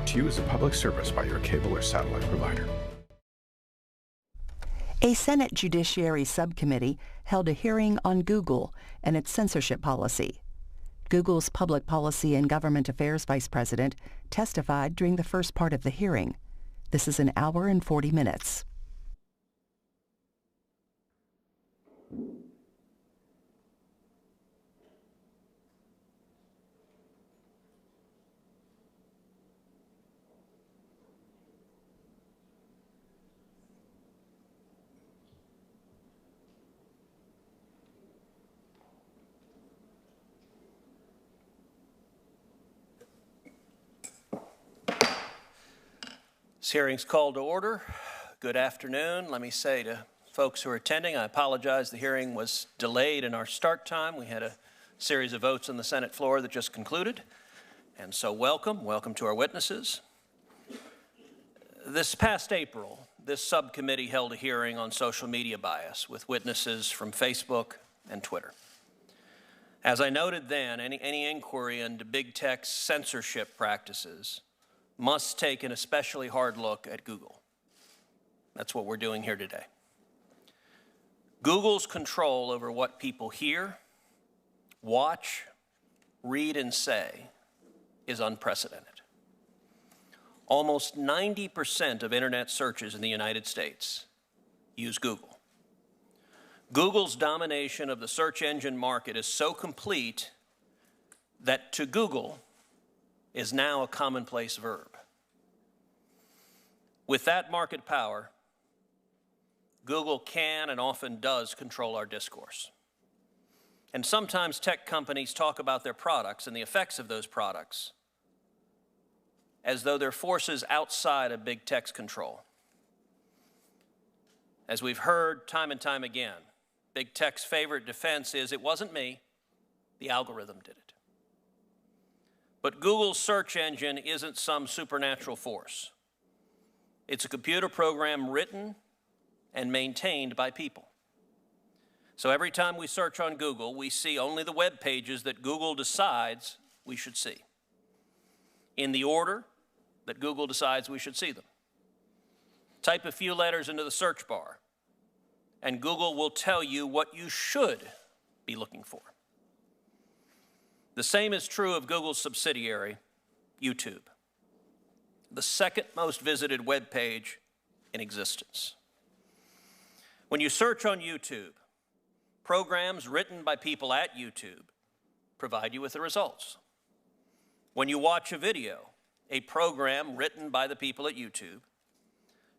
brought to you as a public service by your cable or satellite provider. A Senate Judiciary Subcommittee held a hearing on Google and its censorship policy. Google's Public Policy and Government Affairs Vice President testified during the first part of the hearing. This is an hour and 40 minutes. This hearing's called to order. Good afternoon. Let me say to folks who are attending, I apologize. The hearing was delayed in our start time. We had a series of votes on the Senate floor that just concluded. And so welcome to our witnesses. This past April, this subcommittee held a hearing on social media bias with witnesses from Facebook and Twitter. As I noted then, any inquiry into big tech's censorship practices must take an especially hard look at Google. That's what we're doing here today. Google's control over what people hear, watch, read, and say is unprecedented. Almost 90% of internet searches in the United States use Google. Google's domination of the search engine market is so complete that to Google is now a commonplace verb. With that market power, Google can and often does control our discourse. And sometimes tech companies talk about their products and the effects of those products as though they're forces outside of big tech's control. As we've heard time and time again, big tech's favorite defense is, it wasn't me, the algorithm did it. But Google's search engine isn't some supernatural force. It's a computer program written and maintained by people. So every time we search on Google, we see only the web pages that Google decides we should see, in the order that Google decides we should see them. Type a few letters into the search bar, and Google will tell you what you should be looking for. The same is true of Google's subsidiary, YouTube, the second most visited web page in existence. When you search on YouTube, programs written by people at YouTube provide you with the results. When you watch a video, a program written by the people at YouTube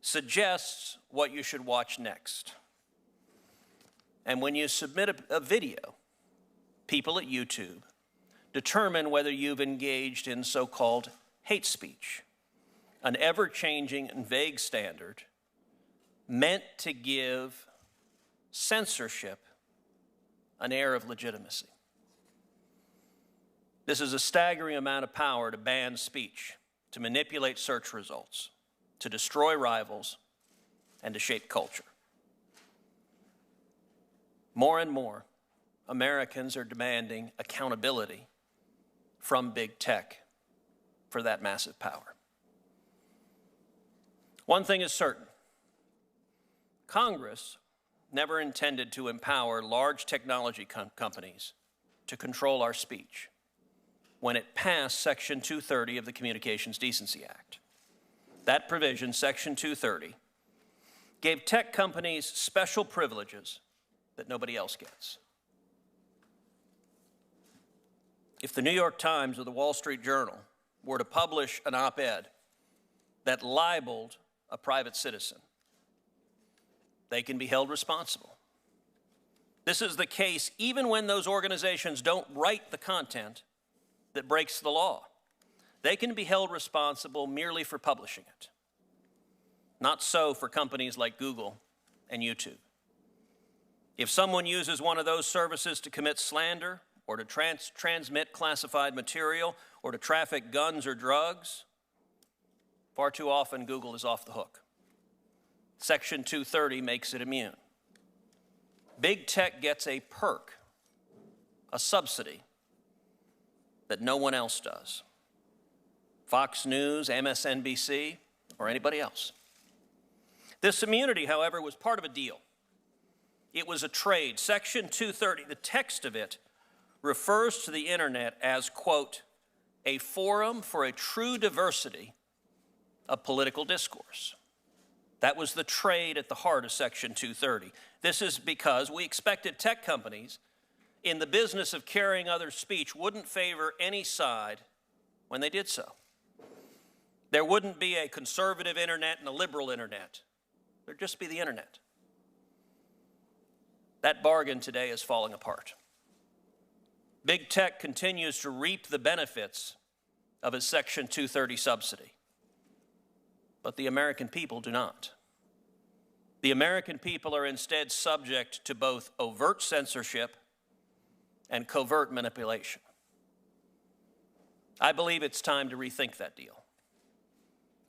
suggests what you should watch next. And when you submit a video, people at YouTube determine whether you've engaged in so-called hate speech, an ever-changing and vague standard meant to give censorship an air of legitimacy. This is a staggering amount of power to ban speech, to manipulate search results, to destroy rivals, and to shape culture. More and more, Americans are demanding accountability from big tech for that massive power. One thing is certain: Congress never intended to empower large technology companies to control our speech when it passed Section 230 of the Communications Decency Act. That provision, Section 230, gave tech companies special privileges that nobody else gets. If the New York Times or the Wall Street Journal were to publish an op-ed that libeled a private citizen, they can be held responsible. This is the case even when those organizations don't write the content that breaks the law. They can be held responsible merely for publishing it. Not so for companies like Google and YouTube. If someone uses one of those services to commit slander, or to transmit classified material, or to traffic guns or drugs, far too often Google is off the hook. Section 230 makes it immune. Big tech gets a perk, a subsidy, that no one else does. Fox News, MSNBC, or anybody else. This immunity, however, was part of a deal. It was a trade. Section 230, the text of it, refers to the internet as, quote, a forum for a true diversity of political discourse. That was the trade at the heart of Section 230. This is because we expected tech companies in the business of carrying others' speech wouldn't favor any side when they did so. There wouldn't be a conservative internet and a liberal internet. There'd just be the internet. That bargain today is falling apart. Big tech continues to reap the benefits of its Section 230 subsidy, but the American people do not. The American people are instead subject to both overt censorship and covert manipulation. I believe it's time to rethink that deal.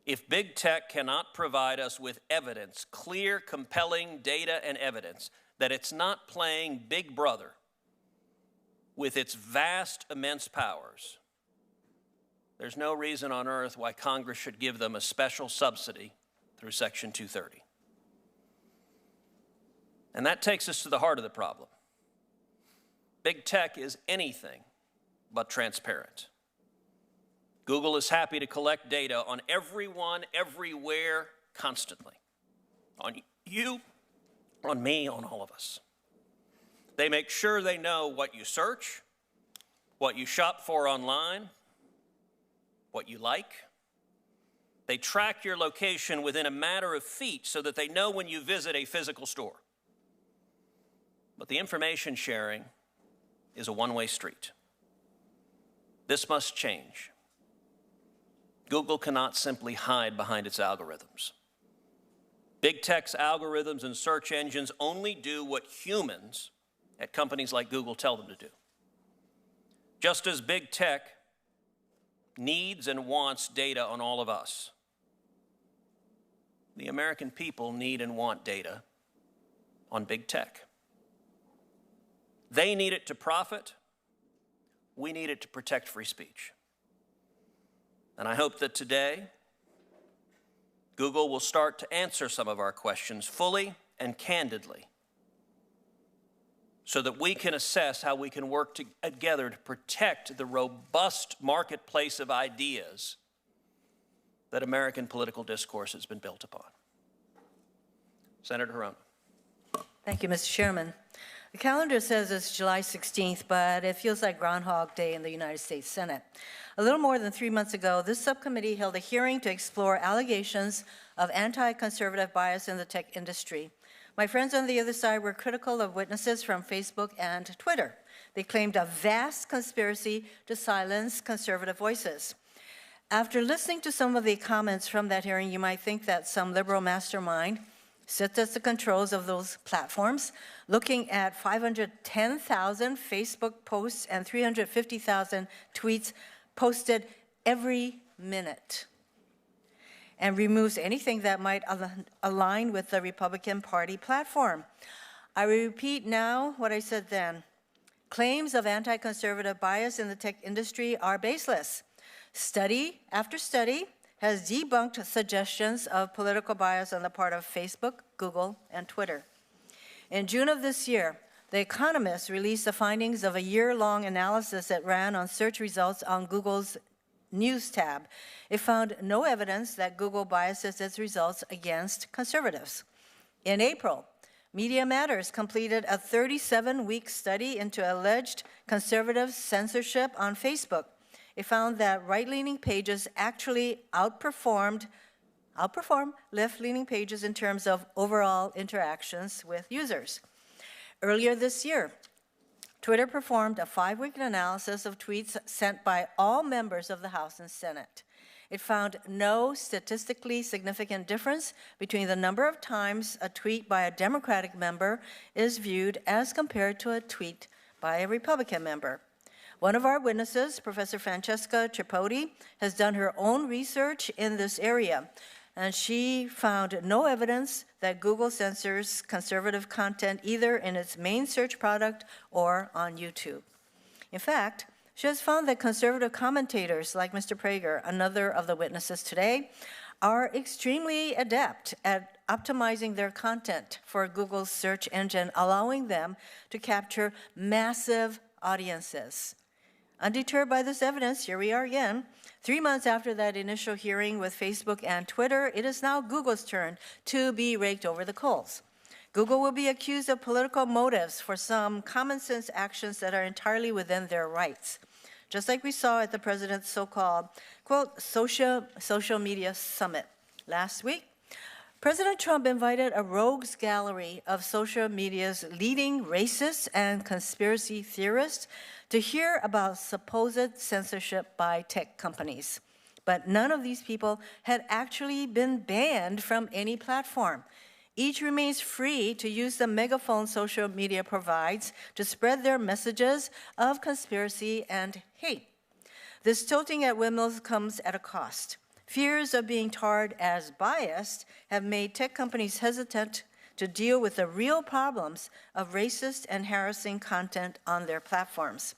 If big tech cannot provide us with evidence, clear, compelling data and evidence, that it's not playing Big Brother with its vast, immense powers, there's no reason on earth why Congress should give them a special subsidy through Section 230. And that takes us to the heart of the problem. Big tech is anything but transparent. Google is happy to collect data on everyone, everywhere, constantly. On you, on me, on all of us. They make sure they know what you search, what you shop for online, what you like. They track your location within a matter of feet so that they know when you visit a physical store. But the information sharing is a one-way street. This must change. Google cannot simply hide behind its algorithms. Big tech's algorithms and search engines only do what humans at companies like Google tell them to do. Just as big tech needs and wants data on all of us, the American people need and want data on big tech. They need it to profit. We need it to protect free speech. And I hope that today, Google will start to answer some of our questions fully and candidly so that we can assess how we can work together to protect the robust marketplace of ideas that American political discourse has been built upon. Senator Hirono. Thank you, Mr. Chairman. The calendar says it's July 16th, but it feels like Groundhog Day in the United States Senate. A little more than 3 months ago, this subcommittee held a hearing to explore allegations of anti-conservative bias in the tech industry. My friends on the other side were critical of witnesses from Facebook and Twitter. They claimed a vast conspiracy to silence conservative voices. After listening to some of the comments from that hearing, you might think that some liberal mastermind sits at the controls of those platforms, looking at 510,000 Facebook posts and 350,000 tweets posted every minute, and removes anything that might align with the Republican Party platform. I repeat now what I said then. Claims of anti-conservative bias in the tech industry are baseless. Study after study has debunked suggestions of political bias on the part of Facebook, Google, and Twitter. In June of this year, The Economist released the findings of a year-long analysis that ran on search results on Google's News tab. It found no evidence that Google biases its results against conservatives. In April, Media Matters completed a 37-week study into alleged conservative censorship on Facebook. It found that right-leaning pages actually outperformed left-leaning pages in terms of overall interactions with users. Earlier this year, Twitter performed a 5-week analysis of tweets sent by all members of the House and Senate. It found no statistically significant difference between the number of times a tweet by a Democratic member is viewed as compared to a tweet by a Republican member. One of our witnesses, Professor Francesca Tripodi, has done her own research in this area, and she found no evidence that Google censors conservative content either in its main search product or on YouTube. In fact, She has found that conservative commentators like Mr. Prager, another of the witnesses today, are extremely adept at optimizing their content for Google's search engine, allowing them to capture massive audiences. Undeterred by this evidence, here we are again. 3 months after that initial hearing with Facebook and Twitter, it is now Google's turn to be raked over the coals. Google will be accused of political motives for some common sense actions that are entirely within their rights. Just like we saw at the president's so-called, quote, social media summit last week, President Trump invited a rogues gallery of social media's leading racists and conspiracy theorists to hear about supposed censorship by tech companies. But none of these people had actually been banned from any platform. Each remains free to use the megaphone social media provides to spread their messages of conspiracy and hate. This tilting at windmills comes at a cost. Fears of being tarred as biased have made tech companies hesitant to deal with the real problems of racist and harassing content on their platforms.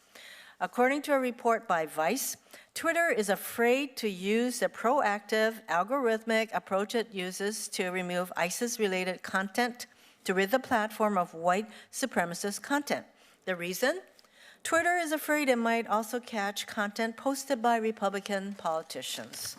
According to a report by Vice, Twitter is afraid to use the proactive, algorithmic approach it uses to remove ISIS-related content to rid the platform of white supremacist content. The reason? Twitter is afraid it might also catch content posted by Republican politicians.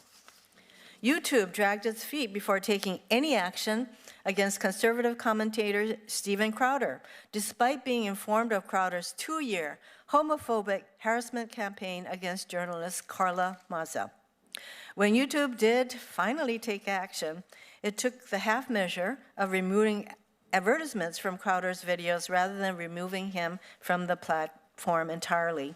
YouTube dragged its feet before taking any action against conservative commentator Steven Crowder, despite being informed of Crowder's 2-year homophobic harassment campaign against journalist Carla Maza. When YouTube did finally take action, it took the half measure of removing advertisements from Crowder's videos rather than removing him from the platform entirely.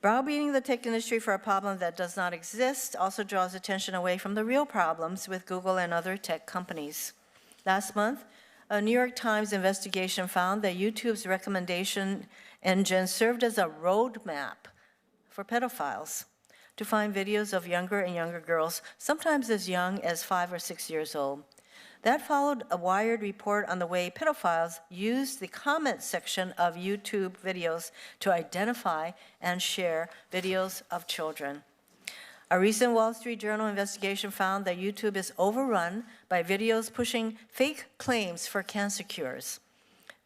Browbeating the tech industry for a problem that does not exist also draws attention away from the real problems with Google and other tech companies. Last month, a New York Times investigation found that YouTube's recommendation engine served as a roadmap for pedophiles to find videos of younger and younger girls, sometimes as young as 5 or 6 years old. That followed a Wired report on the way pedophiles used the comment section of YouTube videos to identify and share videos of children. A recent Wall Street Journal investigation found that YouTube is overrun by videos pushing fake claims for cancer cures.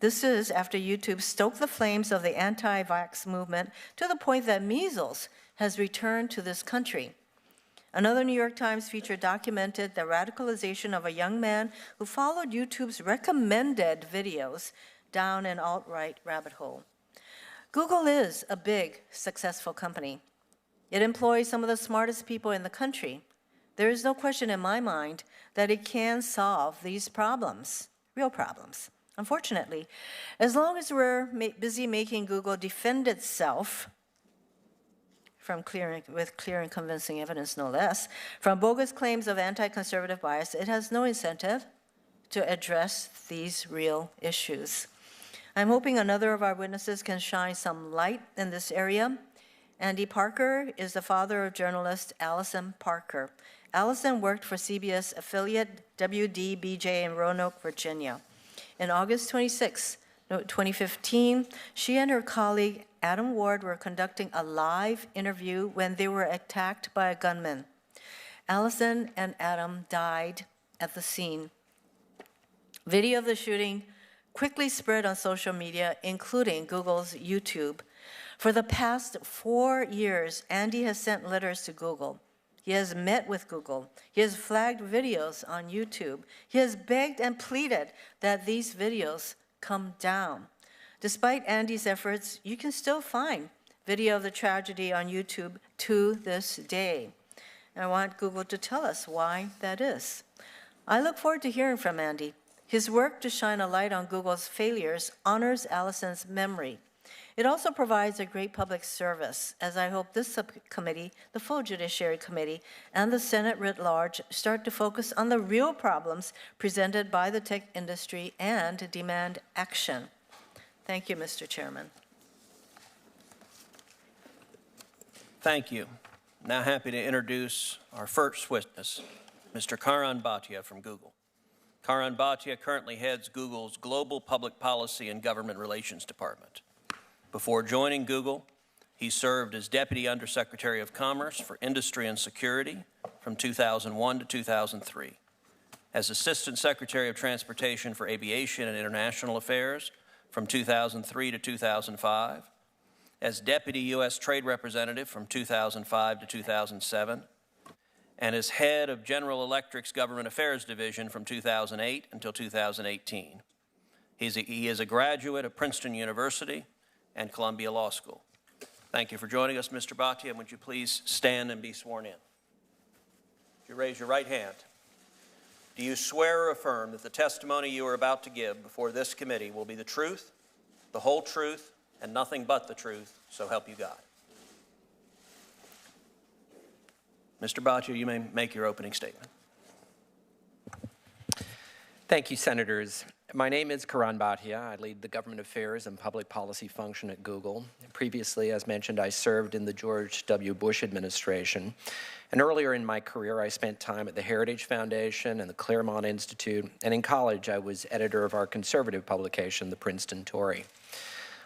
This is after YouTube stoked the flames of the anti-vax movement to the point that measles has returned to this country. Another New York Times feature documented the radicalization of a young man who followed YouTube's recommended videos down an alt-right rabbit hole. Google is a big, successful company. It employs some of the smartest people in the country. There is no question in my mind that it can solve these problems, real problems. Unfortunately, as long as we're busy making Google defend itself with clear and convincing evidence, no less, from bogus claims of anti-conservative bias, it has no incentive to address these real issues. I'm hoping another of our witnesses can shine some light in this area. Andy Parker is the father of journalist Alison Parker. Alison worked for CBS affiliate WDBJ in Roanoke, Virginia. In August 26, 2015, she and her colleague Adam Ward were conducting a live interview when they were attacked by a gunman. Alison and Adam died at the scene. Video of the shooting quickly spread on social media, including Google's YouTube. For the past 4 years, Andy has sent letters to Google. He has met with Google. He has flagged videos on YouTube. He has begged and pleaded that these videos come down. Despite Andy's efforts, you can still find video of the tragedy on YouTube to this day. And I want Google to tell us why that is. I look forward to hearing from Andy. His work to shine a light on Google's failures honors Alison's memory. It also provides a great public service, as I hope this subcommittee, the full Judiciary Committee, and the Senate writ large start to focus on the real problems presented by the tech industry and demand action. Thank you, Mr. Chairman. Thank you. Now happy to introduce our first witness, Mr. Karan Bhatia from Google. Karan Bhatia currently heads Google's Global Public Policy and Government Relations Department. Before joining Google, He served as Deputy Undersecretary of Commerce for Industry and Security from 2001 to 2003, as Assistant Secretary of Transportation for Aviation and International Affairs from 2003 to 2005, as Deputy U.S. Trade Representative from 2005 to 2007, and as Head of General Electric's Government Affairs Division from 2008 until 2018. He is a graduate of Princeton University and Columbia Law School. Thank you for joining us, Mr. Bhatia. Would you please stand and be sworn in? Would you raise your right hand? Do you swear or affirm that the testimony you are about to give before this committee will be the truth, the whole truth, and nothing but the truth, so help you God? Mr. Bhatia, you may make your opening statement. Thank you, Senators. My name is Karan Bhatia. I lead the government affairs and public policy function at Google. Previously, as mentioned, I served in the George W. Bush administration. And earlier in my career, I spent time at the Heritage Foundation and the Claremont Institute. And in college, I was editor of our conservative publication, the Princeton Tory.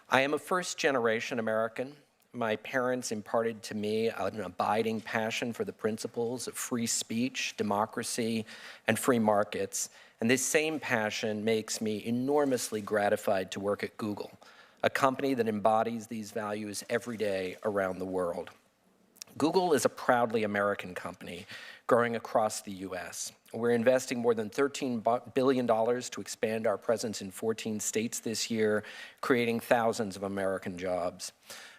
I am a first-generation American. My parents imparted to me an abiding passion for the principles of free speech, democracy, and free markets. And this same passion makes me enormously gratified to work at Google, a company that embodies these values every day around the world. Google is a proudly American company growing across the U.S. We're investing more than $13 billion to expand our presence in 14 states this year, creating thousands of American jobs.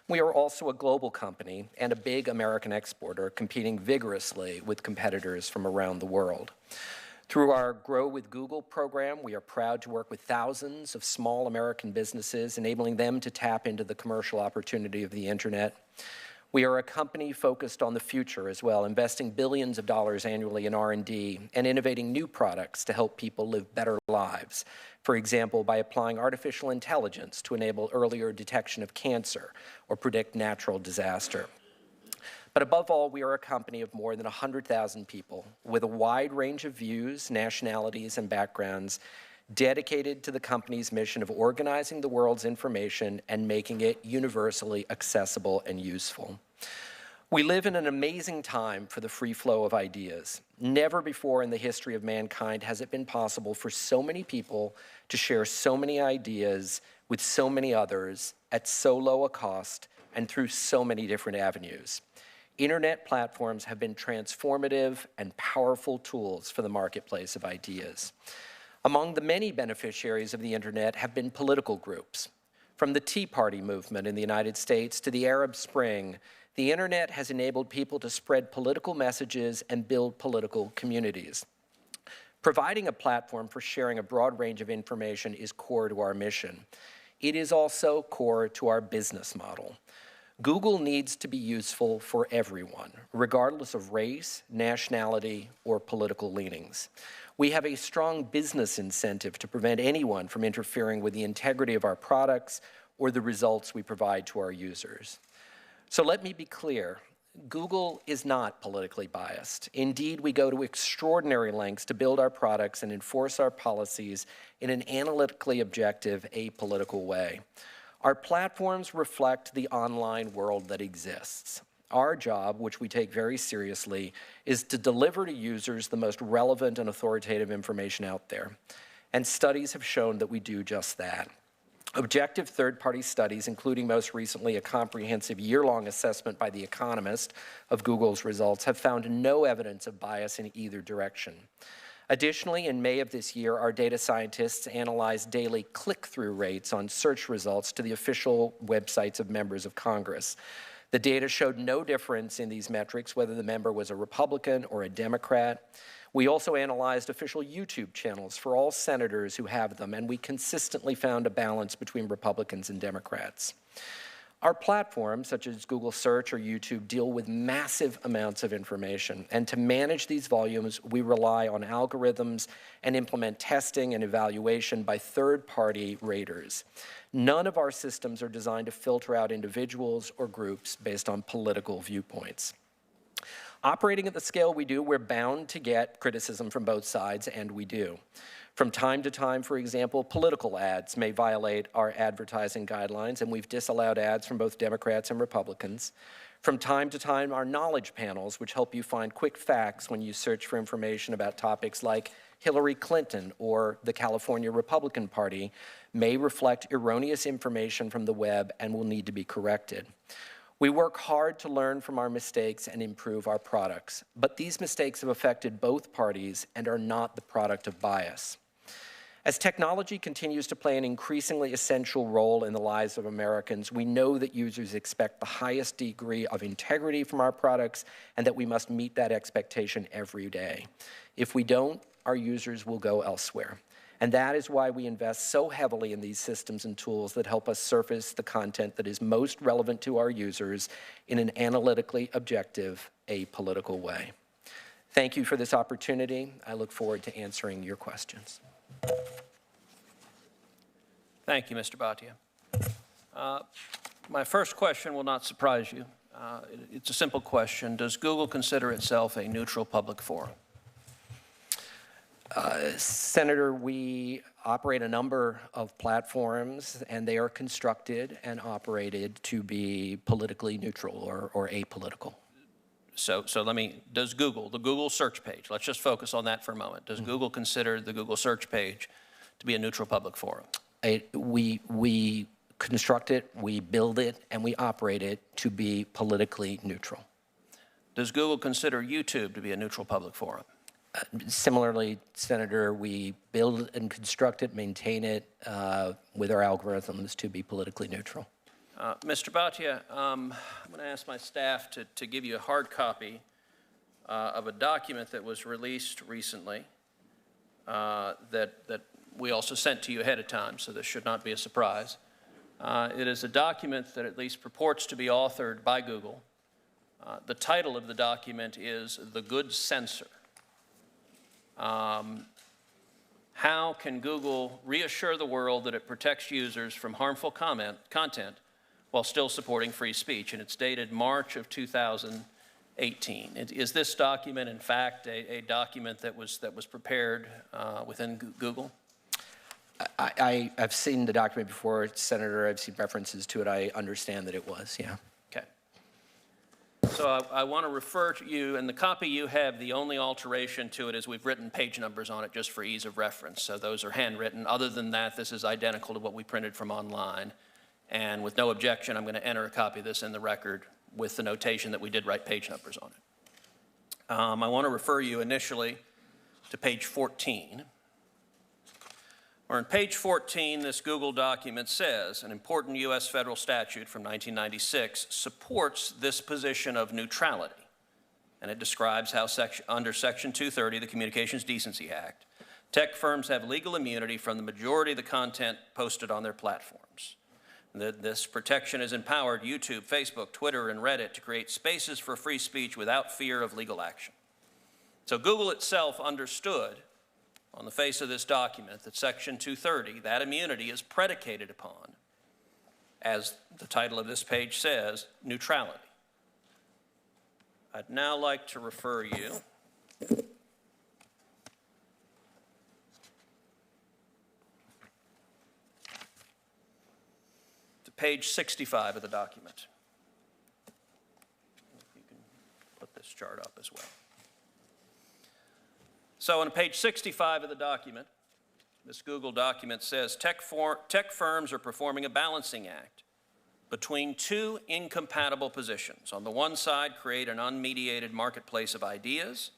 We are also a global company and a big American exporter, competing vigorously with competitors from around the world. Through our Grow with Google program, we are proud to work with thousands of small American businesses, enabling them to tap into the commercial opportunity of the internet. We are a company focused on the future as well, investing billions of dollars annually in R&D and innovating new products to help people live better lives. For example, by applying artificial intelligence to enable earlier detection of cancer or predict natural disaster. But above all, we are a company of more than 100,000 people with a wide range of views, nationalities, and backgrounds dedicated to the company's mission of organizing the world's information and making it universally accessible and useful. We live in an amazing time for the free flow of ideas. Never before in the history of mankind has it been possible for so many people to share so many ideas with so many others at so low a cost and through so many different avenues. Internet platforms have been transformative and powerful tools for the marketplace of ideas. Among the many beneficiaries of the internet have been political groups. From the Tea Party movement in the United States to the Arab Spring, the internet has enabled people to spread political messages and build political communities. Providing a platform for sharing a broad range of information is core to our mission. It is also core to our business model. Google needs to be useful for everyone, regardless of race, nationality, or political leanings. We have a strong business incentive to prevent anyone from interfering with the integrity of our products or the results we provide to our users. So let me be clear, Google is not politically biased. Indeed, we go to extraordinary lengths to build our products and enforce our policies in an analytically objective, apolitical way. Our platforms reflect the online world that exists. Our job, which we take very seriously, is to deliver to users the most relevant and authoritative information out there. And studies have shown that we do just that. Objective third-party studies, including most recently a comprehensive year-long assessment by The Economist of Google's results, have found no evidence of bias in either direction. Additionally, in May of this year, our data scientists analyzed daily click-through rates on search results to the official websites of members of Congress. The data showed no difference in these metrics, whether the member was a Republican or a Democrat. We also analyzed official YouTube channels for all senators who have them, and we consistently found a balance between Republicans and Democrats. Our platforms, such as Google Search or YouTube, deal with massive amounts of information. And to manage these volumes, we rely on algorithms and implement testing and evaluation by third-party raters. None of our systems are designed to filter out individuals or groups based on political viewpoints. Operating at the scale we do, we're bound to get criticism from both sides, and we do. From time to time, for example, political ads may violate our advertising guidelines, and we've disallowed ads from both Democrats and Republicans. From time to time, our knowledge panels, which help you find quick facts when you search for information about topics like Hillary Clinton or the California Republican Party, may reflect erroneous information from the web and will need to be corrected. We work hard to learn from our mistakes and improve our products, but these mistakes have affected both parties and are not the product of bias. As technology continues to play an increasingly essential role in the lives of Americans, we know that users expect the highest degree of integrity from our products and that we must meet that expectation every day. If we don't, our users will go elsewhere. And that is why we invest so heavily in these systems and tools that help us surface the content that is most relevant to our users in an analytically objective, apolitical way. Thank you for this opportunity. I look forward to answering your questions. Thank you, Mr. Bhatia. My first question will not surprise you. It's a simple question. Does Google consider itself a neutral public forum? Senator, we operate a number of platforms, and they are constructed and operated to be politically neutral or apolitical. So does Google, the Google search page, let's just focus on that for a moment. Does Google consider the Google search page to be a neutral public forum? We construct it, we build it, and we operate it to be politically neutral. Does Google consider YouTube to be a neutral public forum? Similarly, Senator, we build and construct it, maintain it with our algorithms to be politically neutral. Mr. Bhatia, I'm going to ask my staff to give you a hard copy of a document that was released recently that we also sent to you ahead of time, so this should not be a surprise. It is a document that at least purports to be authored by Google. The title of the document is The Good Censor. How can Google reassure the world that it protects users from harmful content while still supporting free speech? And it's dated March of 2018. Is this document, in fact, a document that was prepared within Google? I've seen the document before, Senator. I've seen references to it. I understand that it was, yeah. Okay. So I want to refer to you, and the copy you have, the only alteration to it is we've written page numbers on it just for ease of reference. So those are handwritten. Other than that, this is identical to what we printed from online. And with no objection, I'm going to enter a copy of this in the record with the notation that we did write page numbers on it. I want to refer you initially to page 14. Or in page 14, this Google document says an important U.S. federal statute from 1996 supports this position of neutrality. And it describes how under Section 230 of the Communications Decency Act, tech firms have legal immunity from the majority of the content posted on their platforms. This protection has empowered YouTube, Facebook, Twitter, and Reddit to create spaces for free speech without fear of legal action. So Google itself understood on the face of this document that Section 230, that immunity is predicated upon, as the title of this page says, neutrality. I'd now like to refer you to page 65 of the document. If you can put this chart up as well. So on page 65 of the document, this Google document says tech firms are performing a balancing act between two incompatible positions. On the one side, create an unmediated marketplace of ideas,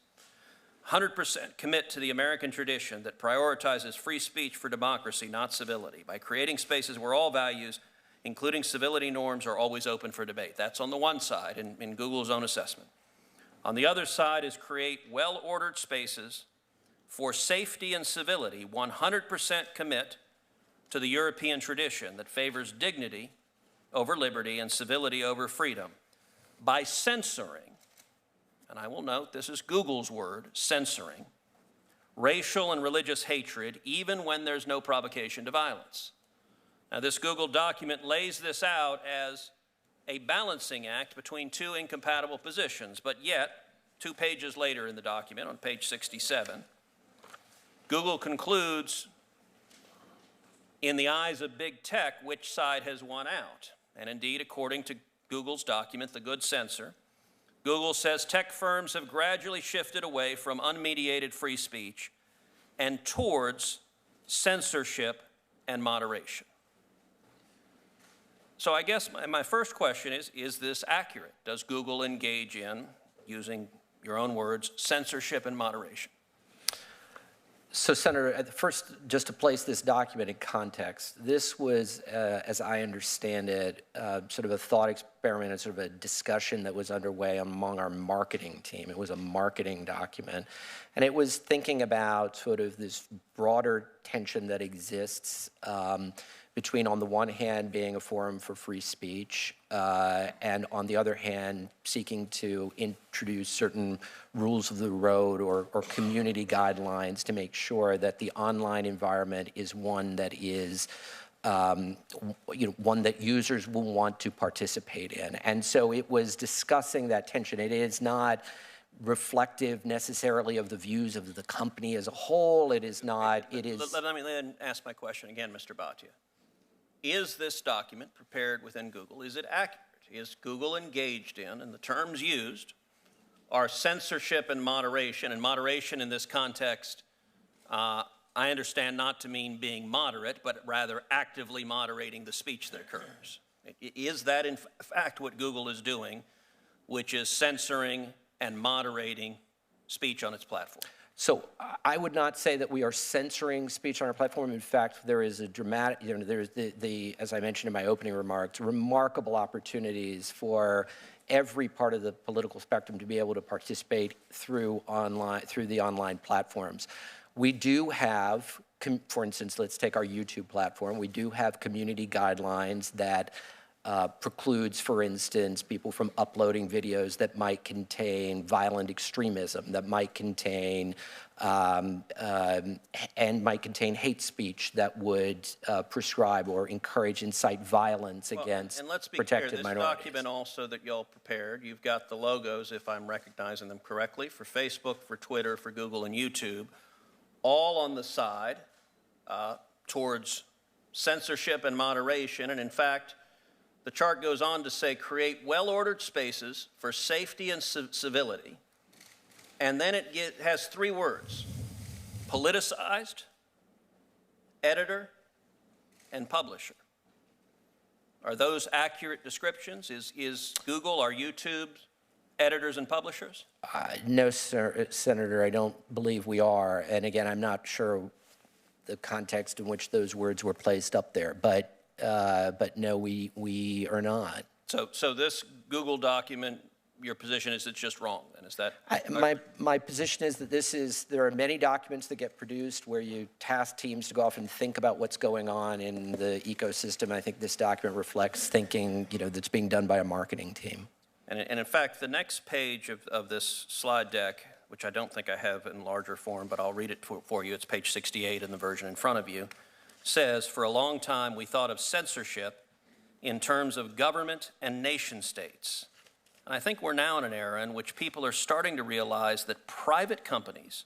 100% commit to the American tradition that prioritizes free speech for democracy, not civility, by creating spaces where all values, including civility norms, are always open for debate. That's on the one side in Google's own assessment. On the other side is create well-ordered spaces for safety and civility, 100% commit to the European tradition that favors dignity over liberty and civility over freedom by censoring, and I will note this is Google's word, censoring, racial and religious hatred even when there's no provocation to violence. Now this Google document lays this out as a balancing act between two incompatible positions, but yet 2 pages later in the document, on page 67, Google concludes, in the eyes of big tech, which side has won out? And indeed, according to Google's document, The Good Censor, Google says tech firms have gradually shifted away from unmediated free speech and towards censorship and moderation. So I guess my first question is this accurate? Does Google engage in, using your own words, censorship and moderation? So, Senator, first, just to place this document in context, this was, as I understand it, sort of a thought experiment and sort of a discussion that was underway among our marketing team. It was a marketing document. And it was thinking about sort of this broader tension that exists between, on the one hand, being a forum for free speech, and on the other hand, seeking to introduce certain rules of the road or community guidelines to make sure that the online environment is one that is one that users will want to participate in. And so it was discussing that tension. It is not reflective necessarily of the views of the company as a whole. It is not, it is... Let me then ask my question again, Mr. Bhatia. Is this document prepared within Google? Is it accurate? Is Google engaged in, and the terms used are censorship and moderation in this context, I understand not to mean being moderate, but rather actively moderating the speech that occurs. Is that in fact what Google is doing, which is censoring and moderating speech on its platform? So I would not say that we are censoring speech on our platform. In fact, there is a dramatic, there's as I mentioned in my opening remarks, remarkable opportunities for every part of the political spectrum to be able to participate through the online platforms. We do have, for instance, let's take our YouTube platform. We do have community guidelines that precludes, for instance, people from uploading videos that might contain violent extremism, that might contain hate speech that would prescribe or encourage, incite violence against protected minorities. This document also that y'all prepared, you've got the logos, if I'm recognizing them correctly, for Facebook, for Twitter, for Google, and YouTube, all on the side towards censorship and moderation, and in fact, the chart goes on to say, create well-ordered spaces for safety and civility. And then it has 3 words: politicized, editor, and publisher. Are those accurate descriptions? Is Google or YouTube editors and publishers? No, sir, Senator, I don't believe we are. And again, I'm not sure the context in which those words were placed up there. But no, we are not. So this Google document, your position is it's just wrong, then, is that? My position is that there are many documents that get produced where you task teams to go off and think about what's going on in the ecosystem. I think this document reflects thinking, that's being done by a marketing team. And in fact, the next page of this slide deck, which I don't think I have in larger form, but I'll read it for you. It's page 68 in the version in front of you. Says, for a long time we thought of censorship in terms of government and nation states. And I think we're now in an era in which people are starting to realize that private companies,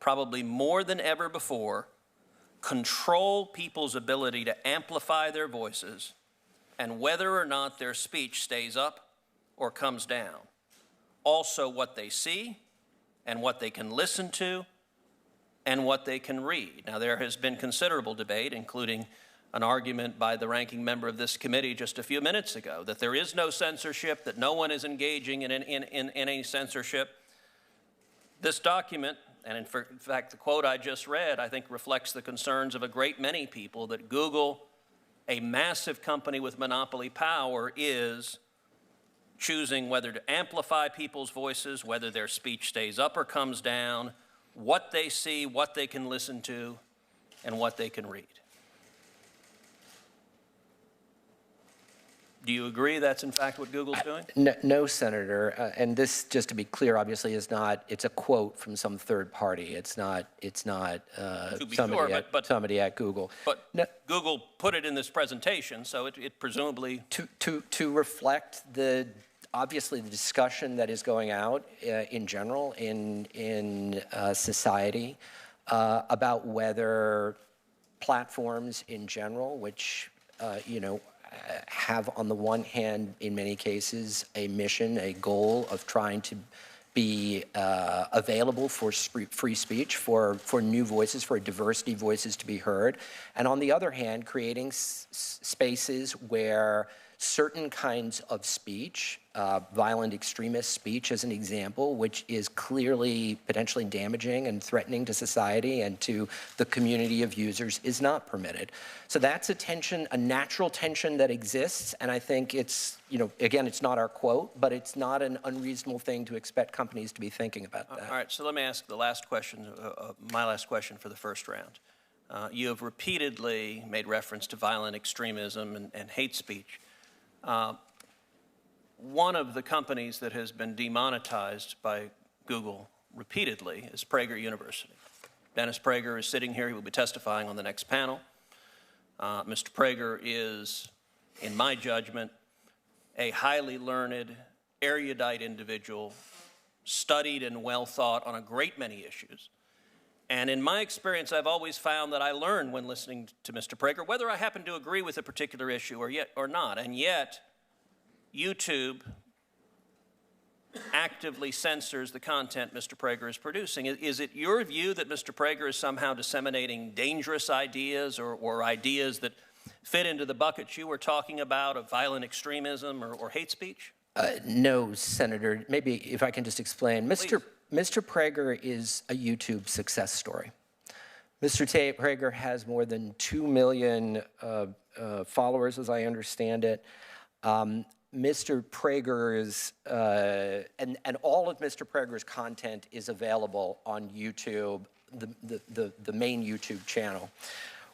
probably more than ever before, control people's ability to amplify their voices and whether or not their speech stays up or comes down. Also what they see and what they can listen to and what they can read. Now, there has been considerable debate, including an argument by the ranking member of this committee just a few minutes ago, that there is no censorship, that no one is engaging in any censorship. This document, and in fact the quote I just read, I think reflects the concerns of a great many people that Google, a massive company with monopoly power, is choosing whether to amplify people's voices, whether their speech stays up or comes down, what they see, what they can listen to, and what they can read. Do you agree that's in fact what Google's doing? No, Senator. And this, just to be clear, obviously is not, it's a quote from some third party. It's not somebody at Google. But no, Google put it in this presentation, so it presumably... To reflect the obviously the discussion that is going out in general in society about whether platforms in general, which have on the one hand, in many cases, a mission, a goal of trying to be available for free speech, for new voices, for diversity voices to be heard, and on the other hand, creating spaces where certain kinds of speech, violent extremist speech as an example, which is clearly potentially damaging and threatening to society and to the community of users, is not permitted. So that's a tension, a natural tension that exists, and I think it's, again, it's not our quote, but it's not an unreasonable thing to expect companies to be thinking about that. All right, so let me ask the last question, my last question for the first round. You have repeatedly made reference to violent extremism and hate speech. One of the companies that has been demonetized by Google repeatedly is Prager University. Dennis Prager is sitting here. He will be testifying on the next panel. Mr. Prager is, in my judgment, a highly learned, erudite individual, studied and well thought on a great many issues. And in my experience, I've always found that I learn when listening to Mr. Prager, whether I happen to agree with a particular issue or not. And yet, YouTube actively censors the content Mr. Prager is producing. Is it your view that Mr. Prager is somehow disseminating dangerous ideas or ideas that fit into the bucket you were talking about of violent extremism or hate speech? No, Senator. Maybe if I can just explain. Mr. Prager is a YouTube success story. Mr. Prager has more than 2 million followers, as I understand it. Mr. Prager's, and all of Mr. Prager's content is available on YouTube, the main YouTube channel.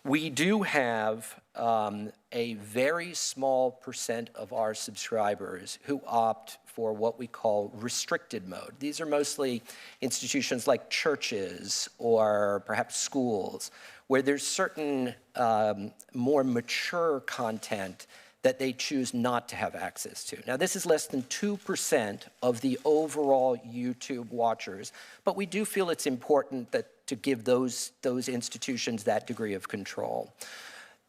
We do have a very small percent of our subscribers who opt for what we call restricted mode. These are mostly institutions like churches or perhaps schools, where there's certain more mature content that they choose not to have access to. Now, this is less than 2% of the overall YouTube watchers, but we do feel it's important to give those institutions that degree of control.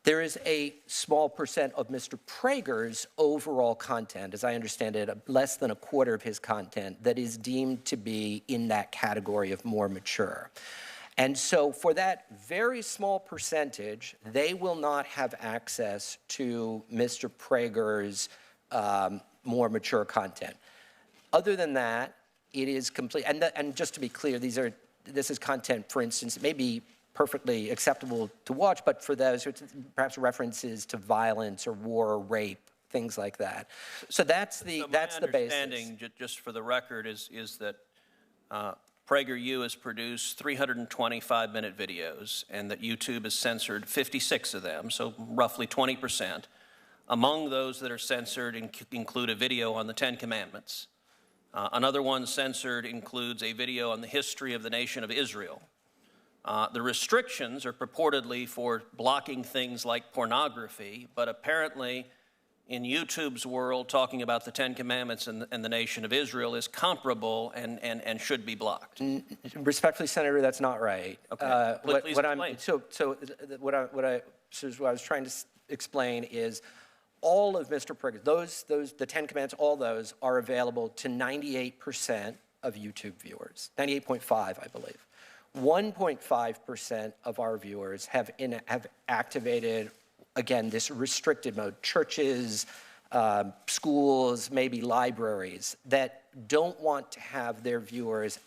There is a small percent of Mr. Prager's overall content, as I understand it, less than a quarter of his content, that is deemed to be in that category of more mature. And so for that very small percentage, they will not have access to Mr. Prager's more mature content. Other than that, it is complete, and just to be clear, this is content, for instance, it may be perfectly acceptable to watch, but for those, perhaps references to violence or war or rape, things like that. So that's the basis. My understanding, just for the record, is that PragerU has produced 325-minute videos, and that YouTube has censored 56 of them, so roughly 20%. Among those that are censored include a video on the Ten Commandments. Another one censored includes a video on the history of the nation of Israel. The restrictions are purportedly for blocking things like pornography, but apparently in YouTube's world, talking about the Ten Commandments and the nation of Israel is comparable and should be blocked. Respectfully, Senator, that's not right. Okay. Please explain. What I was trying to explain is all of Mr. Prager's, the Ten Commandments, all those are available to 98% of YouTube viewers, 98.5, I believe. 1.5% of our viewers have activated, again, this restricted mode. Churches, schools, maybe libraries that don't want to have their viewers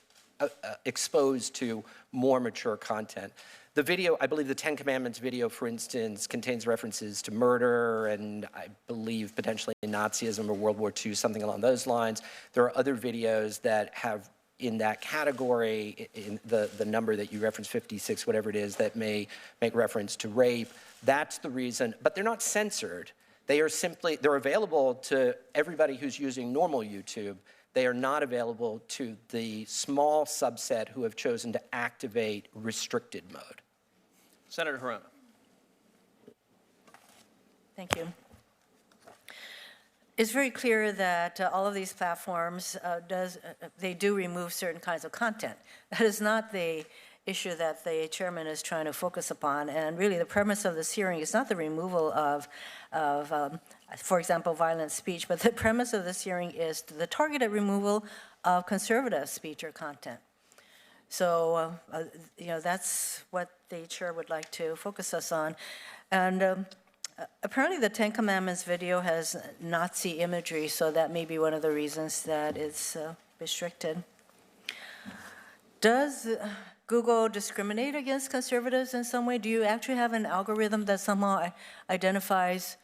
exposed to more mature content. The video, I believe the Ten Commandments video, for instance, contains references to murder and I believe potentially Nazism or World War II, something along those lines. There are other videos that have in that category, in the number that you referenced, 56, whatever it is, that may make reference to rape. That's the reason, but they're not censored. They're available to everybody who's using normal YouTube. They are not available to the small subset who have chosen to activate restricted mode. Senator Hirona. Thank you. It's very clear that all of these platforms they do remove certain kinds of content. That is not the issue that the chairman is trying to focus upon. And really, the premise of this hearing is not the removal of for example, violent speech, but the premise of this hearing is the targeted removal of conservative speech or content. So, you know, that's what the chair would like to focus us on. And apparently the Ten Commandments video has Nazi imagery, so that may be one of the reasons that it's restricted. Does Google discriminate against conservatives in some way? Do you actually have an algorithm that somehow identifies,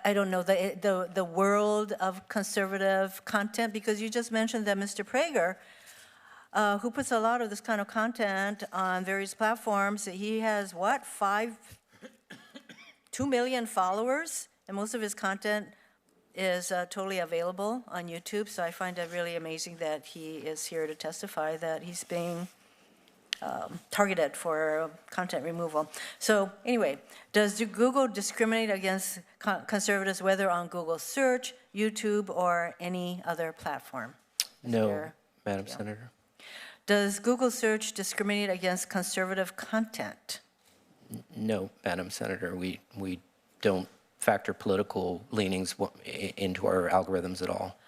I don't know, the world of conservative content? Because you just mentioned that Mr. Prager, who puts a lot of this kind of content on various platforms, he has, what, 2 million followers, and most of his content is totally available on YouTube. So I find it really amazing that he is here to testify that he's being targeted for content removal. So anyway, does Google discriminate against conservatives, whether on Google search, YouTube, or any other platform? No, Madam Senator. Does Google search discriminate against conservative content? No, Madam Senator. We don't factor political leanings into our algorithms at all.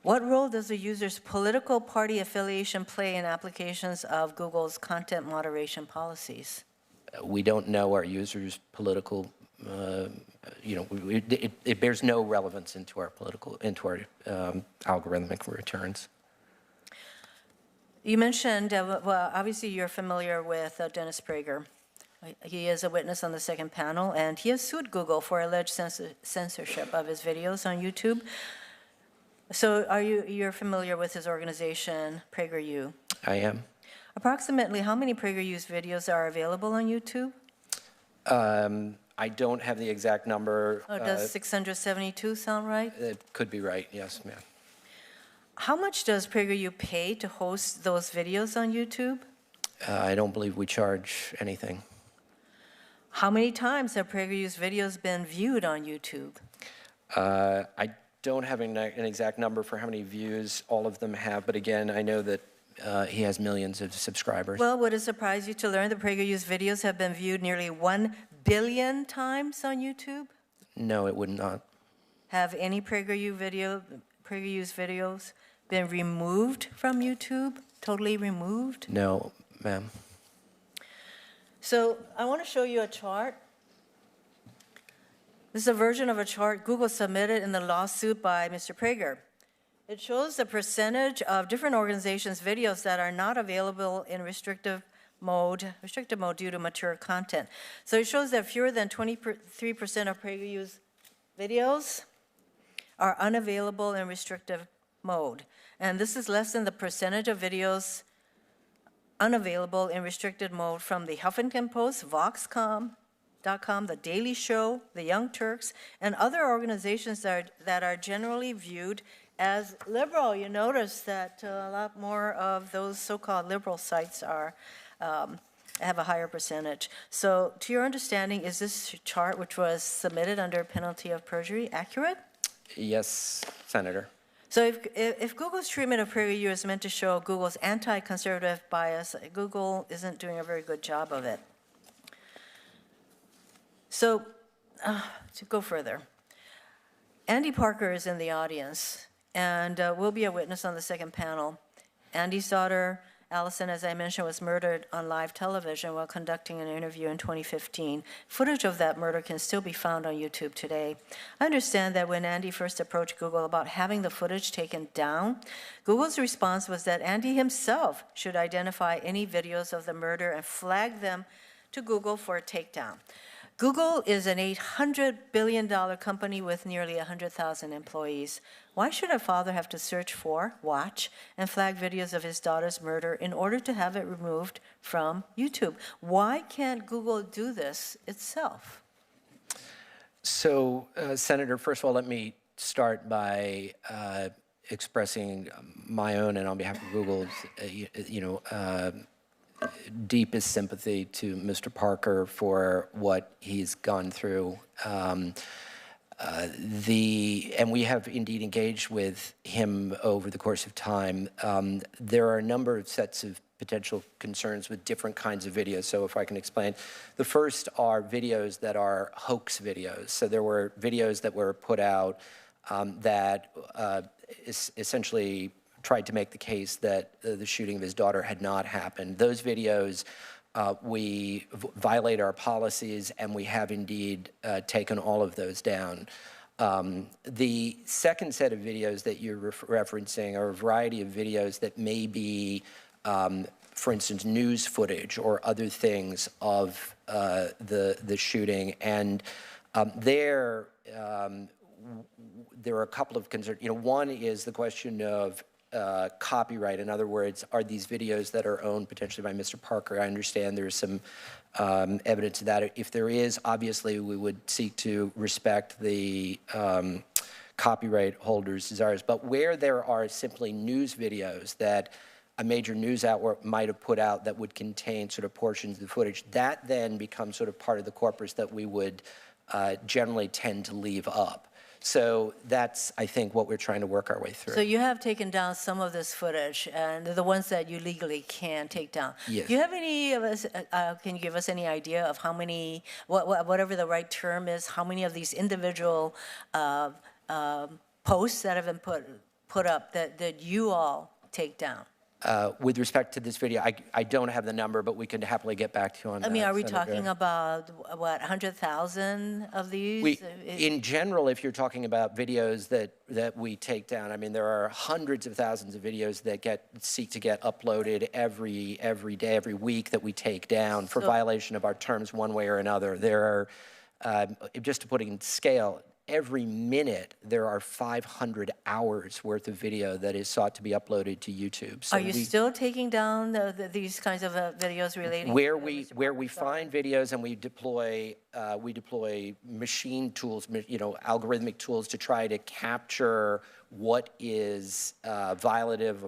What role does the user's political party affiliation play in applications of Google's content moderation policies? We don't know our users' political, you know, it bears no relevance into our algorithmic returns. You mentioned, well, obviously you're familiar with Dennis Prager. He is a witness on the second panel, and he has sued Google for alleged censorship of his videos on YouTube. So you're familiar with his organization, PragerU? I am. Approximately how many PragerU videos are available on YouTube? I don't have the exact number. Does 672 sound right? It could be right, yes, ma'am. How much does PragerU pay to host those videos on YouTube? I don't believe we charge anything. How many times have PragerU's videos been viewed on YouTube? I don't have an exact number for how many views all of them have, but again, I know that he has millions of subscribers. Well, would it surprise you to learn that PragerU's videos have been viewed nearly 1 billion times on YouTube? No, it would not. Have any PragerU's videos been removed from YouTube? Totally removed? No, ma'am. So I want to show you a chart. This is a version of a chart Google submitted in the lawsuit by Mr. Prager. It shows the percentage of different organizations' videos that are not available in restrictive mode due to mature content. So it shows that fewer than 23% of PragerU's videos are unavailable in restrictive mode. And this is less than the percentage of videos unavailable in restricted mode from the Huffington Post, Vox.com, The Daily Show, The Young Turks, and other organizations that are generally viewed as liberal. You notice that a lot more of those so-called liberal sites are have a higher percentage. So to your understanding, is this chart, which was submitted under penalty of perjury, accurate? Yes, Senator. So if Google's treatment of PragerU is meant to show Google's anti-conservative bias, Google isn't doing a very good job of it. So to go further, Andy Parker is in the audience and will be a witness on the second panel. Andy's daughter, Alison, as I mentioned, was murdered on live television while conducting an interview in 2015. Footage of that murder can still be found on YouTube today. I understand that when Andy first approached Google about having the footage taken down, Google's response was that Andy himself should identify any videos of the murder and flag them to Google for a takedown. Google is an $800 billion company with nearly 100,000 employees. Why should a father have to search for, watch, and flag videos of his daughter's murder in order to have it removed from YouTube? Why can't Google do this itself? So, Senator, first of all, let me start by expressing my own and on behalf of Google's, deepest sympathy to Mr. Parker for what he's gone through. And we have indeed engaged with him over the course of time. There are a number of sets of potential concerns with different kinds of videos. So if I can explain, the first are videos that are hoax videos. So there were videos that were put out that essentially tried to make the case that the shooting of his daughter had not happened. Those videos, we violate our policies, and we have indeed taken all of those down. The second set of videos that you're referencing are a variety of videos that may be, for instance, news footage or other things of the shooting. And there are a couple of concerns. One is the question of copyright. In other words, are these videos that are owned potentially by Mr. Parker? I understand there's some evidence of that. If there is, obviously we would seek to respect the copyright holders' desires. But where there are simply news videos that a major news outlet might have put out that would contain sort of portions of the footage, that then becomes sort of part of the corpus that we would generally tend to leave up. So that's, I think, what we're trying to work our way through. So you have taken down some of this footage, and the ones that you legally can take down. Yes. Do you have any of us, can you give us any idea of how many, whatever the right term is, how many of these individual posts that have been put up that you all take down? With respect to this video, I don't have the number, but we can happily get back to you on that. I mean, are we Senator. talking about, what, 100,000 of these? In general, if you're talking about videos that we take down, I mean, there are hundreds of thousands of videos that seek to get uploaded every day, every week that we take down for violation of our terms one way or another. There are, just to put it in scale, every minute there are 500 hours worth of video that is sought to be uploaded to YouTube. So are you still taking down these kinds of videos relating? Where we find videos and we deploy machine tools, algorithmic tools to try to capture what is violative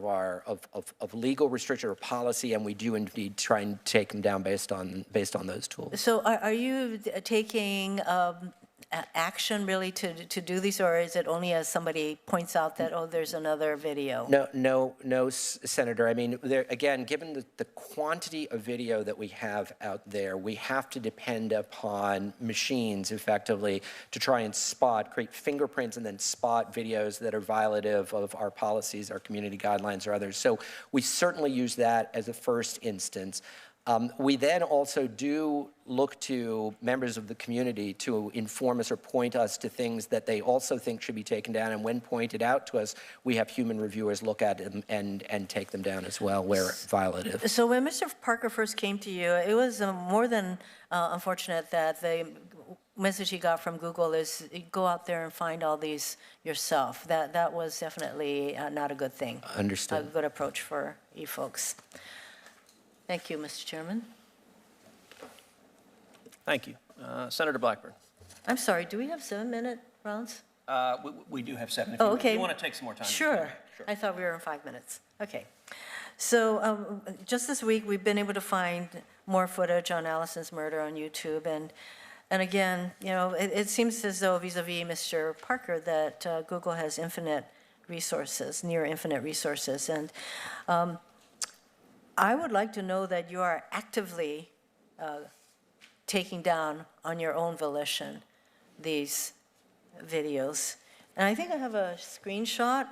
of legal restriction or policy, and we do indeed try and take them down based on those tools. So are you taking action really to do these, or is it only as somebody points out that, oh, there's another video? No, Senator. I mean, again, given the quantity of video that we have out there, we have to depend upon machines effectively to try and create fingerprints and then spot videos that are violative of our policies, our community guidelines, or others. So we certainly use that as a first instance. We then also do look to members of the community to inform us or point us to things that they also think should be taken down. And when pointed out to us, we have human reviewers look at them and take them down as well where violative. So when Mr. Parker first came to you, it was more than unfortunate that the message he got from Google is go out there and find all these yourself. That was definitely not a good thing. Understood. A good approach for you folks. Thank you, Mr. Chairman. Thank you. Senator Blackburn. I'm sorry, do we have 7-minute rounds? We do have 7. Oh, okay. If you want to take some more time. Sure. I thought we were in 5 minutes. Okay. So just this week, we've been able to find more footage on Alison's murder on YouTube. And again, it seems as though vis-a-vis Mr. Parker that Google has infinite resources, near infinite resources. And I would like to know that you are actively taking down on your own volition these videos. And I think I have a screenshot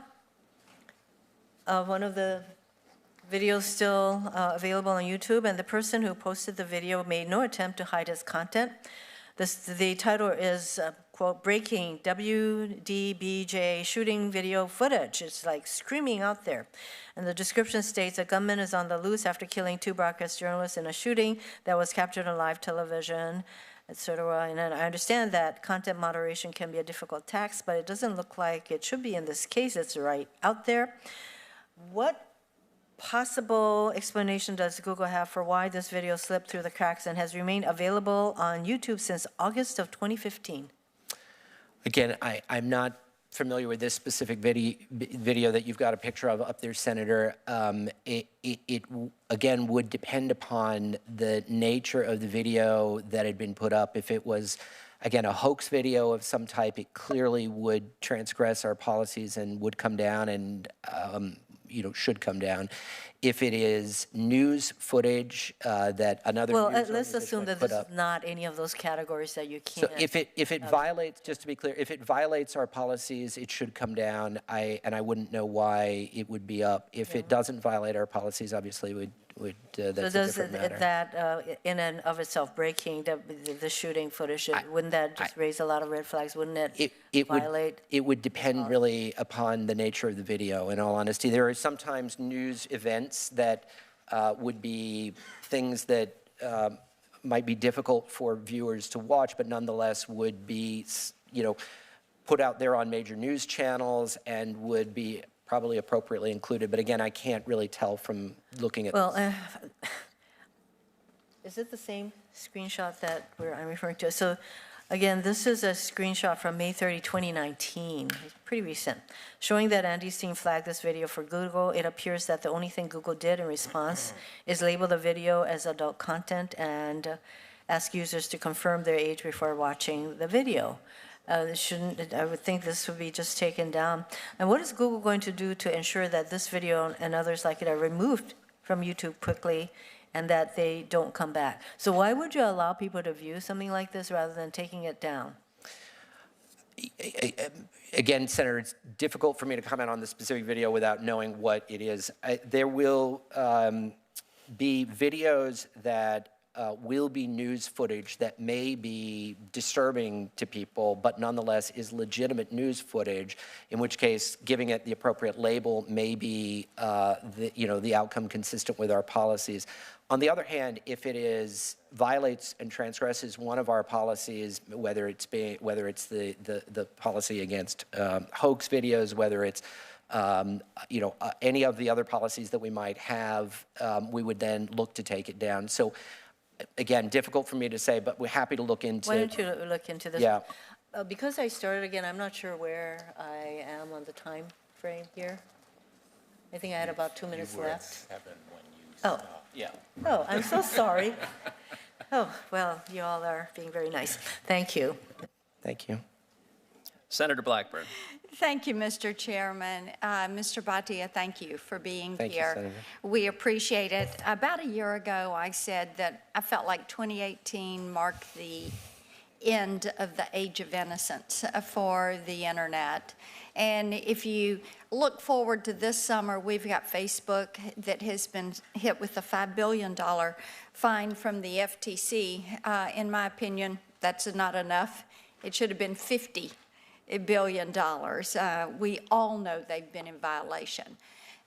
of one of the videos still available on YouTube, and the person who posted the video made no attempt to hide its content. The title is, quote, breaking WDBJ shooting video footage. It's like screaming out there. And the description states a gunman is on the loose after killing 2 broadcast journalists in a shooting that was captured on live television, etc. And I understand that content moderation can be a difficult task, but it doesn't look like it should be in this case. It's right out there. What possible explanation does Google have for why this video slipped through the cracks and has remained available on YouTube since August of 2015? Again, I'm not familiar with this specific video that you've got a picture of up there, Senator. It again would depend upon the nature of the video that had been put up. If it was again, a hoax video of some type, it clearly would transgress our policies and would come down and, should come down. If it is news footage that another Well, news let's assume that put this is up, not any of those categories that you so can't. if it violates, just to be clear, if it violates our policies, it should come down. I wouldn't know why it would be up. If it doesn't violate our policies, obviously that's So a does different matter. that, in and of itself, breaking the shooting footage, wouldn't that just raise a lot of red flags? Wouldn't it violate? It would depend really upon the nature of the video, in all honesty. There are sometimes news events that would be things that might be difficult for viewers to watch, but nonetheless would be, put out there on major news channels and would be probably appropriately included. But again, I can't really tell from looking at this. Is it the same screenshot that I'm referring to? So again, this is a screenshot from May 30, 2019. It's pretty recent. Showing that Andy Steen flagged this video for Google, it appears that the only thing Google did in response is label the video as adult content and ask users to confirm their age before watching the video. I would think this would be just taken down. And what is Google going to do to ensure that this video and others like it are removed from YouTube quickly and that they don't come back? So why would you allow people to view something like this rather than taking it down? Again, Senator, it's difficult for me to comment on the specific video without knowing what it is. There will be videos that will be news footage that may be disturbing to people, but nonetheless is legitimate news footage, in which case giving it the appropriate label may be the outcome consistent with our policies. On the other hand, if it violates and transgresses one of our policies, whether it's the policy against hoax videos, whether it's any of the other policies that we might have, we would then look to take it down. So again, difficult for me to say, but we're happy to look into. Why don't you look into this? Yeah. Because I started again, I'm not sure where I am on the time frame here. I think I had about 2 minutes left. Oh. Yeah. Oh, I'm so sorry. Oh, well, you all are being very nice. Thank you. Thank you. Senator Blackburn. Thank you, Mr. Chairman. Mr. Bhatia, thank you for being Thank you, here. Senator. We appreciate it. About a year ago, I said that I felt like 2018 marked the end of the age of innocence for the internet. And if you look forward to this summer, we've got Facebook that has been hit with a $5 billion fine from the FTC. In my opinion, that's not enough. It should have been $50 billion. We all know they've been in violation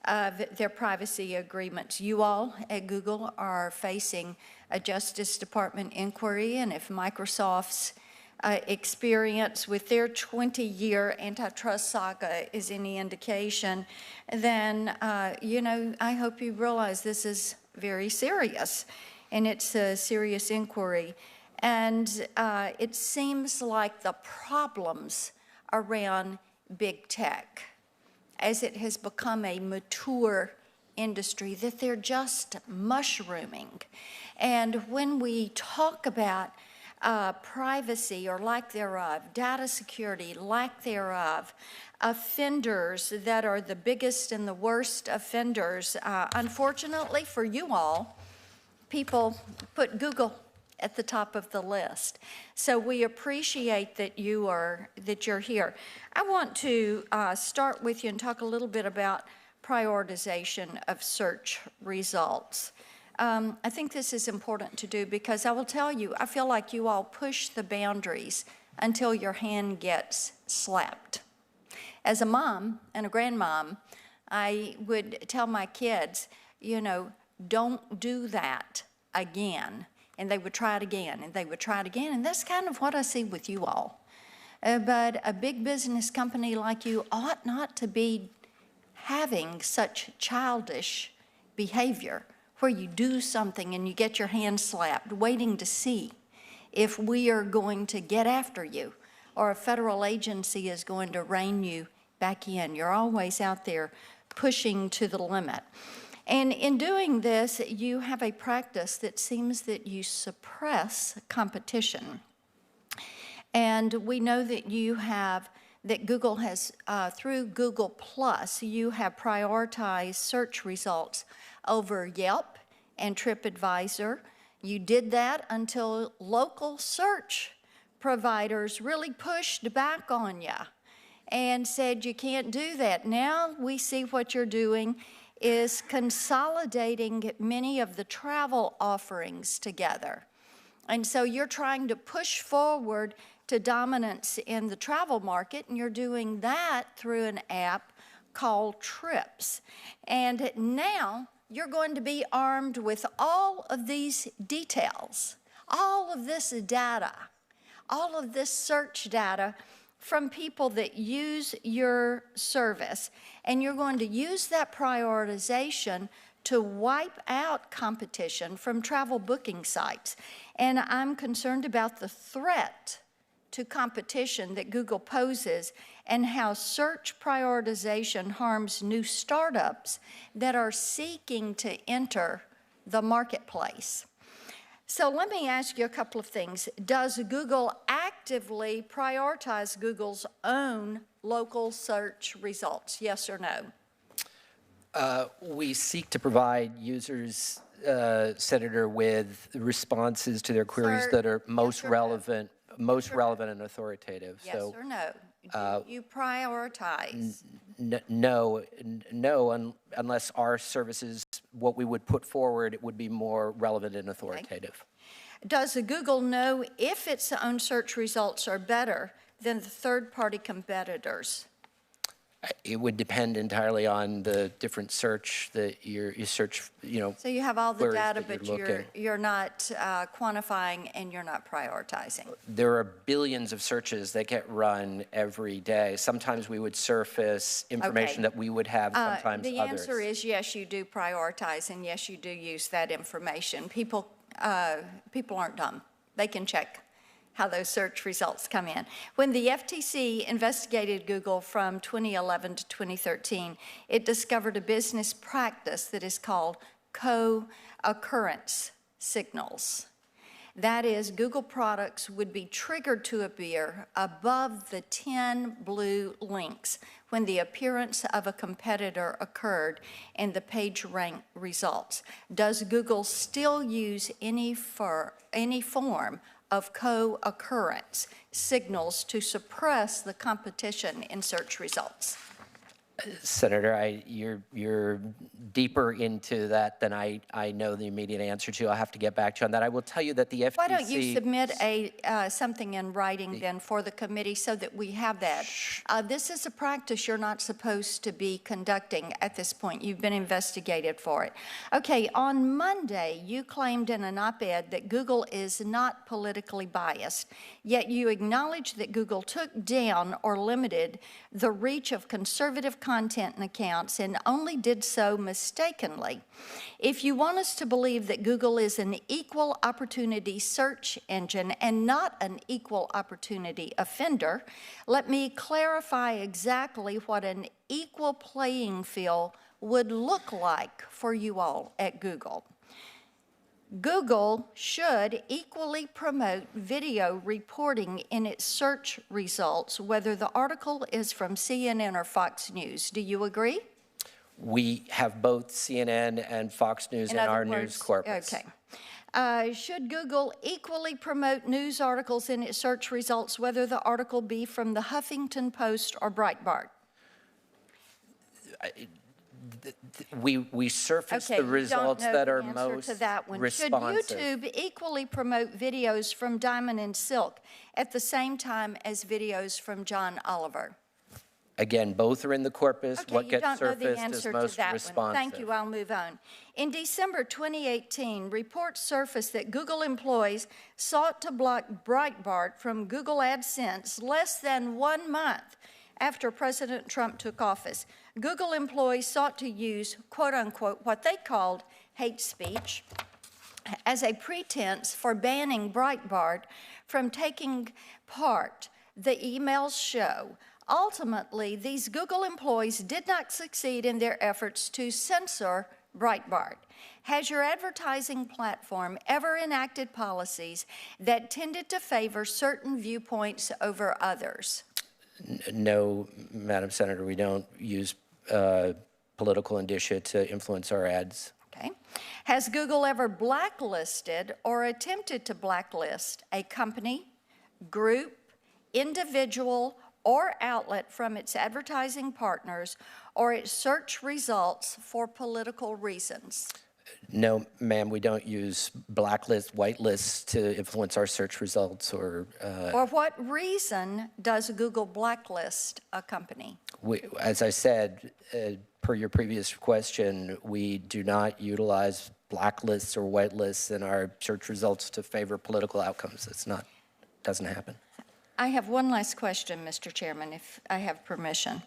of their privacy agreements. You all at Google are facing a Justice Department inquiry, and if Microsoft's experience with their 20-year antitrust saga is any indication, then, I hope you realize this is very serious, and it's a serious inquiry. And it seems like the problems around big tech, as it has become a mature industry, that they're just mushrooming. And when we talk about privacy or lack thereof, data security, lack thereof, offenders that are the biggest and the worst offenders, unfortunately for you all, people put Google at the top of the list. So we appreciate that you're here. I want to start with you and talk a little bit about prioritization of search results. I think this is important to do because I will tell you, I feel like you all push the boundaries until your hand gets slapped. As a mom and a grandmom, I would tell my kids, don't do that again. And they would try it again, and they would try it again. And that's kind of what I see with you all. But a big business company like you ought not to be having such childish behavior where you do something and you get your hand slapped, waiting to see if we are going to get after you or a federal agency is going to rein you back in. You're always out there pushing to the limit. And in doing this, you have a practice that seems that you suppress competition. And we know that that Google has, through Google Plus, you have prioritized search results over Yelp and TripAdvisor. You did that until local search providers really pushed back on you and said you can't do that. Now we see what you're doing is consolidating many of the travel offerings together. And so you're trying to push forward to dominance in the travel market, and you're doing that through an app called Trips. And now you're going to be armed with all of these details, all of this data, all of this search data from people that use your service, and you're going to use that prioritization to wipe out competition from travel booking sites. And I'm concerned about the threat to competition that Google poses and how search prioritization harms new startups that are seeking to enter the marketplace. So let me ask you a couple of things. Does Google actively prioritize Google's own local search results, yes or no? We seek to provide users, Senator, with responses to their queries that are most relevant, relevant and authoritative. Yes or no? Do you prioritize? No, unless our services, what we would put forward, it would be more relevant and authoritative. Okay. Does Google know if its own search results are better than the third-party competitors? It would depend entirely on the different search that you search, So you have all the data, but you're not quantifying and you're not prioritizing. There are billions of searches that get run every day. Sometimes we would surface information that we would have, sometimes the others. answer is yes, you do prioritize, and yes, you do use that information. People aren't dumb. They can check how those search results come in. When the FTC investigated Google from 2011 to 2013, it discovered a business practice that is called co-occurrence signals. That is, Google products would be triggered to appear above the 10 blue links when the appearance of a competitor occurred in the page rank results. Does Google still use any form of co-occurrence signals to suppress the competition in search results? Senator, you're deeper into that than I know the immediate answer to. I'll have to get back to you on that. I will tell you that the FTC... Why don't you submit something in writing then for the committee so that we have that? This is a practice you're not supposed to be conducting at this point. You've been investigated for it. Okay, on Monday, you claimed in an op-ed that Google is not politically biased, yet you acknowledged that Google took down or limited the reach of conservative content and accounts and only did so mistakenly. If you want us to believe that Google is an equal opportunity search engine and not an equal opportunity offender, let me clarify exactly what an equal playing field would look like for you all at Google. Google should equally promote video reporting in its search results, whether the article is from CNN or Fox News. Do you agree? We have both CNN and Fox News in our news corpus. Okay. Should Google equally promote news articles in its search results, whether the article be from the Huffington Post or Breitbart? We surface the results that are most responsive. Should YouTube equally promote videos from Diamond and Silk at the same time as videos from John Oliver? Again, both are in the corpus. Okay, what gets surfaced is most responsive. Thank you. I'll move on. In December 2018, reports surfaced that Google employees sought to block Breitbart from Google AdSense less than 1 month after President Trump took office. Google employees sought to use, quote unquote, what they called hate speech as a pretense for banning Breitbart from taking part. The emails show. Ultimately, these Google employees did not succeed in their efforts to censor Breitbart. Has your advertising platform ever enacted policies that tended to favor certain viewpoints over others? No, Madam Senator, we don't use political indicia to influence our ads. Okay. Has Google ever blacklisted or attempted to blacklist a company, group, individual, or outlet from its advertising partners or its search results for political reasons? No, ma'am, we don't use blacklists, whitelists to influence our search results or... For what reason does Google blacklist a company? As I said, per your previous question, we do not utilize blacklists or whitelists in our search results to favor political outcomes. Doesn't happen. I have one last question, Mr. Chairman, if I have permission.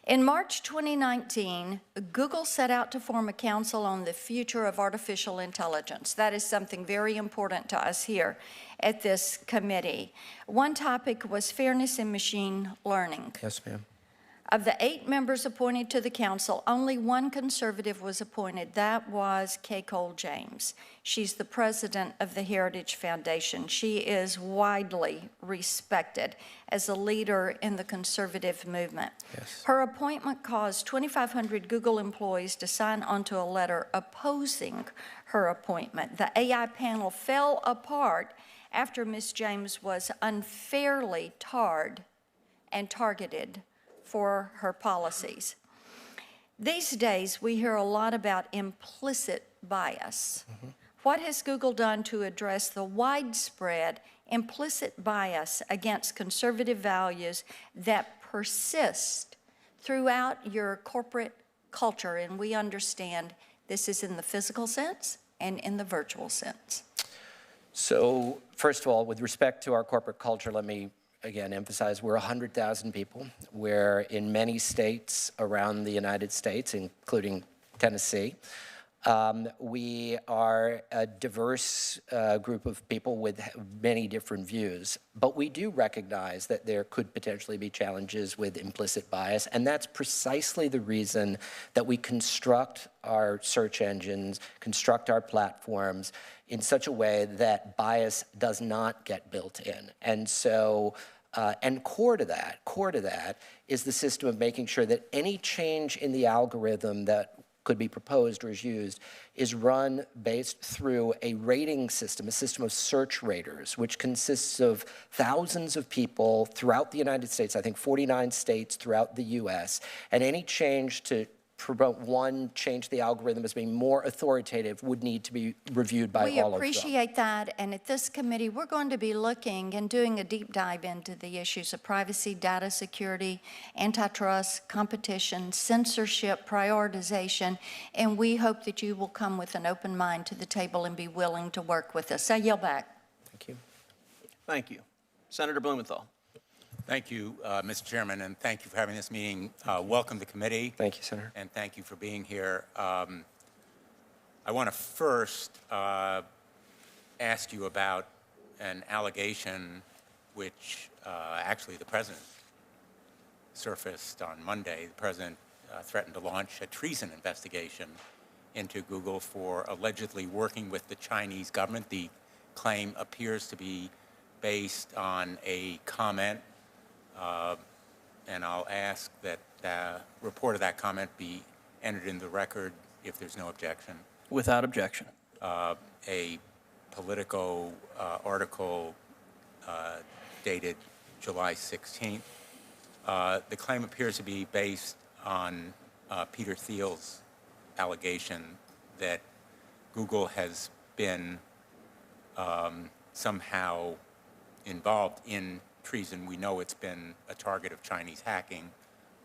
In March 2019, Google set out to form a council on the future of artificial intelligence. That is something very important to us here at this committee. One topic was fairness in machine learning. Yes, ma'am. Of the 8 members appointed to the council, only one conservative was appointed. That was Kay Cole James. She's the president of the Heritage Foundation. She is widely respected as a leader in the conservative movement. Yes. Her appointment caused 2,500 Google employees to sign onto a letter opposing her appointment. The AI panel fell apart after Ms. James was unfairly tarred and targeted for her policies. These days, we hear a lot about implicit bias. What has Google done to address the widespread implicit bias against conservative values that persist throughout your corporate culture? And we understand this is in the physical sense and in the virtual sense. So, first of all, with respect to our corporate culture, let me again emphasize we're 100,000 people. We're in many states around the United States, including Tennessee. We are a diverse group of people with many different views, but we do recognize that there could potentially be challenges with implicit bias, and that's precisely the reason that we construct our search engines, construct our platforms in such a way that bias does not get built in. And so, and core to that is the system of making sure that any change in the algorithm that could be proposed or is used is run based through a rating system, a system of search raters, which consists of thousands of people throughout the United States, I think 49 states throughout the US, and any change to promote one change the algorithm as being more authoritative would need to be reviewed by all of them. We appreciate that, and at this committee, we're going to be looking and doing a deep dive into the issues of privacy, data security, antitrust, competition, censorship, prioritization, and we hope that you will come with an open mind to the table and be willing to work with us. I yield back. Thank you. Thank you. Senator Blumenthal. Thank you, Mr. Chairman, and thank you for having this meeting. Welcome to committee. Thank you, Senator. And thank you for being here. I want to first ask you about an allegation which actually the President surfaced on Monday. The President threatened to launch a treason investigation into Google for allegedly working with the Chinese government. The claim appears to be based on a comment, and I'll ask that the report of that comment be entered in the record if there's no objection. Without objection. A Politico article dated July 16th. The claim appears to be based on Peter Thiel's allegation that Google has been somehow involved in treason. We know it's been a target of Chinese hacking,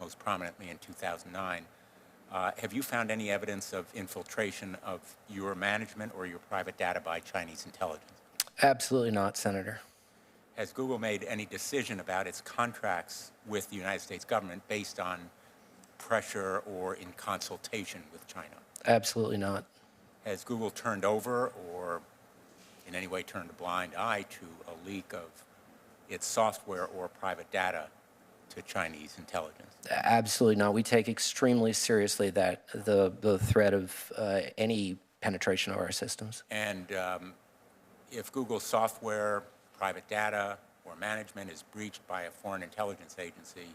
most prominently in 2009. Have you found any evidence of infiltration of your management or your private data by Chinese intelligence? Absolutely not, Senator. Has Google made any decision about its contracts with the United States government based on pressure or in consultation with China? Absolutely not. Has Google turned over or in any way turned a blind eye to a leak of its software or private data to Chinese intelligence? Absolutely not. We take extremely seriously that the threat of any penetration of our systems. And if Google software, private data, or management is breached by a foreign intelligence agency,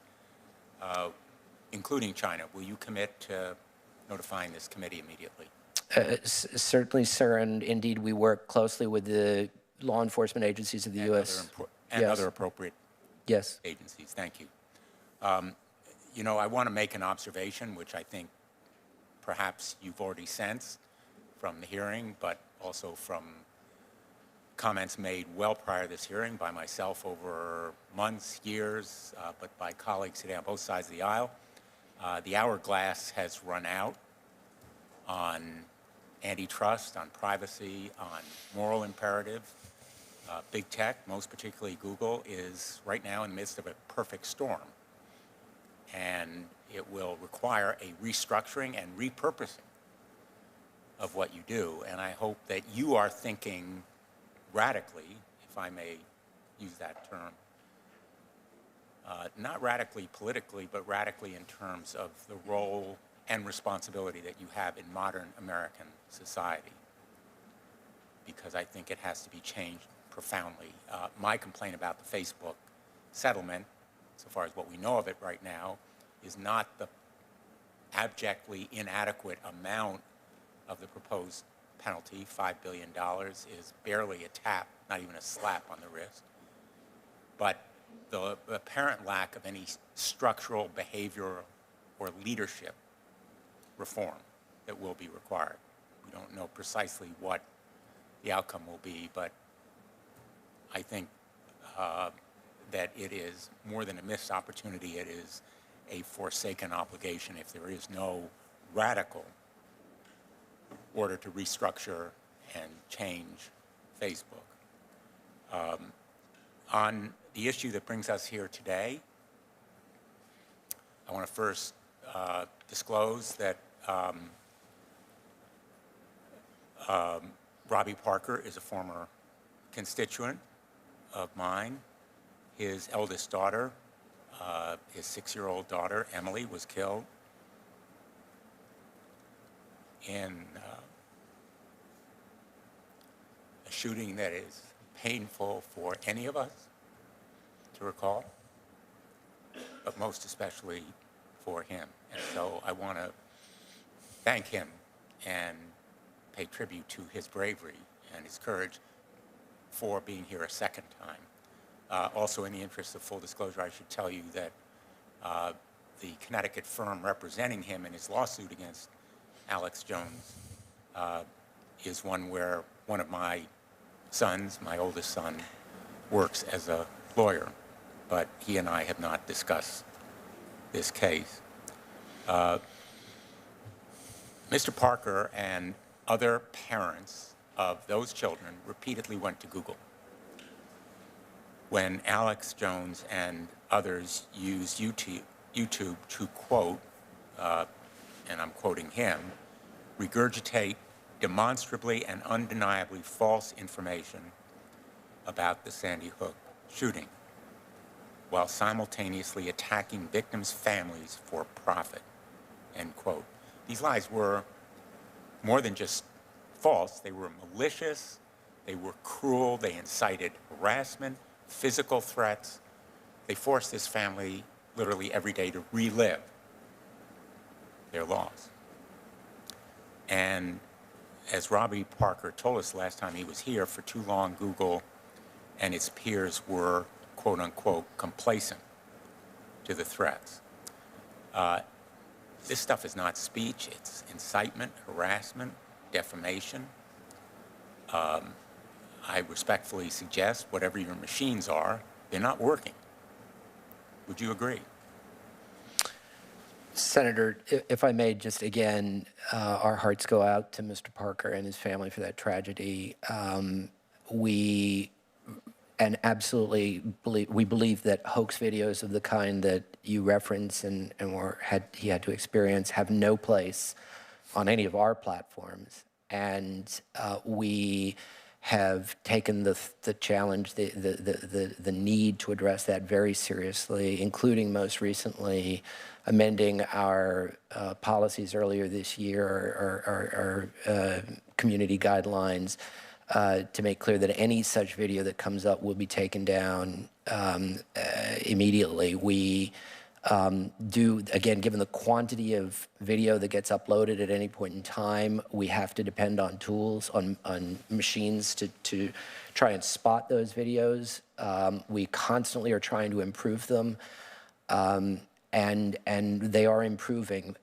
including China, will you commit to notifying this committee immediately? Certainly, sir, and indeed we work closely with the law enforcement agencies of the U.S. And Yes. other appropriate Yes. agencies. Thank you. You know, I want to make an observation, which I think perhaps you've already sensed from the hearing, but also from comments made well prior to this hearing by myself over months, years, but by colleagues today on both sides of the aisle. The hourglass has run out on antitrust, on privacy, on moral imperative. Big tech, most particularly Google, is right now in the midst of a perfect storm. And it will require a restructuring and repurposing of what you do. And I hope that you are thinking radically, if I may use that term, not radically politically, but radically in terms of the role and responsibility that you have in modern American society, because I think it has to be changed profoundly. My complaint about the Facebook settlement, so far as what we know of it right now, is not the abjectly inadequate amount of the proposed penalty. $5 billion is barely a tap, not even a slap on the wrist, but the apparent lack of any structural, behavioral, or leadership reform that will be required. We don't know precisely what the outcome will be, but I think that it is more than a missed opportunity. It is a forsaken obligation if there is no radical order to restructure and change Facebook. On the issue that brings us here today, I want to first disclose that Robbie Parker is a former constituent of mine. His eldest daughter, his 6-year-old daughter, Emily, was killed in a shooting that is painful for any of us to recall, but most especially for him. And so I want to thank him and pay tribute to his bravery and his courage for being here a second time. Also, in the interest of full disclosure, I should tell you that the Connecticut firm representing him in his lawsuit against Alex Jones is one where one of my sons, my oldest son, works as a lawyer, but he and I have not discussed this case. Mr. Parker and other parents of those children repeatedly went to Google. When Alex Jones and others used YouTube to quote, and I'm quoting him, regurgitate demonstrably and undeniably false information about the Sandy Hook shooting, while simultaneously attacking victims' families for profit, end quote. These lies were more than just false. They were malicious, they were cruel, they incited harassment, physical threats. They forced this family literally every day to relive their loss. And as Robbie Parker told us last time he was here, for too long Google and its peers were, quote unquote, complacent to the threats. This stuff is not speech, it's incitement, harassment, defamation. I respectfully suggest whatever your machines are, they're not working. Would you agree? Senator, if I may, just again, our hearts go out to Mr. Parker and his family for that tragedy. We absolutely believe that hoax videos of the kind that you reference and he had to experience have no place on any of our platforms. And we have taken the challenge, the need to address that very seriously, including most recently amending our policies earlier this year, our community guidelines, to make clear that any such video that comes up will be taken down immediately. We do, again, given the quantity of video that gets uploaded at any point in time, we have to depend on tools, on machines to try and spot those videos. We constantly are trying to improve them, and they are improving.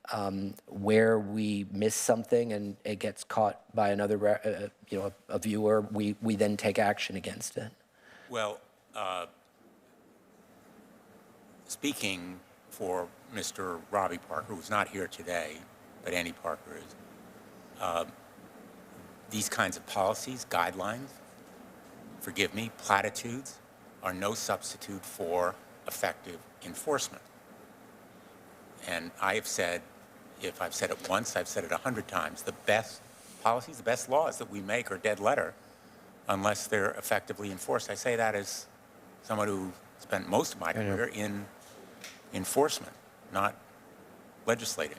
Where we miss something and it gets caught by another, a viewer, we then take action against it. Well, speaking for Mr. Robbie Parker, who's not here today, but Annie Parker is, these kinds of policies, guidelines, forgive me, platitudes, are no substitute for effective enforcement. And I have said, if I've said it once, I've said it 100 times, the best policies, the best laws that we make are dead letter unless they're effectively enforced. I say that as someone who spent most of my career in enforcement, not legislating.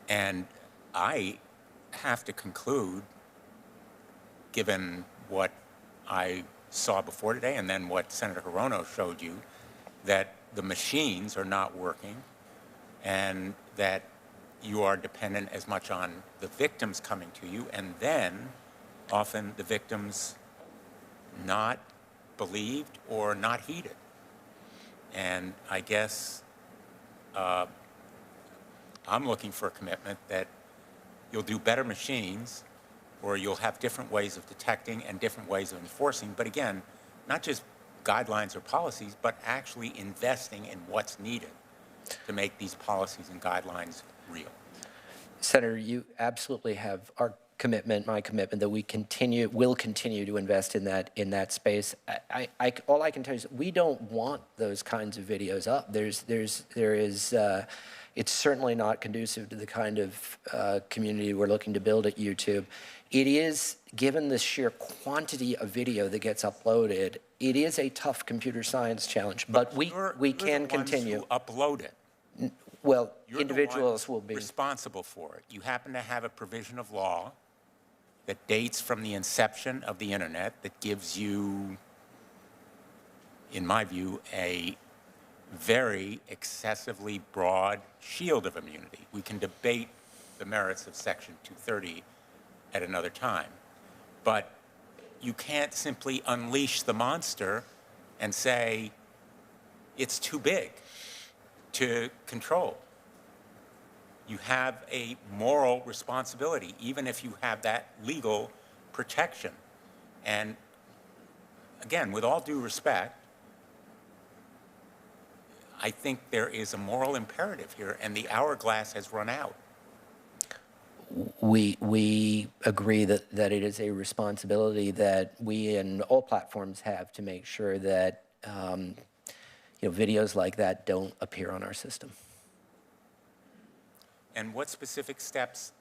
And I have to conclude, given what I saw before today and then what Senator Hirono showed you, that the machines are not working and that you are dependent as much on the victims coming to you, and then often the victims not believed or not heeded. And I guess I'm looking for a commitment that you'll do better machines, or you'll have different ways of detecting and different ways of enforcing, but again, not just guidelines or policies, but actually investing in what's needed to make these policies and guidelines real. Senator, you absolutely have our commitment, my commitment, that we will continue to invest in that space. All I can tell you is we don't want those kinds of videos up. It's certainly not conducive to the kind of community we're looking to build at YouTube. It is, given the sheer quantity of video that gets uploaded, it is a tough computer science challenge, but we can continue. You're the ones who upload it. Well, You're individuals will be responsible for it. You happen to have a provision of law that dates from the inception of the internet that gives you, in my view, a very excessively broad shield of immunity. We can debate the merits of Section 230 at another time, but you can't simply unleash the monster and say it's too big to control. You have a moral responsibility, even if you have that legal protection. And again, with all due respect, I think there is a moral imperative here, and the hourglass has run out. We agree that it is a responsibility that we and all platforms have to make sure that videos like that don't appear on our system. And what specific steps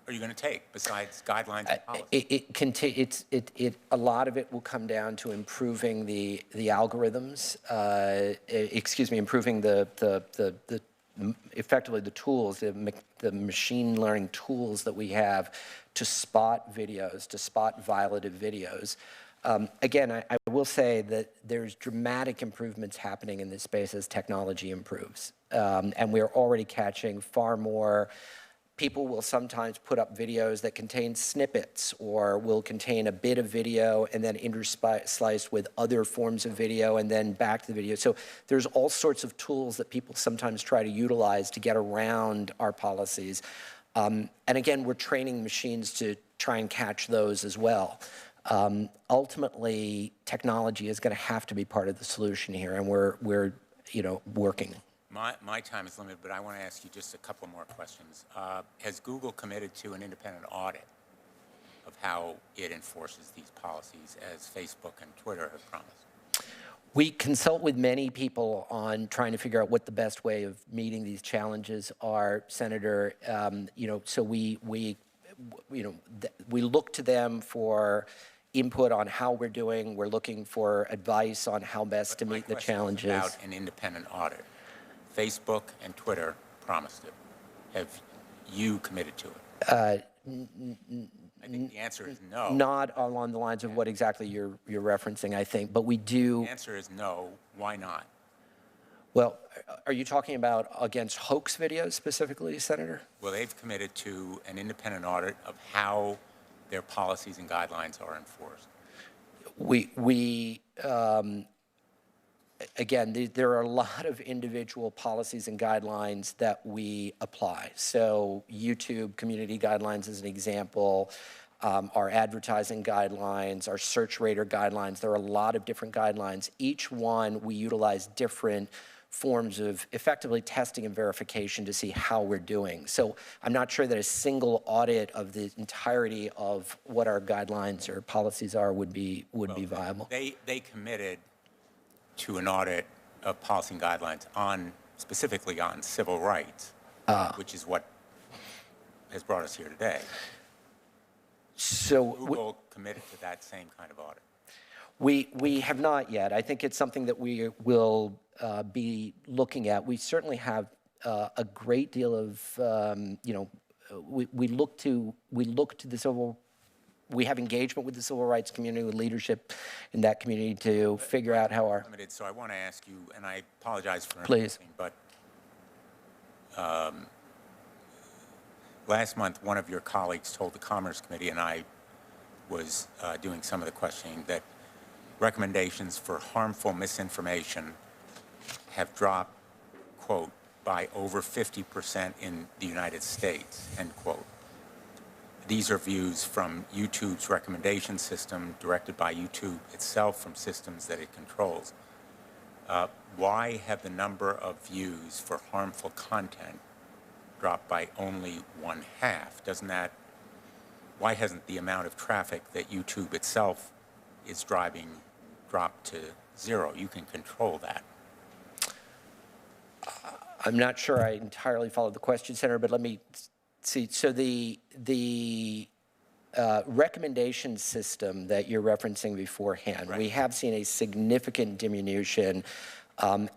are you going to take besides guidelines and policy? A lot of it will come down to improving the algorithms. Improving effectively the tools, the machine learning tools that we have to spot videos, to spot violative videos. Again, I will say that there's dramatic improvements happening in this space as technology improves. And we're already catching far more. People will sometimes put up videos that contain snippets or will contain a bit of video and then intersliced with other forms of video and then back to the video. So there's all sorts of tools that people sometimes try to utilize to get around our policies. And again, we're training machines to try and catch those as well. Ultimately, technology is going to have to be part of the solution here, and we're working. My time is limited, but I want to ask you just a couple more questions. Has Google committed to an independent audit of how it enforces these policies, as Facebook and Twitter have promised? We consult with many people on trying to figure out what the best way of meeting these challenges are, Senator. So we look to them for input on how we're doing. We're looking for advice on how best to meet the challenges. My question is about an independent audit. Facebook and Twitter promised it. Have you committed to it? I think the answer is no. Not along the lines of what exactly you're referencing, I think, but we do. The answer is no. Why not? Well, are you talking about against hoax videos specifically, Senator? Well, they've committed to an independent audit of how their policies and guidelines are enforced. Again, there are a lot of individual policies and guidelines that we apply. So YouTube community guidelines is an example, our advertising guidelines, our search rater guidelines. There are a lot of different guidelines. Each one, we utilize different forms of effectively testing and verification to see how we're doing. So I'm not sure that a single audit of the entirety of what our guidelines or policies are would be viable. They committed to an audit of policy and guidelines specifically on civil rights, which is what has brought us here today. So Google committed to that same kind of audit. We have not yet. I think it's something that we will be looking at. We certainly have a great deal of, we look to the civil. We have engagement with the civil rights community, with leadership in that community to figure out how our. Limited, so I want to ask you, and I apologize for interrupting, but last month one of your colleagues told the Commerce Committee, and I was doing some of the questioning, that recommendations for harmful misinformation have dropped, quote, by over 50% in the United States, end quote. These are views from YouTube's recommendation system, directed by YouTube itself from systems that it controls. Why have the number of views for harmful content dropped by only 1/2? Why hasn't the amount of traffic that YouTube itself is driving dropped to 0? You can control that. I'm not sure I entirely followed the question, Senator, but let me see. So the recommendation system that you're referencing beforehand, right. We have seen a significant diminution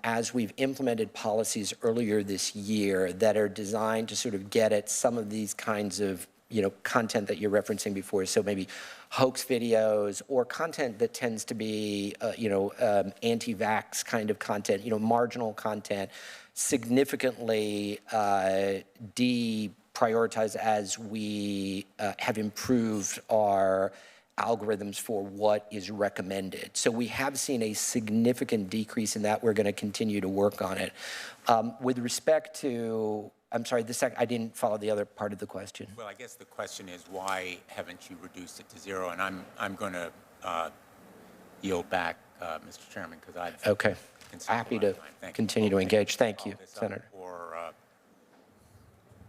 as we've implemented policies earlier this year that are designed to sort of get at some of these kinds of content that you're referencing before. So maybe hoax videos or content that tends to be, anti-vax kind of content, marginal content, significantly deprioritized as we have improved our algorithms for what is recommended. So we have seen a significant decrease in that. We're going to continue to work on it. With respect to, I'm sorry, I didn't follow the other part of the question. Well, I guess the question is, why haven't you reduced it to 0? And I'm going to yield back, Mr. Chairman, because I've okay. Happy to continue to engage. Thank you, Senator. Or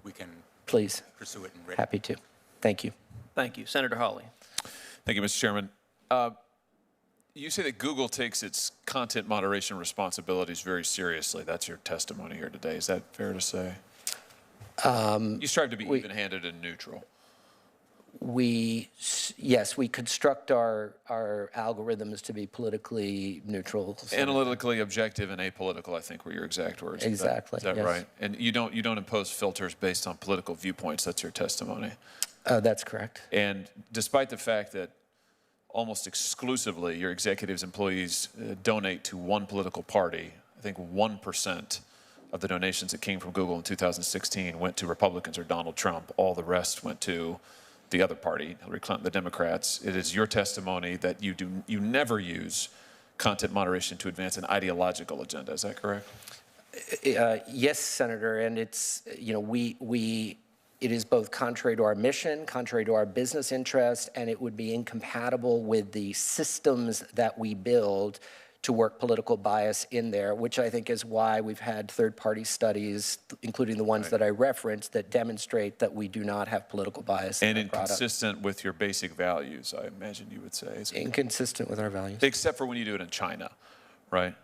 we can please pursue it in written. Happy to. Thank you. Thank you. Senator Hawley. Thank you, Mr. Chairman. You say that Google takes its content moderation responsibilities very seriously. That's your testimony here today. Is that fair to say? You strive to be even-handed and neutral. Yes, we construct our algorithms to be politically neutral. Analytically objective and apolitical, I think, were your exact words. Exactly. Is that yes. right? And you don't impose filters based on political viewpoints. That's your testimony. That's correct. And despite the fact that almost exclusively your executives, employees donate to one political party, I think 1% of the donations that came from Google in 2016 went to Republicans or Donald Trump. All the rest went to the other party, Hillary Clinton, the Democrats. It is your testimony that you never use content moderation to advance an ideological agenda. Is that correct? Yes, Senator, and it's, it is both contrary to our mission, contrary to our business interest, and it would be incompatible with the systems that we build to work political bias in there, which I think is why we've had third-party studies, including the ones that I referenced, that demonstrate that we do not have political bias in our product. And inconsistent with your basic values, I imagine you would say. Inconsistent with our values. Except for when you do it in China, right?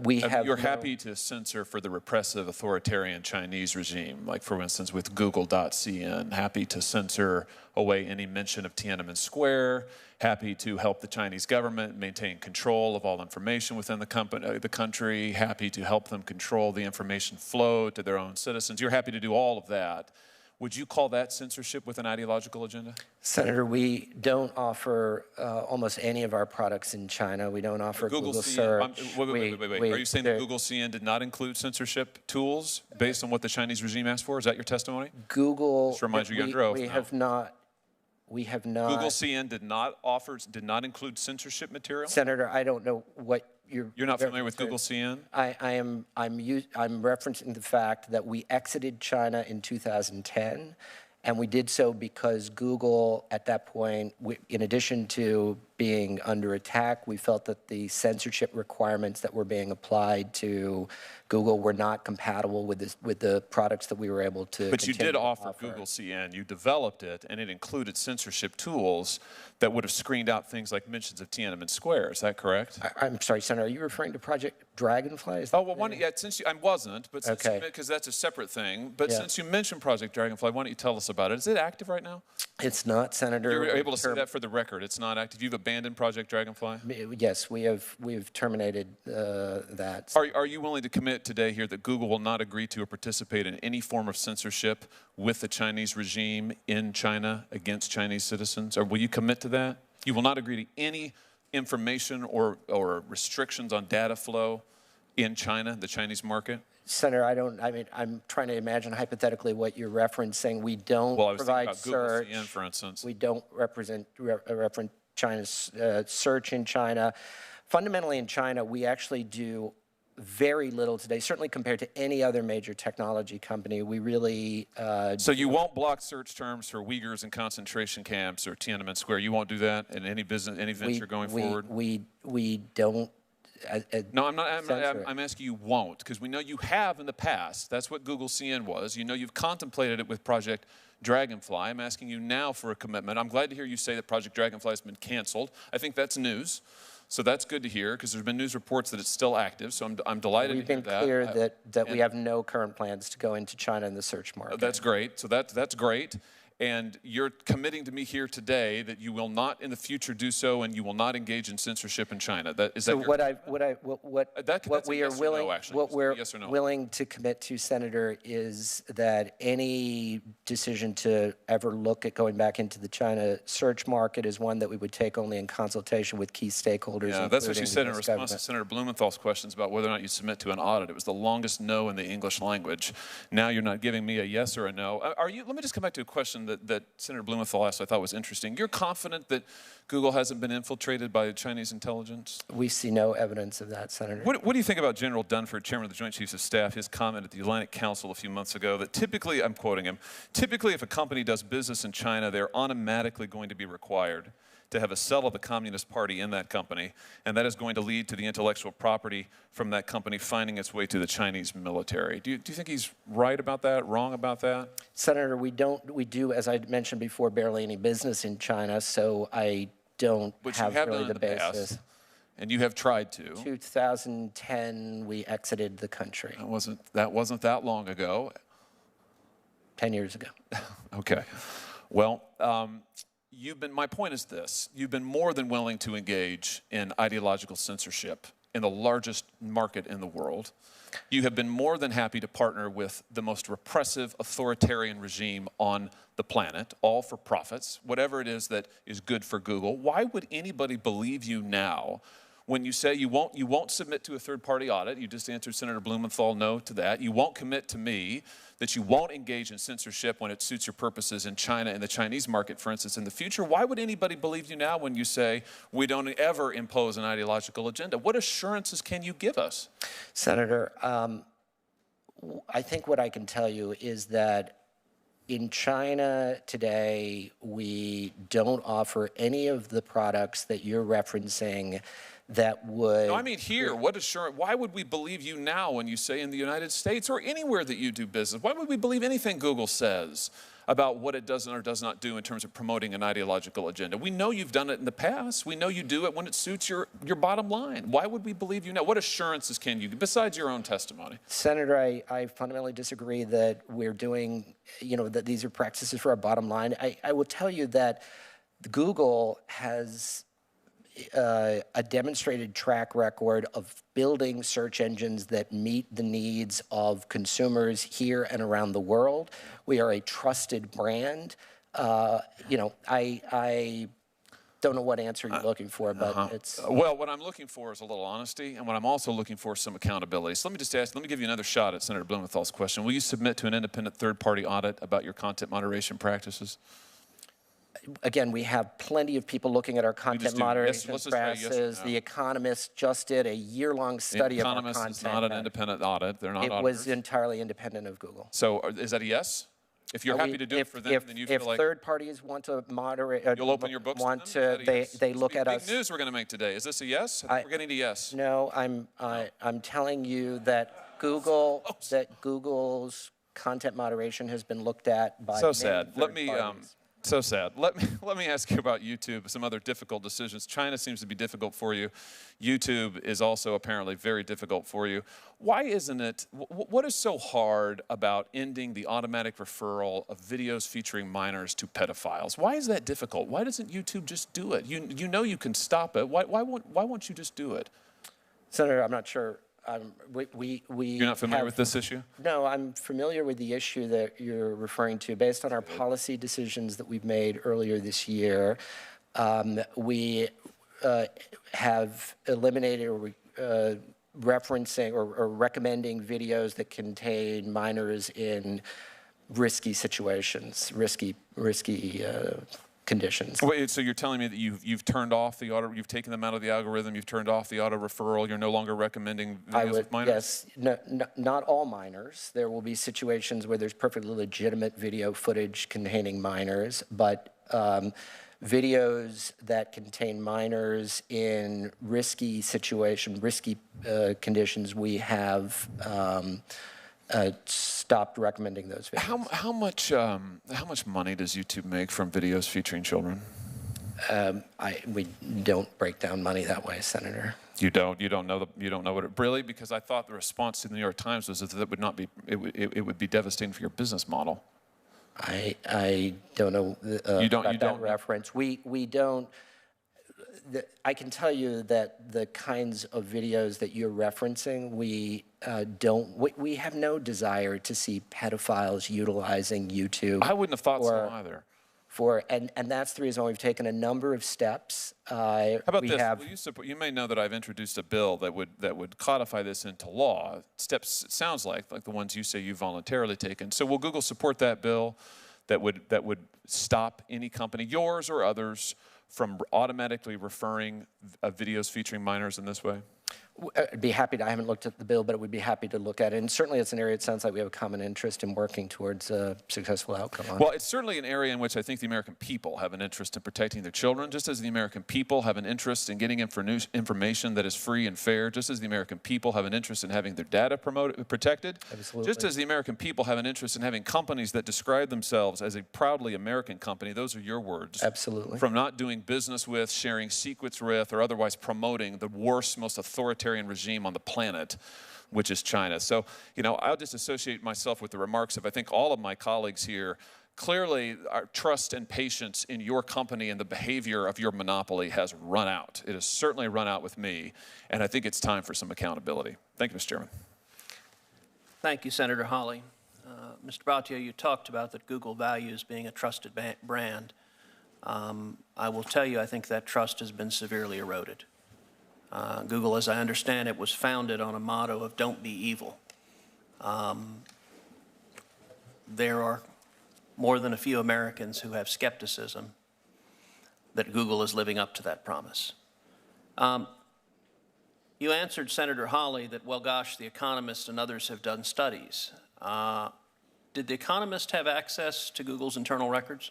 You're happy to censor for the repressive authoritarian Chinese regime, like for instance with Google.cn, happy to censor away any mention of Tiananmen Square, happy to help the Chinese government maintain control of all information within the country, happy to help them control the information flow to their own citizens. You're happy to do all of that. Would you call that censorship with an ideological agenda? Senator, we don't offer almost any of our products in China. We don't offer Google Search. Wait. Are you saying that Google CN did not include censorship tools based on what the Chinese regime asked for? Is that your testimony? Google. Just remind you, you're under oath now. We have not. Google CN did not include censorship material? Senator, I don't know what You're not familiar with Google CN? I'm referencing the fact that we exited China in 2010, and we did so because Google, at that point, in addition to being under attack, we felt that the censorship requirements that were being applied to Google were not compatible with the products that we were able to. But you did offer Google CN. You developed it, and it included censorship tools that would have screened out things like mentions of Tiananmen Square. Is that correct? I'm sorry, Senator. Are you referring to Project Dragonfly? Oh well, I wasn't, but since because that's a separate thing. But since you mentioned Project Dragonfly, why don't you tell us about it? Is it active right now? It's not, Senator. You're able to say that for the record. It's not active. You've abandoned Project Dragonfly? Yes, we've terminated that. Are you willing to commit today here that Google will not agree to or participate in any form of censorship with the Chinese regime in China against Chinese citizens? Or will you commit to that? You will not agree to any information or restrictions on data flow in China, the Chinese market? Senator, I'm trying to imagine hypothetically what you're referencing. We don't provide search. Google CN, for instance. We don't reference China's search in China. Fundamentally in China, we actually do very little today, certainly compared to any other major technology company. We really... So you won't block search terms for Uyghurs in concentration camps or Tiananmen Square? You won't do that in any business, any venture going forward? We don't... No, I'm asking you won't, because we know you have in the past. That's what Google CN was. You know you've contemplated it with Project Dragonfly. I'm asking you now for a commitment. I'm glad to hear you say that Project Dragonfly has been canceled. I think that's news. So that's good to hear, because there's been news reports that it's still active. So I'm delighted to hear that. We've been clear that we have no current plans to go into China in the search market. That's great. So that's great. And you're committing to me here today that you will not in the future do so, and you will not engage in censorship in China. What we're willing to commit to, Senator, is that any decision to ever look at going back into the China search market is one that we would take only in consultation with key stakeholders. Yeah, that's what you said in response to Senator Blumenthal's questions about whether or not you submit to an audit. It was the longest no in the English language. Now you're not giving me a yes or a no. Let me just come back to a question that Senator Blumenthal asked I thought was interesting. You're confident that Google hasn't been infiltrated by Chinese intelligence? We see no evidence of that, Senator. What do you think about General Dunford, Chairman of the Joint Chiefs of Staff, his comment at the Atlantic Council a few months ago that typically, I'm quoting him, typically if a company does business in China, they're automatically going to be required to have a cell of the Communist Party in that company, and that is going to lead to the intellectual property from that company finding its way to the Chinese military. Do you think he's right about that, wrong about that? Senator, we do, as I mentioned before, barely any business in China, so I don't have really the basis. And you have tried to. 2010, we exited the country. That wasn't that long ago. 10 years ago. Okay. Well, my point is this. You've been more than willing to engage in ideological censorship in the largest market in the world. You have been more than happy to partner with the most repressive authoritarian regime on the planet, all for profits, whatever it is that is good for Google. Why would anybody believe you now when you say you won't submit to a third-party audit? You just answered Senator Blumenthal no to that. You won't commit to me that you won't engage in censorship when it suits your purposes in China and the Chinese market, for instance, in the future. Why would anybody believe you now when you say we don't ever impose an ideological agenda? What assurances can you give us? Senator, I think what I can tell you is that in China today, we don't offer any of the products that you're referencing that would... No, I mean here, what assurance, why would we believe you now when you say in the United States or anywhere that you do business? Why would we believe anything Google says about what it does or does not do in terms of promoting an ideological agenda. We know you've done it in the past. We know you do it when it suits your bottom line. Why would we believe you now? What assurances can you give, besides your own testimony? Senator, I fundamentally disagree that we're doing, that these are practices for our bottom line. I will tell you that Google has a demonstrated track record of building search engines that meet the needs of consumers here and around the world. We are a trusted brand. I don't know what answer you're looking for, but it's... Well, what I'm looking for is a little honesty, and what I'm also looking for is some accountability. So let me give you another shot at Senator Blumenthal's question. Will you submit to an independent third-party audit about your content moderation practices? Again, we have plenty of people looking at our content moderation practices. The Economist just did a year-long study of our content. The Economist is not an independent audit. They're not auditors. It was entirely independent of Google. So is that a yes? If you're happy to do it for them, then you feel like... If third parties want to moderate... You'll open your books to them? They look at us... Big news we're going to make today. Is this a yes? I think we're getting to yes. No, I'm telling you that Google's content moderation has been looked at by so sad. So sad. Let me ask you about YouTube, some other difficult decisions. China seems to be difficult for you. YouTube is also apparently very difficult for you. Why isn't it, what is so hard about ending the automatic referral of videos featuring minors to pedophiles? Why is that difficult? Why doesn't YouTube just do it? You know you can stop it. Why won't you just do it? Senator, I'm not sure. You're not familiar with this issue? No, I'm familiar with the issue that you're referring to. Based on our policy decisions that we've made earlier this year, we have eliminated referencing or recommending videos that contain minors in risky situations, risky conditions. Wait, so you're telling me that you've turned off the auto, you've taken them out of the algorithm, you've turned off the auto referral, you're no longer recommending videos with minors? Yes, not all minors. There will be situations where there's perfectly legitimate video footage containing minors, but videos that contain minors in risky conditions, we have stopped recommending those videos. How much money does YouTube make from videos featuring children? We don't break down money that way, Senator. You don't know what it really, because I thought the response to the New York Times was that it would be devastating for your business model. I don't know about that reference. We don't. I can tell you that the kinds of videos that you're referencing, we have no desire to see pedophiles utilizing YouTube. I wouldn't have thought so either. And that's the reason why we've taken a number of steps. How about this? You may know that I've introduced a bill that would codify this into law. Steps, it sounds like the ones you say you've voluntarily taken. So will Google support that bill that would stop any company, yours or others, from automatically referring videos featuring minors in this way? I'd be happy to. I haven't looked at the bill, but we'd be happy to look at it. And certainly it's an area it sounds like we have a common interest in working towards a successful outcome on. Well, it's certainly an area in which I think the American people have an interest in protecting their children, just as the American people have an interest in getting information that is free and fair, just as the American people have an interest in having their data protected. Absolutely. Just as the American people have an interest in having companies that describe themselves as a proudly American company, those are your words. Absolutely. From not doing business with, sharing secrets with, or otherwise promoting the worst, most authoritarian regime on the planet, which is China. So, I'll just associate myself with the remarks of, I think, all of my colleagues here. Clearly, our trust and patience in your company and the behavior of your monopoly has run out. It has certainly run out with me, and I think it's time for some accountability. Thank you, Mr. Chairman. Thank you, Senator Hawley. Mr. Bhatia, you talked about that Google values being a trusted brand. I will tell you, I think that trust has been severely eroded. Google, as I understand it, was founded on a motto of "Don't be evil." There are more than a few Americans who have skepticism that Google is living up to that promise. You answered Senator Hawley that, well, gosh, The Economist and others have done studies. Did The Economist have access to Google's internal records?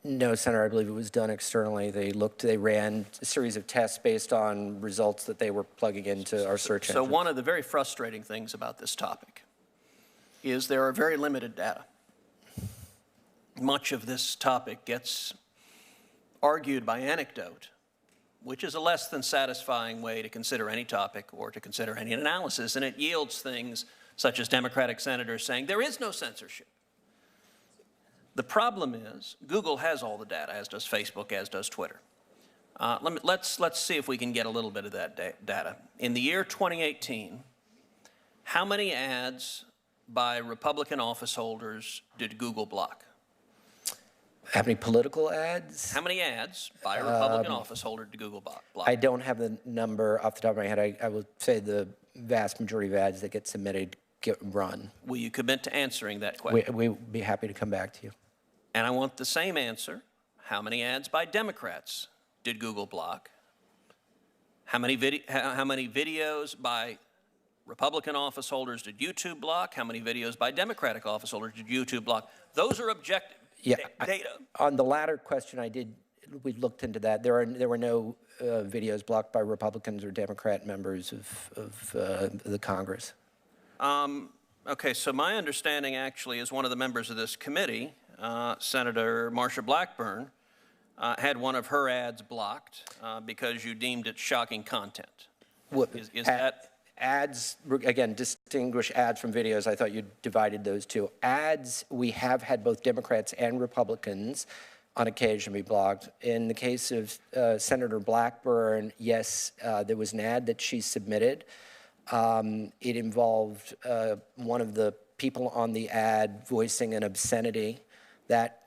No, Senator, I believe it was done externally. They ran a series of tests based on results that they were plugging into our search engine. So one of the very frustrating things about this topic is there are very limited data. much of this topic gets argued by anecdote, which is a less than satisfying way to consider any topic or to consider any analysis, and it yields things such as Democratic senators saying there is no censorship. The problem is Google has all the data, as does Facebook, as does Twitter. Let's see if we can get a little bit of that data. In the year 2018, how many ads by Republican office holders did Google block? How many political ads? How many ads by a Republican office holder did Google block? I don't have the number off the top of my head. I would say the vast majority of ads that get submitted get run. Will you commit to answering that question? We'd be happy to come back to you. And I want the same answer. How many ads by Democrats did Google block? How many videos by Republican office holders did YouTube block? How many videos by Democratic office holders did YouTube block? Those are objective data. On the latter question, we looked into that. There were no videos blocked by Republicans or Democrat members of the Congress. Okay, so my understanding actually is one of the members of this committee, Senator Marsha Blackburn, had one of her ads blocked because you deemed it shocking content. Is that? Ads, again, distinguish ads from videos. I thought you divided those two. Ads, we have had both Democrats and Republicans on occasion be blocked. In the case of Senator Blackburn, yes, there was an ad that she submitted. It involved one of the people on the ad voicing an obscenity that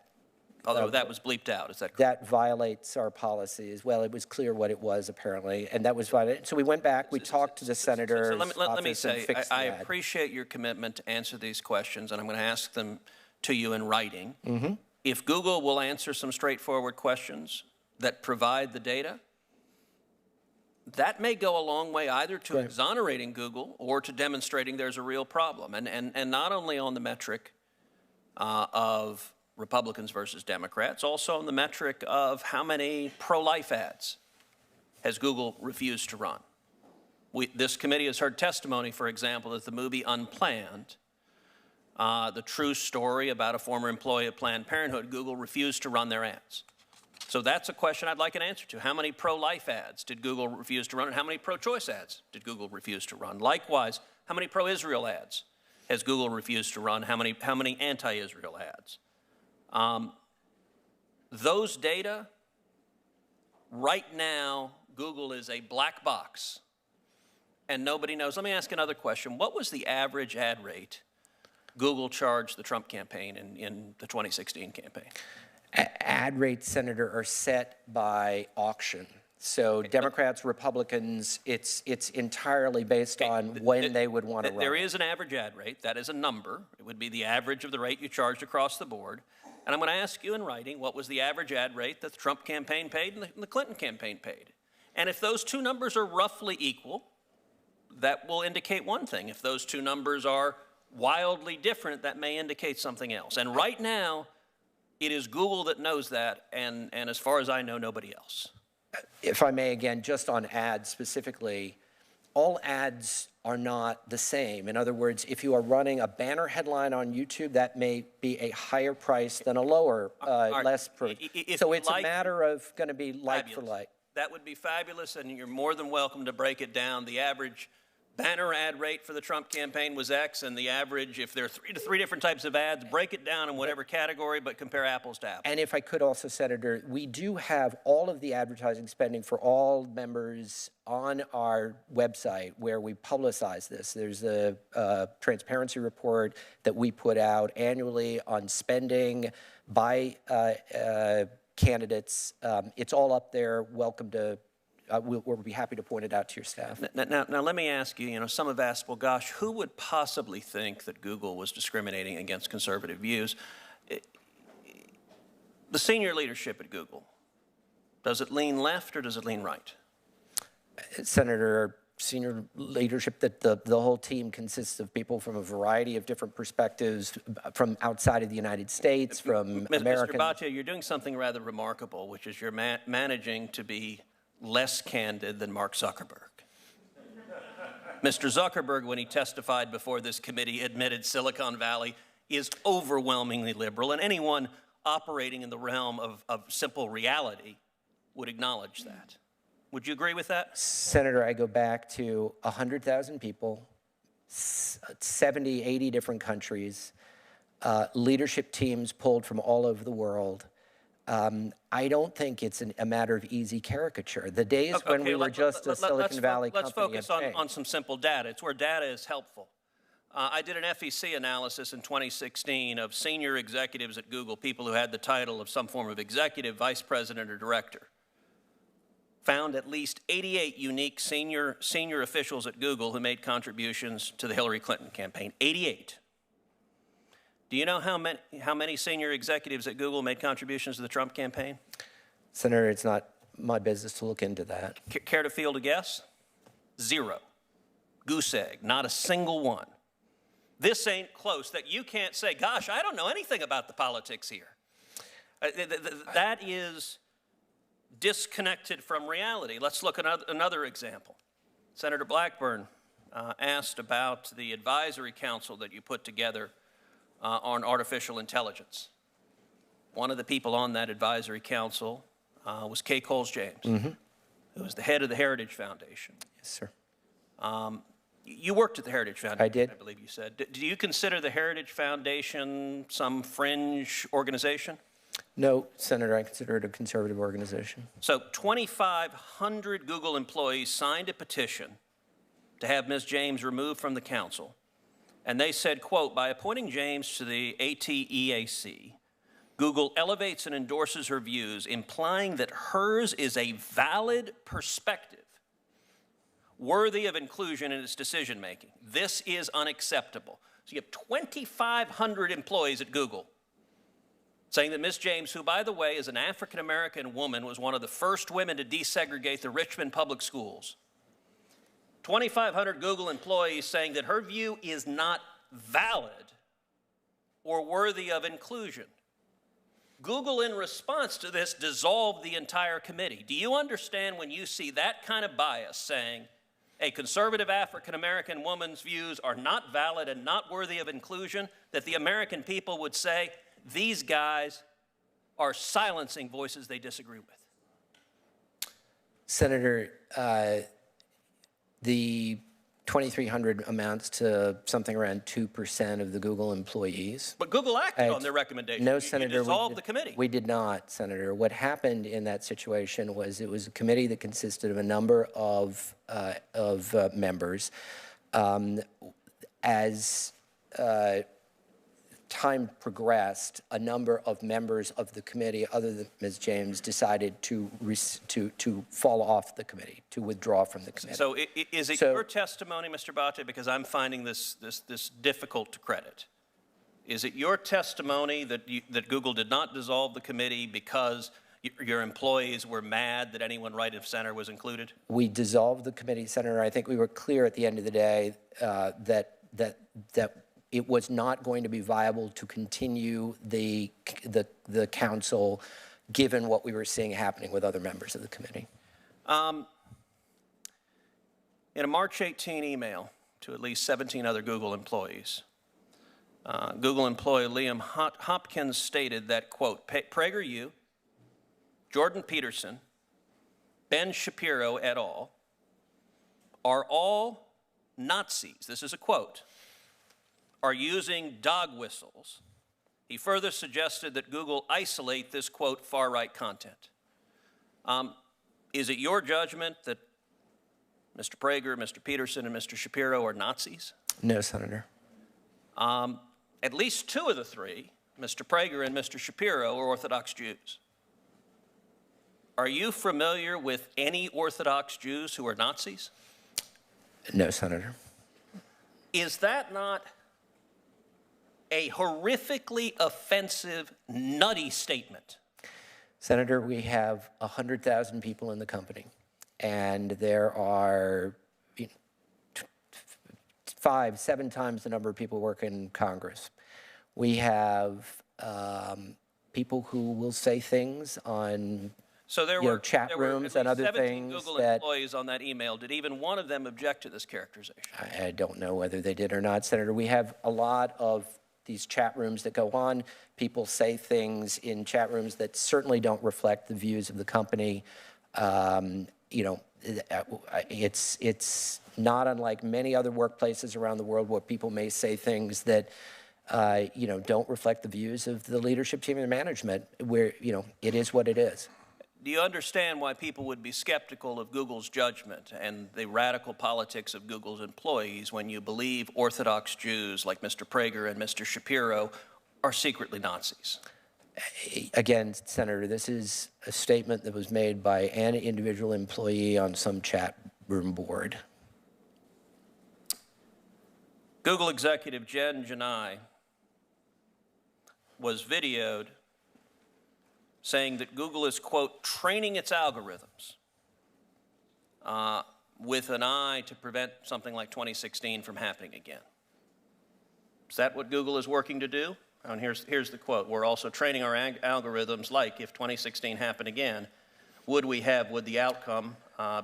although that was bleeped out, is that correct? That violates our policy as well. It was clear what it was, apparently, and that was violated. So we went back, we talked to the senator's let me office and say, fixed I the ad. appreciate your commitment to answer these questions, and I'm going to ask them to you in writing. Mm-hmm. If Google will answer some straightforward questions that provide the data, that may go a long way either to exonerating Google or to demonstrating there's a real problem. And not only on the metric of Republicans versus Democrats, also on the metric of how many pro-life ads has Google refused to run. This committee has heard testimony, for example, that the movie Unplanned, the true story about a former employee of Planned Parenthood, Google refused to run their ads. So that's a question I'd like an answer to. How many pro-life ads did Google refuse to run, and how many pro-choice ads did Google refuse to run? Likewise, how many pro-Israel ads has Google refused to run? How many anti-Israel ads? Those data, right now, Google is a black box, and nobody knows. Let me ask another question. What was the average ad rate Google charged the Trump campaign in the 2016 campaign? Ad rates, Senator, are set by auction. So Democrats, Republicans, it's entirely based on when they would want to run. There is an average ad rate. That is a number. It would be the average of the rate you charged across the board. And I'm going to ask you in writing, what was the average ad rate that the Trump campaign paid and the Clinton campaign paid? And if those two numbers are roughly equal, that will indicate one thing. If those two numbers are wildly different, that may indicate something else. And right now, it is Google that knows that, and as far as I know, nobody else. If I may, again, just on ads specifically, all ads are not the same. In other words, if you are running a banner headline on YouTube, that may be a higher price than a lower, less price. So it's a matter of going to be like for like. That would be fabulous, and you're more than welcome to break it down. The average banner ad rate for the Trump campaign was X, and the average, if there are three different types of ads, break it down in whatever category, but compare apples to apples. And if I could also, Senator, we do have all of the advertising spending for all members on our website where we publicize this. There's a transparency report that we put out annually on spending by candidates. It's all up there. Welcome to we'll be happy to point it out to your staff. Now, let me ask you, some have asked, well, gosh, who would possibly think that Google was discriminating against conservative views? The senior leadership at Google, does it lean left or does it lean right? Senator, senior leadership, that the whole team consists of people from a variety of different perspectives, from outside of the United States, from American. Mr. Bhatia, you're doing something rather remarkable, which is you're managing to be less candid than Mark Zuckerberg. Mr. Zuckerberg, when he testified before this committee, admitted Silicon Valley is overwhelmingly liberal, and anyone operating in the realm of simple reality would acknowledge that. Would you agree with that? Senator, I go back to 100,000 people, 70, 80 different countries, leadership teams pulled from all over the world. I don't think it's a matter of easy caricature. The days when we were just a Silicon Valley company. Let's focus on some simple data. It's where data is helpful. I did an FEC analysis in 2016 of senior executives at Google, people who had the title of some form of executive, vice president, or director. Found at least 88 unique senior officials at Google who made contributions to the Hillary Clinton campaign. 88. Do you know how many senior executives at Google made contributions to the Trump campaign? Senator, it's not my business to look into that. Care to field a guess? 0. Goose egg, not a single one. This ain't close that you can't say, gosh, I don't know anything about the politics here. That is disconnected from reality. Let's look at another example. Senator Blackburn asked about the advisory council that you put together on artificial intelligence. One of the people on that advisory council was Kay Coles-James, who was the head of the Heritage Foundation. Yes, sir. You worked at the Heritage Foundation, I did. I believe you said. Do you consider the Heritage Foundation some fringe organization? No, Senator, I consider it a conservative organization. So 2,500 Google employees signed a petition to have Ms. James removed from the council. And they said, quote, by appointing James to the ATEAC, Google elevates and endorses her views, implying that hers is a valid perspective worthy of inclusion in its decision-making. This is unacceptable. So you have 2,500 employees at Google saying that Ms. James, who, by the way, is an African-American woman, was one of the first women to desegregate the Richmond public schools. 2,500 Google employees saying that her view is not valid or worthy of inclusion. Google, in response to this, dissolved the entire committee. Do you understand when you see that kind of bias saying a conservative African-American woman's views are not valid and not worthy of inclusion, that the American people would say, these guys are silencing voices they disagree with? Senator, the 2,300 amounts to something around 2% of the Google employees. But Google acted on their recommendation. No, Senator. You dissolved the committee. We did not, Senator. What happened in that situation was it was a committee that consisted of a number of members. As time progressed, a number of members of the committee, other than Ms. James, decided to fall off the committee, to withdraw from the committee. So is it your testimony, Mr. Bhatia, because I'm finding this difficult to credit, is it your testimony that Google did not dissolve the committee because your employees were mad that anyone right of center was included? We dissolved the committee, Senator. I think we were clear at the end of the day that it was not going to be viable to continue the council, given what we were seeing happening with other members of the committee. In a March 18 email to at least 17 other Google employees, Google employee Liam Hopkins stated that, quote, PragerU, Jordan Peterson, Ben Shapiro et al. Are all Nazis. This is a quote. Are using dog whistles. He further suggested that Google isolate this, quote, far-right content. Is it your judgment that Mr. Prager, Mr. Peterson, and Mr. Shapiro are Nazis? No, Senator. At least two of the three, Mr. Prager and Mr. Shapiro, are Orthodox Jews. Are you familiar with any Orthodox Jews who are Nazis? No, Senator. Is that not a horrifically offensive, nutty statement? Senator, we have 100,000 people in the company, and there are 5, 7 times the number of people working in Congress. We have people who will say things on chat rooms and other things. Google employees on that email. Did even one of them object to this characterization? I don't know whether they did or not, Senator. We have a lot of these chat rooms that go on. People say things in chat rooms that certainly don't reflect the views of the company. You know, it's not unlike many other workplaces around the world where people may say things that you know, don't reflect the views of the leadership team and management, where, you know, it is what it is. Do you understand why people would be skeptical of Google's judgment and the radical politics of Google's employees when you believe Orthodox Jews like Mr. Prager and Mr. Shapiro are secretly Nazis? Again, Senator, this is a statement that was made by an individual employee on some chat room board. Google executive Jen Janai was videoed saying that Google is, quote, training its algorithms with an eye to prevent something like 2016 from happening again. Is that what Google is working to do? And here's the quote. We're also training our algorithms like if 2016 happened again, would the outcome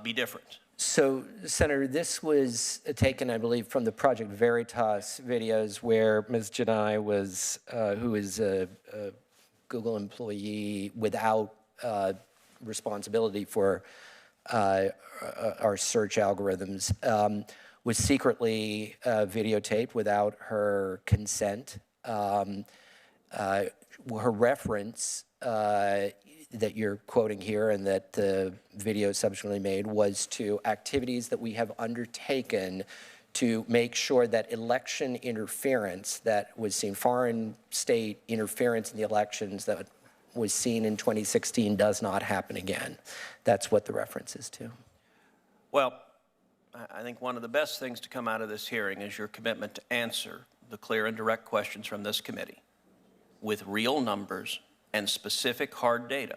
be different? So, Senator, this was taken, I believe, from the Project Veritas videos where Ms. Janai was, who is a Google employee without responsibility for our search algorithms, was secretly videotaped without her consent. Her reference that you're quoting here and that the video subsequently made was to activities that we have undertaken to make sure that election interference that was seen, foreign state interference in the elections that was seen in 2016 does not happen again. That's what the reference is to. Well, I think one of the best things to come out of this hearing is your commitment to answer the clear and direct questions from this committee with real numbers and specific hard data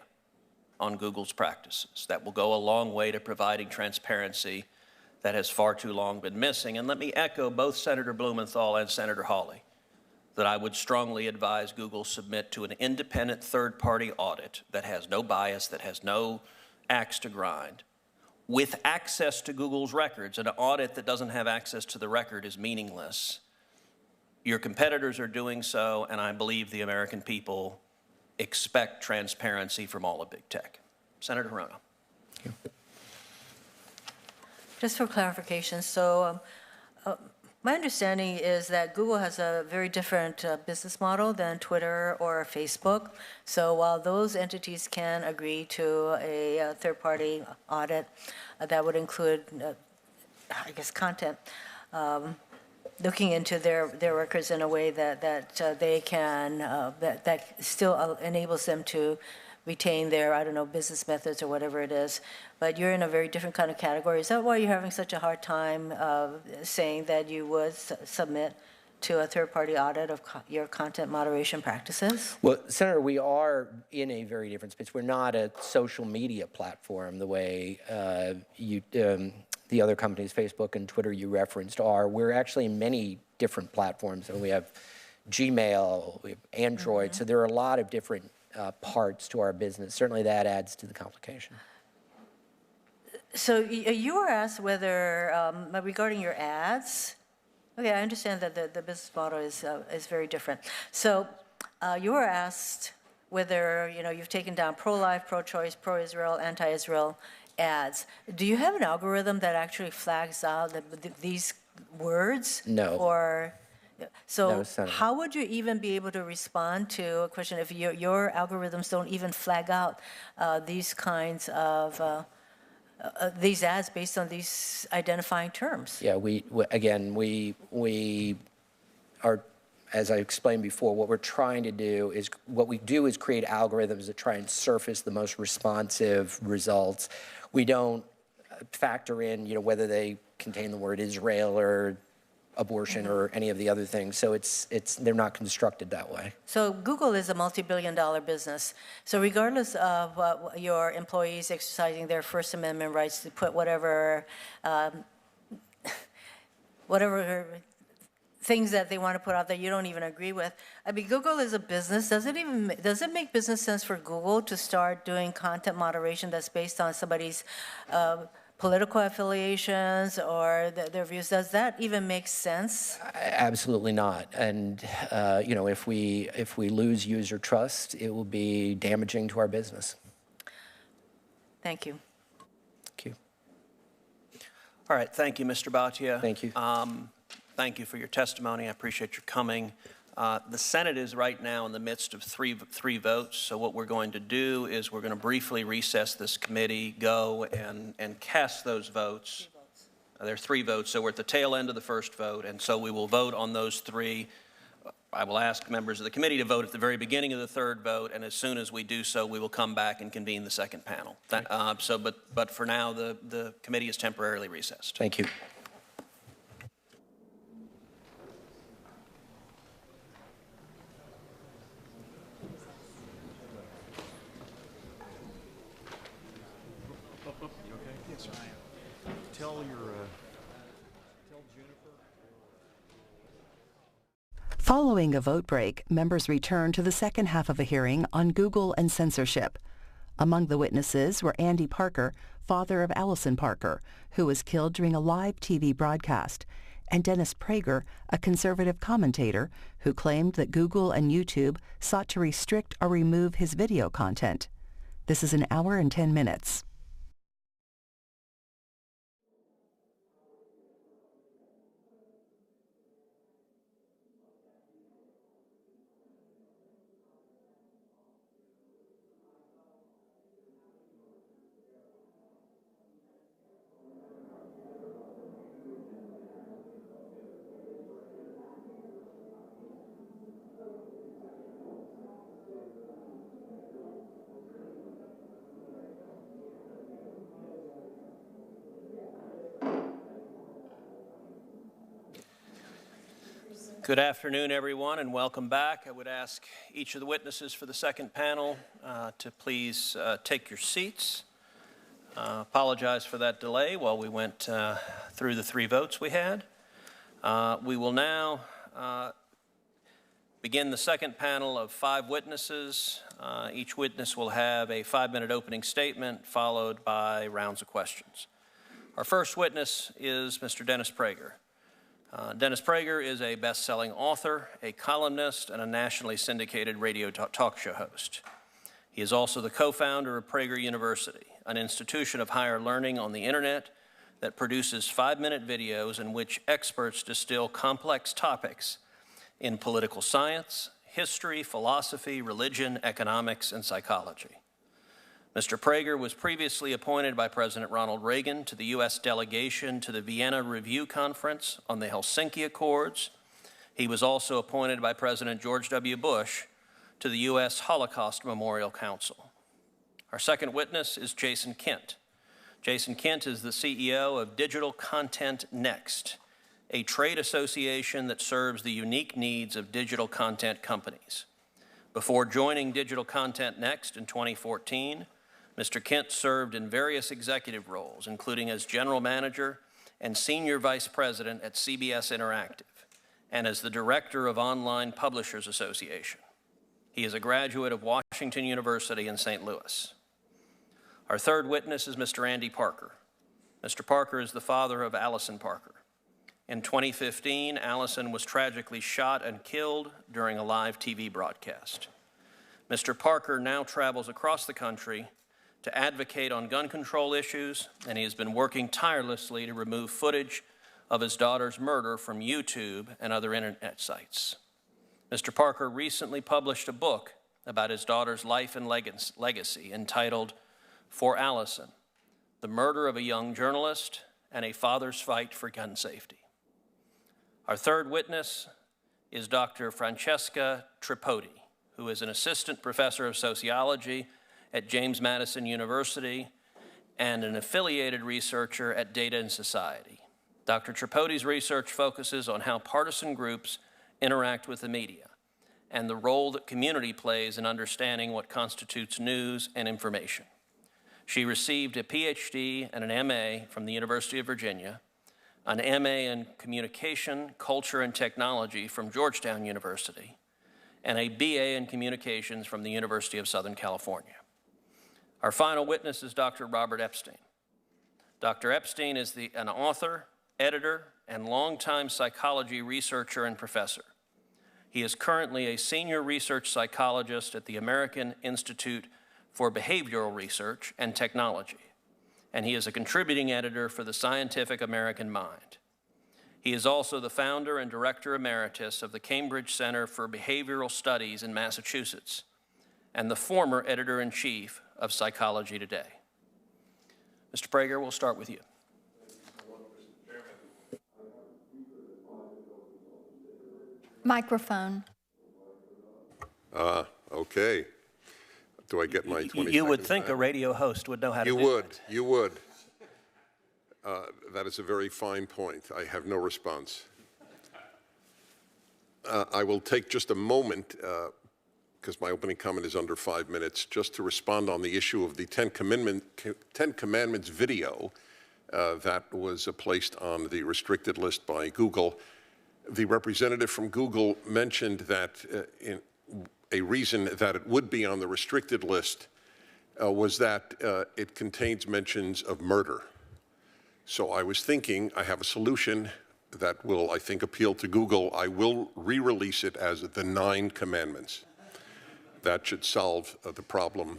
on Google's practices. That will go a long way to providing transparency that has far too long been missing. And let me echo both Senator Blumenthal and Senator Hawley that I would strongly advise Google submit to an independent third-party audit that has no bias, that has no axe to grind, with access to Google's records. An audit that doesn't have access to the record is meaningless. Your competitors are doing so, and I believe the American people expect transparency from all of big tech. Senator Hirono. Just for clarification, so my understanding is that Google has a very different business model than Twitter or Facebook. So while those entities can agree to a third-party audit that would include, I guess, content, looking into their records in a way that they can, that still enables them to retain their, I don't know, business methods or whatever it is. But you're in a very different kind of category. Is that why you're having such a hard time saying that you would submit to a third-party audit of your content moderation practices? Well, Senator, we are in a very different space. We're not a social media platform the way the other companies, Facebook and Twitter you referenced, are. We're actually in many different platforms. And we have Gmail, we have Android, so there are a lot of different parts to our business. Certainly that adds to the complication. So you were asked whether, regarding your ads, okay, I understand that the business model is very different. So you were asked whether, you know, you've taken down pro-life, pro-choice, pro-Israel, anti-Israel ads. Do you have an algorithm that actually flags out these words? No. Or so no, how would you even be able to respond to a question if your algorithms don't even flag out these kinds of these ads based on these identifying terms? Yeah, we are, as I explained before, what we're trying to do is, create algorithms that try and surface the most responsive results. We don't factor in, you know, whether they contain the word Israel or abortion or any of the other things. So they're not constructed that way. So Google is a multi-billion-dollar business. So regardless of your employees exercising their First Amendment rights to put whatever things that they want to put out there you don't even agree with. I mean, Google is a business. Does it make business sense for Google to start doing content moderation that's based on somebody's political affiliations or their views. Does that even make sense? Absolutely not. And you know, if we lose user trust, it will be damaging to our business. Thank you. Thank you. All right, thank you, Mr. Bhatia. Thank you. Thank you for your testimony. I appreciate your coming. The Senate is right now in the midst of three votes, so what we're going to do is we're going to briefly recess this committee, go and cast those votes. There are 3 votes, so we're at the tail end of the first vote, and so we will vote on those 3. I will ask members of the committee to vote at the very beginning of the third vote, and as soon as we do so, we will come back and convene the second panel. But for now, the committee is temporarily recessed. Thank you. Following a vote break, members returned to the second half of a hearing on Google and censorship. Among the witnesses were Andy Parker, father of Alison Parker, who was killed during a live TV broadcast, and Dennis Prager, a conservative commentator who claimed that Google and YouTube sought to restrict or remove his video content. This is an hour and 10 minutes. Good afternoon, everyone, and welcome back. I would ask each of the witnesses for the second panel to please take your seats. Apologize for that delay while we went through the 3 votes we had. We will now begin the second panel of 5 witnesses. Each witness will have a 5-minute opening statement followed by rounds of questions. Our first witness is Mr. Dennis Prager. Dennis Prager is a best-selling author, a columnist, and a nationally syndicated radio talk show host. He is also the co-founder of Prager University, an institution of higher learning on the internet that produces 5-minute videos in which experts distill complex topics in political science, history, philosophy, religion, economics, and psychology. Mr. Prager was previously appointed by President Ronald Reagan to the U.S. delegation to the Vienna Review Conference on the Helsinki Accords. He was also appointed by President George W. Bush to the U.S. Holocaust Memorial Council. Our second witness is Jason Kent. Jason Kent is the CEO of Digital Content Next, a trade association that serves the unique needs of digital content companies. Before joining Digital Content Next in 2014, Mr. Kent served in various executive roles, including as general manager and senior vice president at CBS Interactive, and as the director of Online Publishers Association. He is a graduate of Washington University in St. Louis. Our third witness is Mr. Andy Parker. Mr. Parker is the father of Alison Parker. In 2015, Alison was tragically shot and killed during a live TV broadcast. Mr. Parker now travels across the country to advocate on gun control issues, and he has been working tirelessly to remove footage of his daughter's murder from YouTube and other internet sites. Mr. Parker recently published a book about his daughter's life and legacy entitled For Alison, The Murder of a Young Journalist and a Father's Fight for Gun Safety. Our third witness is Dr. Francesca Tripodi, who is an assistant professor of sociology at James Madison University and an affiliated researcher at Data and Society. Dr. Tripodi's research focuses on how partisan groups interact with the media and the role that community plays in understanding what constitutes news and information. She received a PhD and an MA from the University of Virginia, an MA in Communication, Culture, and Technology from Georgetown University, and a BA in Communications from the University of Southern California. Our final witness is Dr. Robert Epstein. Dr. Epstein is an author, editor, and longtime psychology researcher and professor. He is currently a senior research psychologist at the American Institute for Behavioral Research and Technology, and he is a contributing editor for the Scientific American Mind. He is also the founder and director emeritus of the Cambridge Center for Behavioral Studies in Massachusetts, and the former editor-in-chief of Psychology Today. Mr. Prager, we'll start with you. Microphone. Okay. Do I get my 20 You would seconds think back? a radio host would know how to do that. You would. That is a very fine point. I have no response. I will take just a moment, because my opening comment is under 5 minutes, just to respond on the issue of the Ten Commandments video that was placed on the restricted list by Google. The representative from Google mentioned that a reason that it would be on the restricted list was that it contains mentions of murder. So I was thinking I have a solution that will, I think, appeal to Google. I will re-release it as the 9 Commandments. That should solve the problem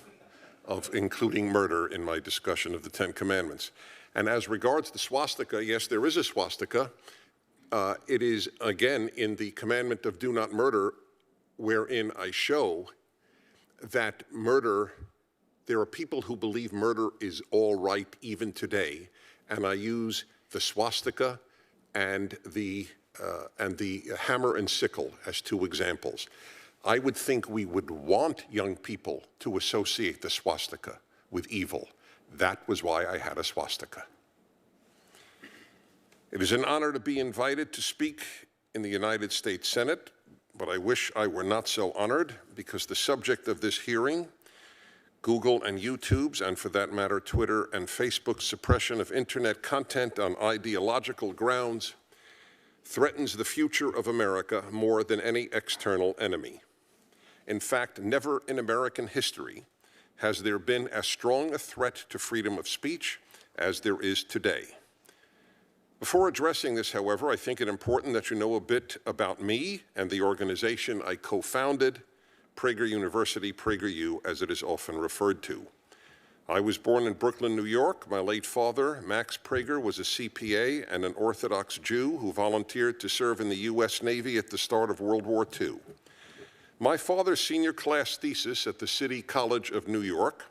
of including murder in my discussion of the 10 Commandments. And as regards the swastika, yes, there is a swastika. It is, again, in the commandment of do not murder, wherein I show that murder, there are people who believe murder is all right even today, and I use the swastika and the hammer and sickle as 2 examples. I would think we would want young people to associate the swastika with evil. That was why I had a swastika. It is an honor to be invited to speak in the United States Senate, but I wish I were not so honored, because the subject of this hearing, Google and YouTube's, and for that matter, Twitter and Facebook's suppression of internet content on ideological grounds, threatens the future of America more than any external enemy. In fact, never in American history has there been as strong a threat to freedom of speech as there is today. Before addressing this, however, I think it important that you know a bit about me and the organization I co-founded, Prager University, PragerU, as it is often referred to. I was born in Brooklyn, New York. My late father, Max Prager, was a CPA and an Orthodox Jew who volunteered to serve in the U.S. Navy at the start of World War II. My father's senior class thesis at the City College of New York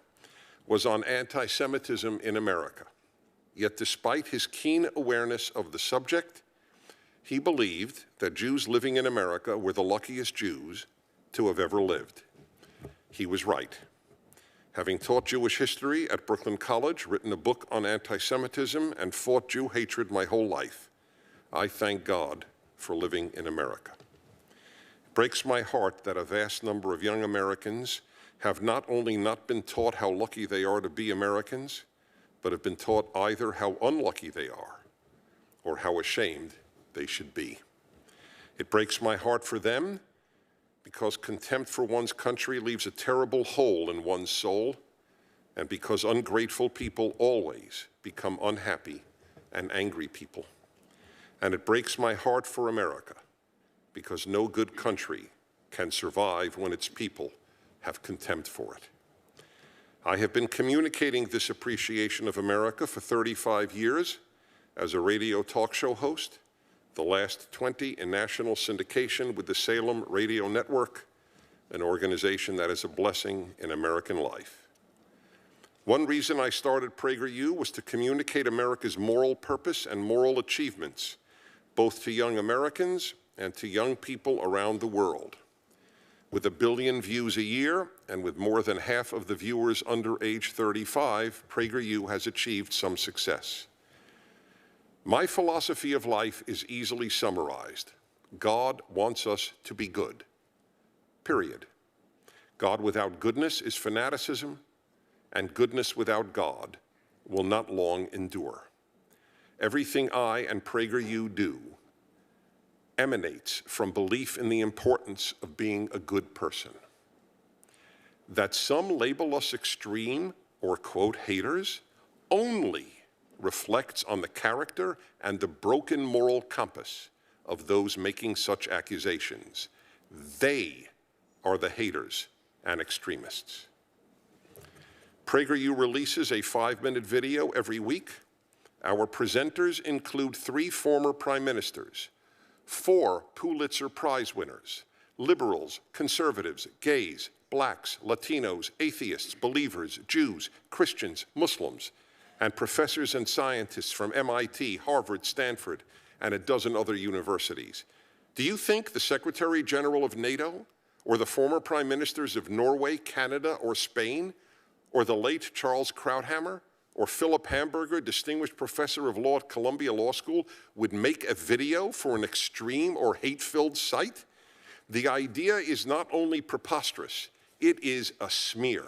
was on anti-Semitism in America. Yet despite his keen awareness of the subject, he believed that Jews living in America were the luckiest Jews to have ever lived. He was right. Having taught Jewish history at Brooklyn College, written a book on anti-Semitism, and fought Jew hatred my whole life, I thank God for living in America. It breaks my heart that a vast number of young Americans have not only not been taught how lucky they are to be Americans, but have been taught either how unlucky they are or how ashamed they should be. It breaks my heart for them because contempt for one's country leaves a terrible hole in one's soul, and because ungrateful people always become unhappy and angry people. And it breaks my heart for America because no good country can survive when its people have contempt for it. I have been communicating this appreciation of America for 35 years as a radio talk show host, the last 20 in national syndication with the Salem Radio Network, an organization that is a blessing in American life. One reason I started PragerU was to communicate America's moral purpose and moral achievements, both to young Americans and to young people around the world. With 1 billion views a year, and with more than half of the viewers under age 35, PragerU has achieved some success. My philosophy of life is easily summarized. God wants us to be good, period. God without goodness is fanaticism, and goodness without God will not long endure. Everything I and PragerU do emanates from belief in the importance of being a good person. That some label us extreme or, quote, haters only reflects on the character and the broken moral compass of those making such accusations. They are the haters and extremists. PragerU releases a 5-minute video every week. Our presenters include 3 former prime ministers, 4 Pulitzer Prize winners, liberals, conservatives, gays, blacks, Latinos, atheists, believers, Jews, Christians, Muslims, and professors and scientists from MIT, Harvard, Stanford, and a dozen other universities. Do you think the Secretary General of NATO, or the former prime ministers of Norway, Canada, or Spain, or the late Charles Krauthammer, or Philip Hamburger, distinguished professor of law at Columbia Law School, would make a video for an extreme or hate-filled site? The idea is not only preposterous, it is a smear.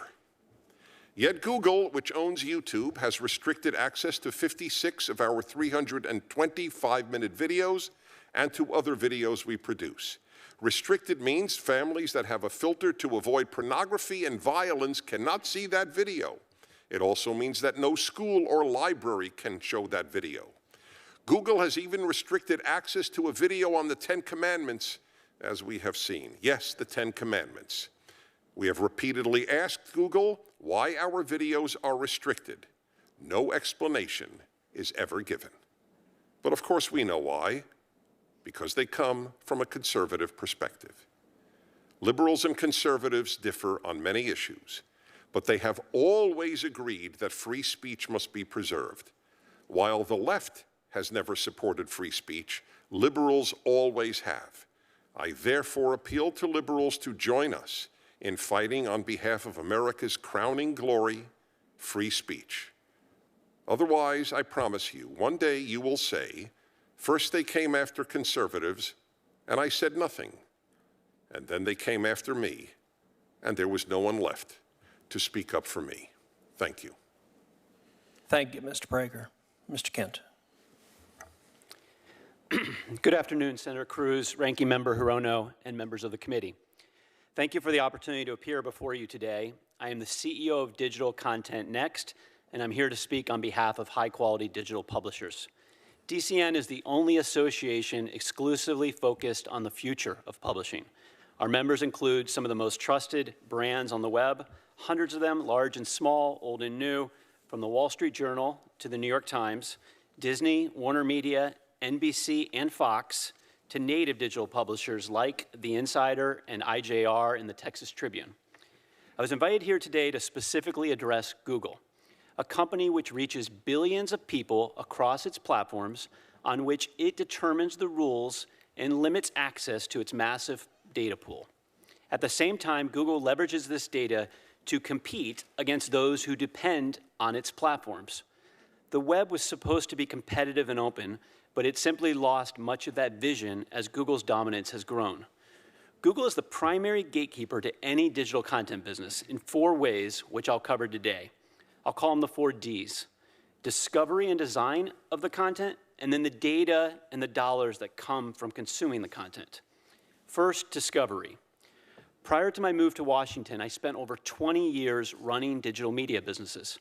Yet Google, which owns YouTube, has restricted access to 56 of our 320 5-minute videos and to other videos we produce. Restricted means families that have a filter to avoid pornography and violence cannot see that video. It also means that no school or library can show that video. Google has even restricted access to a video on the 10 Commandments, as we have seen. Yes, the 10 Commandments. We have repeatedly asked Google why our videos are restricted. No explanation is ever given. But of course we know why, because they come from a conservative perspective. Liberals and conservatives differ on many issues, but they have always agreed that free speech must be preserved. While the left has never supported free speech, liberals always have. I therefore appeal to liberals to join us in fighting on behalf of America's crowning glory, free speech. Otherwise, I promise you, one day you will say, first they came after conservatives, and I said nothing. And then they came after me, and there was no one left to speak up for me. Thank you. Thank you, Mr. Prager. Mr. Kent. Good afternoon, Senator Cruz, Ranking Member Hirono, and members of the committee. Thank you for the opportunity to appear before you today. I am the CEO of Digital Content Next, and I'm here to speak on behalf of high-quality digital publishers. DCN is the only association exclusively focused on the future of publishing. Our members include some of the most trusted brands on the web, hundreds of them, large and small, old and new, from the Wall Street Journal to the New York Times, Disney, Warner Media, NBC, and Fox, to native digital publishers like The Insider and IJR and the Texas Tribune. I was invited here today to specifically address Google, a company which reaches billions of people across its platforms on which it determines the rules and limits access to its massive data pool. At the same time, Google leverages this data to compete against those who depend on its platforms. The web was supposed to be competitive and open, but it simply lost much of that vision as Google's dominance has grown. Google is the primary gatekeeper to any digital content business in 4 ways, which I'll cover today. I'll call them the 4 Ds: discovery and design of the content, and then the data and the dollars that come from consuming the content. First, discovery. Prior to my move to Washington, I spent over 20 years running digital media businesses.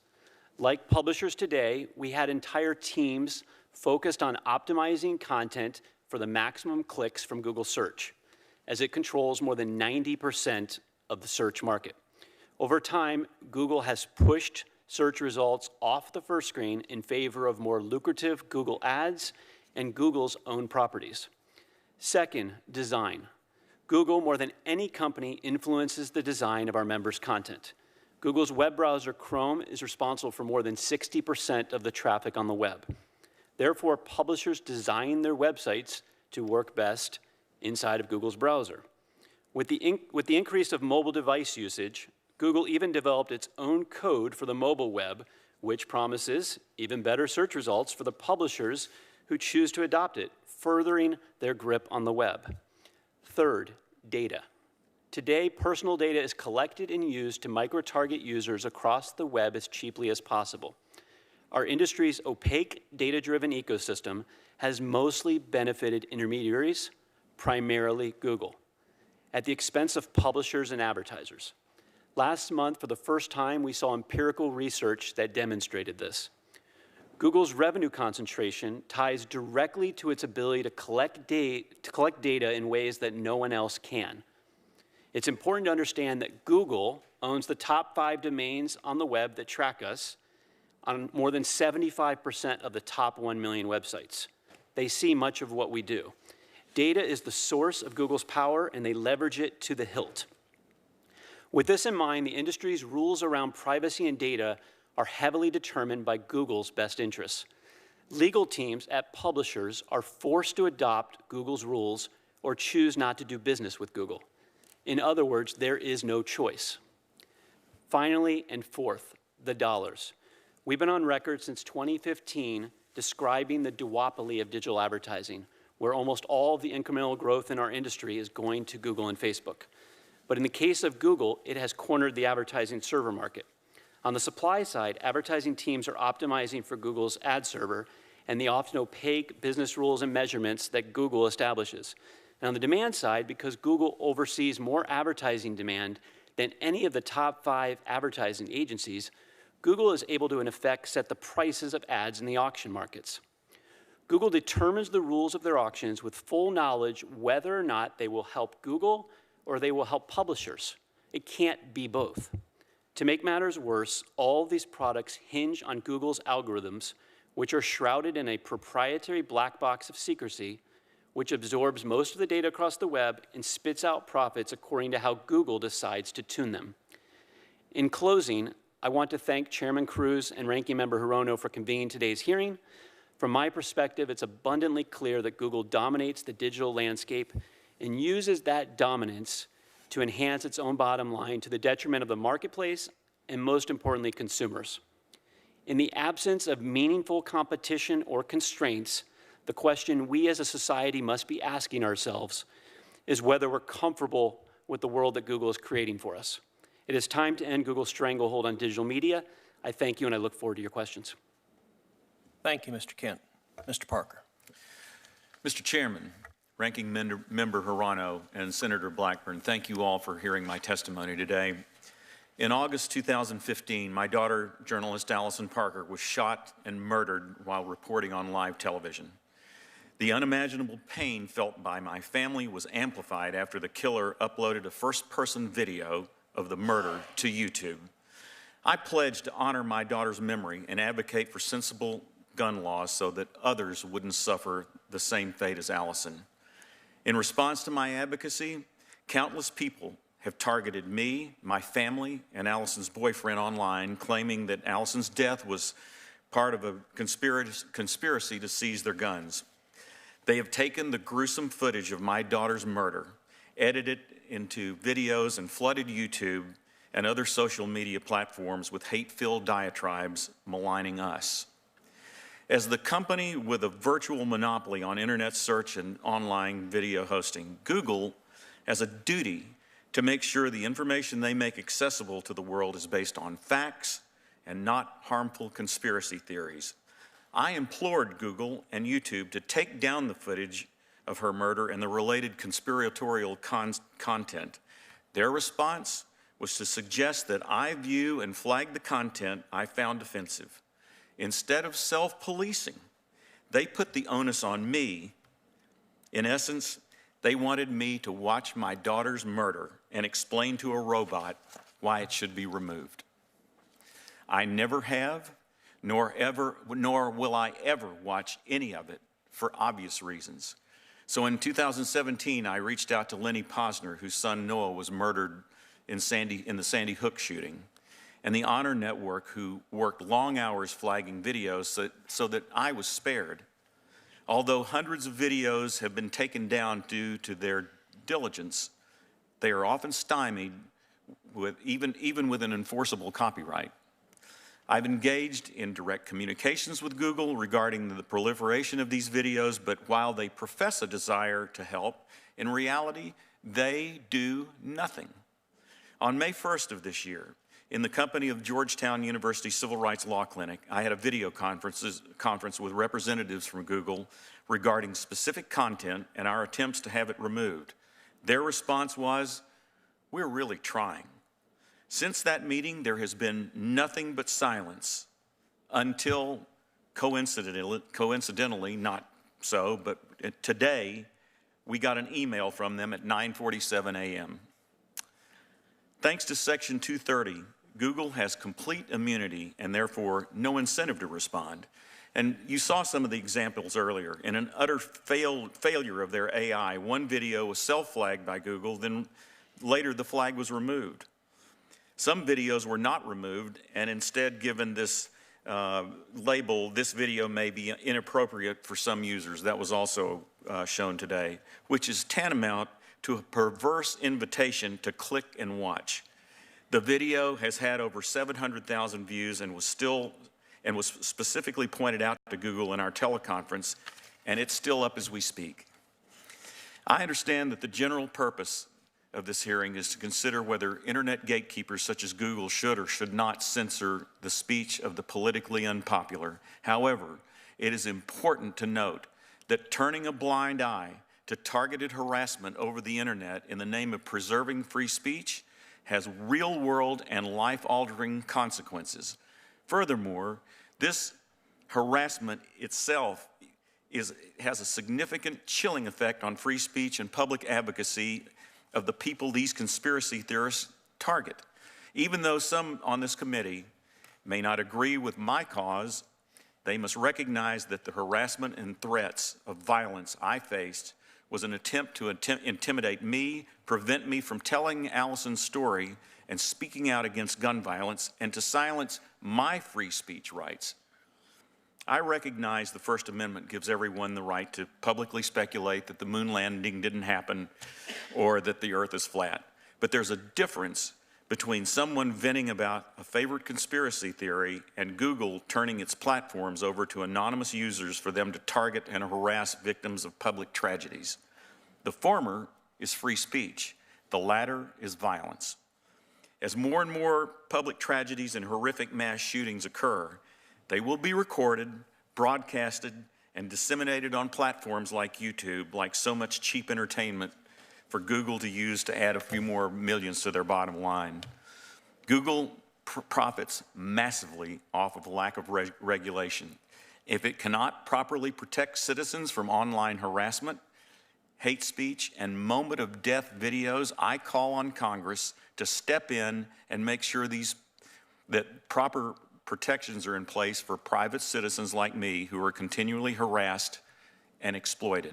Like publishers today, we had entire teams focused on optimizing content for the maximum clicks from Google search, as it controls more than 90% of the search market. Over time, Google has pushed search results off the first screen in favor of more lucrative Google ads and Google's own properties. Second, design. Google, more than any company, influences the design of our members' content. Google's web browser, Chrome, is responsible for more than 60% of the traffic on the web. Therefore, publishers design their websites to work best inside of Google's browser. With the increase of mobile device usage, Google even developed its own code for the mobile web, which promises even better search results for the publishers who choose to adopt it, furthering their grip on the web. Third, data. Today, personal data is collected and used to micro-target users across the web as cheaply as possible. Our industry's opaque, data-driven ecosystem has mostly benefited intermediaries, primarily Google, at the expense of publishers and advertisers. Last month, for the first time, we saw empirical research that demonstrated this. Google's revenue concentration ties directly to its ability to collect data in ways that no one else can. It's important to understand that Google owns the top 5 domains on the web that track us on more than 75% of the top 1 million websites. They see much of what we do. Data is the source of Google's power, and they leverage it to the hilt. With this in mind, the industry's rules around privacy and data are heavily determined by Google's best interests. Legal teams at publishers are forced to adopt Google's rules or choose not to do business with Google. In other words, there is no choice. Finally, and fourth, the dollars. We've been on record since 2015 describing the duopoly of digital advertising, where almost all of the incremental growth in our industry is going to Google and Facebook. But in the case of Google, it has cornered the advertising server market. On the supply side, advertising teams are optimizing for Google's ad server and the often opaque business rules and measurements that Google establishes. And on the demand side, because Google oversees more advertising demand than any of the top 5 advertising agencies, Google is able to, in effect, set the prices of ads in the auction markets. Google determines the rules of their auctions with full knowledge whether or not they will help Google or they will help publishers. It can't be both. To make matters worse, all of these products hinge on Google's algorithms, which are shrouded in a proprietary black box of secrecy, which absorbs most of the data across the web and spits out profits according to how Google decides to tune them. In closing, I want to thank Chairman Cruz and Ranking Member Hirono for convening today's hearing. From my perspective, it's abundantly clear that Google dominates the digital landscape and uses that dominance to enhance its own bottom line to the detriment of the marketplace and, most importantly, consumers. In the absence of meaningful competition or constraints, the question we as a society must be asking ourselves is whether we're comfortable with the world that Google is creating for us. It is time to end Google's stranglehold on digital media. I thank you, and I look forward to your questions. Thank you, Mr. Kent. Mr. Parker. Mr. Chairman, Ranking Member Hirono and Senator Blackburn, thank you all for hearing my testimony today. In August 2015, my daughter, journalist Alison Parker, was shot and murdered while reporting on live television. The unimaginable pain felt by my family was amplified after the killer uploaded a first-person video of the murder to YouTube. I pledged to honor my daughter's memory and advocate for sensible gun laws so that others wouldn't suffer the same fate as Alison. In response to my advocacy, countless people have targeted me, my family, and Alison's boyfriend online, claiming that Alison's death was part of a conspiracy to seize their guns. They have taken the gruesome footage of my daughter's murder, edited it into videos, and flooded YouTube and other social media platforms with hate-filled diatribes maligning us. As the company with a virtual monopoly on internet search and online video hosting, Google has a duty to make sure the information they make accessible to the world is based on facts and not harmful conspiracy theories. I implored Google and YouTube to take down the footage of her murder and the related conspiratorial content. Their response was to suggest that I view and flag the content I found offensive. Instead of self-policing, they put the onus on me. In essence, they wanted me to watch my daughter's murder and explain to a robot why it should be removed. I never have, nor will I ever watch any of it for obvious reasons. So in 2017, I reached out to Lenny Posner, whose son Noah was murdered in the Sandy Hook shooting, and the Honor Network, who worked long hours flagging videos so that I was spared. Although hundreds of videos have been taken down due to their diligence, they are often stymied with even with an enforceable copyright. I've engaged in direct communications with Google regarding the proliferation of these videos, but while they profess a desire to help, in reality, they do nothing. On May 1st of this year, in the company of Georgetown University Civil Rights Law Clinic, I had a video conference with representatives from Google regarding specific content and our attempts to have it removed. Their response was, "We're really trying." Since that meeting, there has been nothing but silence until Coincidentally, not so, but today we got an email from them at 9:47 a.m. Thanks to Section 230, Google has complete immunity and therefore no incentive to respond. And you saw some of the examples earlier. In an utter failure of their AI, one video was self-flagged by Google, then later the flag was removed. Some videos were not removed and instead given this label, this video may be inappropriate for some users. That was also shown today, which is tantamount to a perverse invitation to click and watch. The video has had over 700,000 views and was specifically pointed out to Google in our teleconference, and it's still up as we speak. I understand that the general purpose of this hearing is to consider whether internet gatekeepers such as Google should or should not censor the speech of the politically unpopular. However, it is important to note that turning a blind eye to targeted harassment over the internet in the name of preserving free speech has real-world and life-altering consequences. Furthermore, this harassment itself has a significant chilling effect on free speech and public advocacy of the people these conspiracy theorists target. Even though some on this committee may not agree with my cause, they must recognize that the harassment and threats of violence I faced was an attempt to intimidate me, prevent me from telling Alison's story and speaking out against gun violence, and to silence my free speech rights. I recognize the First Amendment gives everyone the right to publicly speculate that the moon landing didn't happen or that the earth is flat. But there's a difference between someone venting about a favorite conspiracy theory and Google turning its platforms over to anonymous users for them to target and harass victims of public tragedies. The former is free speech. The latter is violence. As more and more public tragedies and horrific mass shootings occur, they will be recorded, broadcasted, and disseminated on platforms like YouTube, like so much cheap entertainment for Google to use to add a few more millions to their bottom line. Google profits massively off of a lack of regulation. If it cannot properly protect citizens from online harassment, hate speech, and moment-of-death videos, I call on Congress to step in and make sure that proper protections are in place for private citizens like me who are continually harassed and exploited.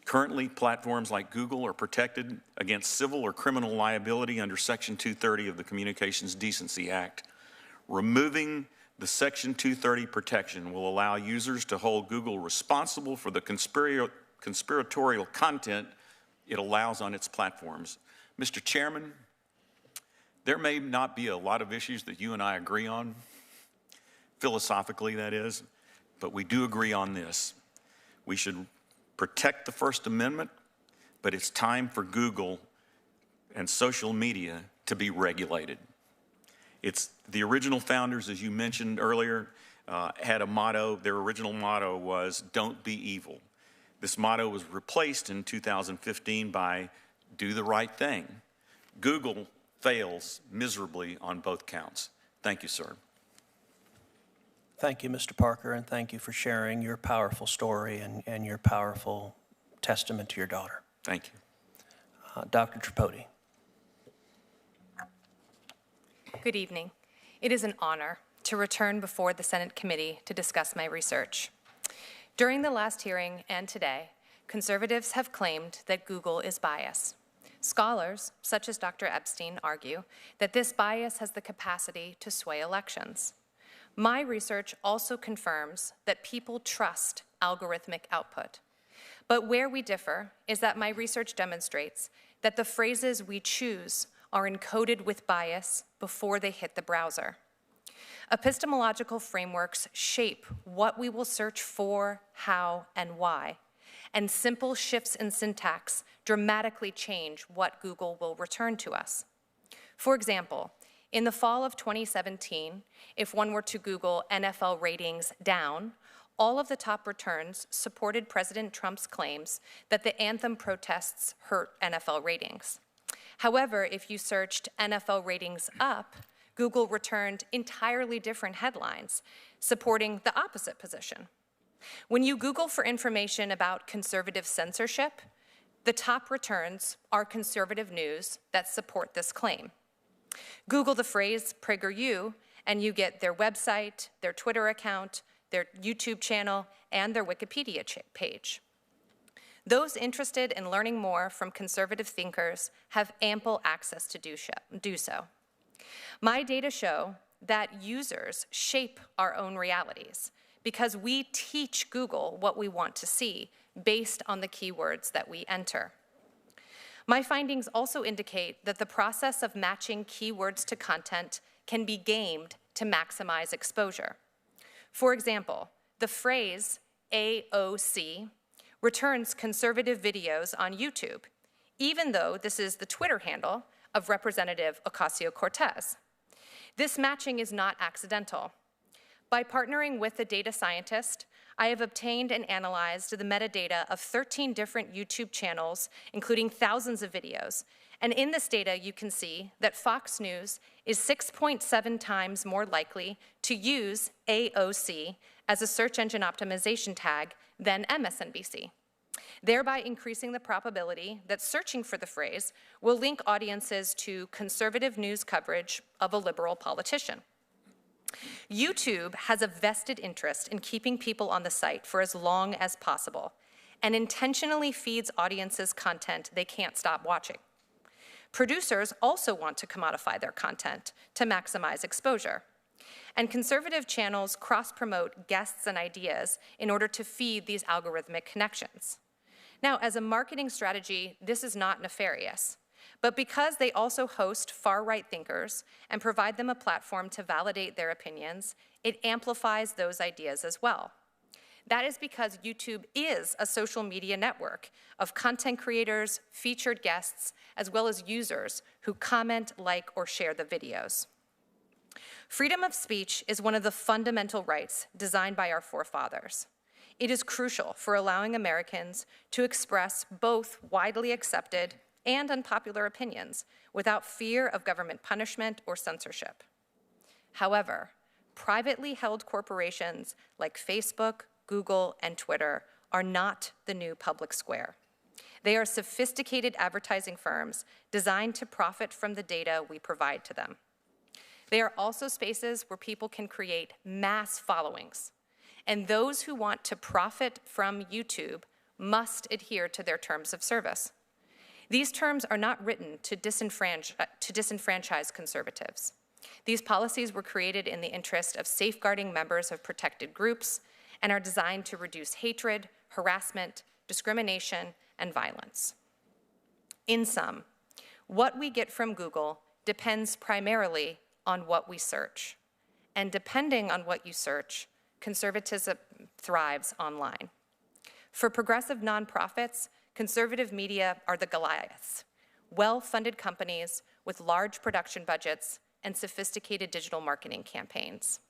Currently, platforms like Google are protected against civil or criminal liability under Section 230 of the Communications Decency Act. Removing the Section 230 protection will allow users to hold Google responsible for the conspiratorial content it allows on its platforms. Mr. Chairman, there may not be a lot of issues that you and I agree on, philosophically that is, but we do agree on this. We should protect the First Amendment, but it's time for Google and social media to be regulated. It's the original founders, as you mentioned earlier, had a motto. Their original motto was, "Don't be evil." This motto was replaced in 2015 by, "Do the right thing." Google fails miserably on both counts. Thank you, sir. Thank you, Mr. Parker, and thank you for sharing your powerful story and your powerful testament to your daughter. Thank you. Dr. Tripodi. Good evening. It is an honor to return before the Senate committee to discuss my research. During the last hearing and today, conservatives have claimed that Google is biased. Scholars, such as Dr. Epstein, argue that this bias has the capacity to sway elections. My research also confirms that people trust algorithmic output. But where we differ is that my research demonstrates that the phrases we choose are encoded with bias before they hit the browser. Epistemological frameworks shape what we will search for, how, and why, and simple shifts in syntax dramatically change what Google will return to us. For example, in the fall of 2017, if one were to Google NFL ratings down, all of the top returns supported President Trump's claims that the anthem protests hurt NFL ratings. However, if you searched NFL ratings up, Google returned entirely different headlines supporting the opposite position. When you Google for information about conservative censorship, the top returns are conservative news that support this claim. Google the phrase PragerU, and you get their website, their Twitter account, their YouTube channel, and their Wikipedia page. Those interested in learning more from conservative thinkers have ample access to do so. My data show that users shape our own realities because we teach Google what we want to see based on the keywords that we enter. My findings also indicate that the process of matching keywords to content can be gamed to maximize exposure. For example, the phrase AOC returns conservative videos on YouTube, even though this is the Twitter handle of Representative Ocasio-Cortez. This matching is not accidental. By partnering with a data scientist, I have obtained and analyzed the metadata of 13 different YouTube channels, including thousands of videos. And in this data, you can see that Fox News is 6.7 times more likely to use AOC as a search engine optimization tag than MSNBC, thereby increasing the probability that searching for the phrase will link audiences to conservative news coverage of a liberal politician. YouTube has a vested interest in keeping people on the site for as long as possible and intentionally feeds audiences content they can't stop watching. Producers also want to commodify their content to maximize exposure. And conservative channels cross-promote guests and ideas in order to feed these algorithmic connections. Now, as a marketing strategy, this is not nefarious. But because they also host far-right thinkers and provide them a platform to validate their opinions, it amplifies those ideas as well. That is because YouTube is a social media network of content creators, featured guests, as well as users who comment, like, or share the videos. Freedom of speech is one of the fundamental rights designed by our forefathers. It is crucial for allowing Americans to express both widely accepted and unpopular opinions without fear of government punishment or censorship. However, privately held corporations like Facebook, Google, and Twitter are not the new public square. They are sophisticated advertising firms designed to profit from the data we provide to them. They are also spaces where people can create mass followings, and those who want to profit from YouTube must adhere to their terms of service. These terms are not written to disenfranchise conservatives. These policies were created in the interest of safeguarding members of protected groups and are designed to reduce hatred, harassment, discrimination, and violence. In sum, what we get from Google depends primarily on what we search. And depending on what you search, conservatism thrives online. For progressive nonprofits, conservative media are the Goliaths, well-funded companies with large production budgets and sophisticated digital marketing campaigns.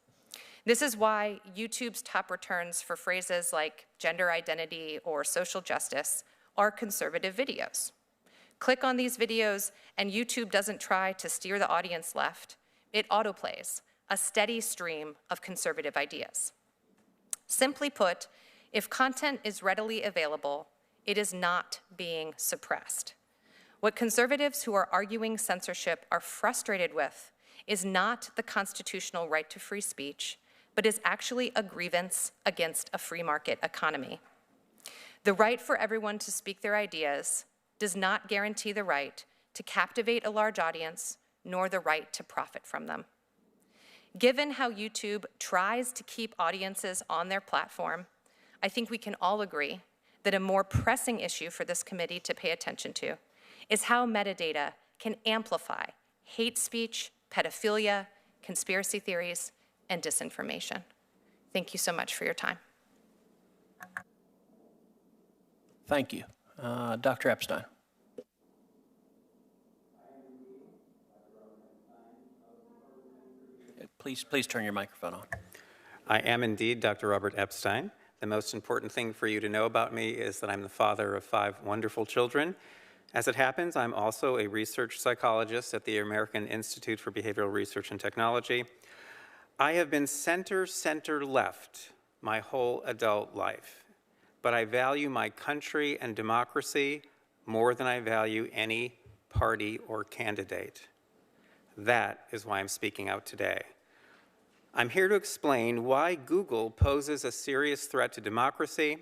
This is why YouTube's top returns for phrases like gender identity or social justice are conservative videos. Click on these videos and YouTube doesn't try to steer the audience left. It autoplays a steady stream of conservative ideas. Simply put, if content is readily available, it is not being suppressed. What conservatives who are arguing censorship are frustrated with is not the constitutional right to free speech, but is actually a grievance against a free market economy. The right for everyone to speak their ideas does not guarantee the right to captivate a large audience, nor the right to profit from them. Given how YouTube tries to keep audiences on their platform, I think we can all agree that a more pressing issue for this committee to pay attention to is how metadata can amplify hate speech, pedophilia, conspiracy theories, and disinformation. Thank you so much for your time. Thank you. Dr. Epstein. Please turn your microphone on. I am indeed Dr. Robert Epstein. The most important thing for you to know about me is that I'm the father of 5 wonderful children As it happens, I'm also a research psychologist at the American Institute for Behavioral Research and Technology. I have been center-left my whole adult life, but I value my country and democracy more than I value any party or candidate. That is why I'm speaking out today. I'm here to explain why Google poses a serious threat to democracy,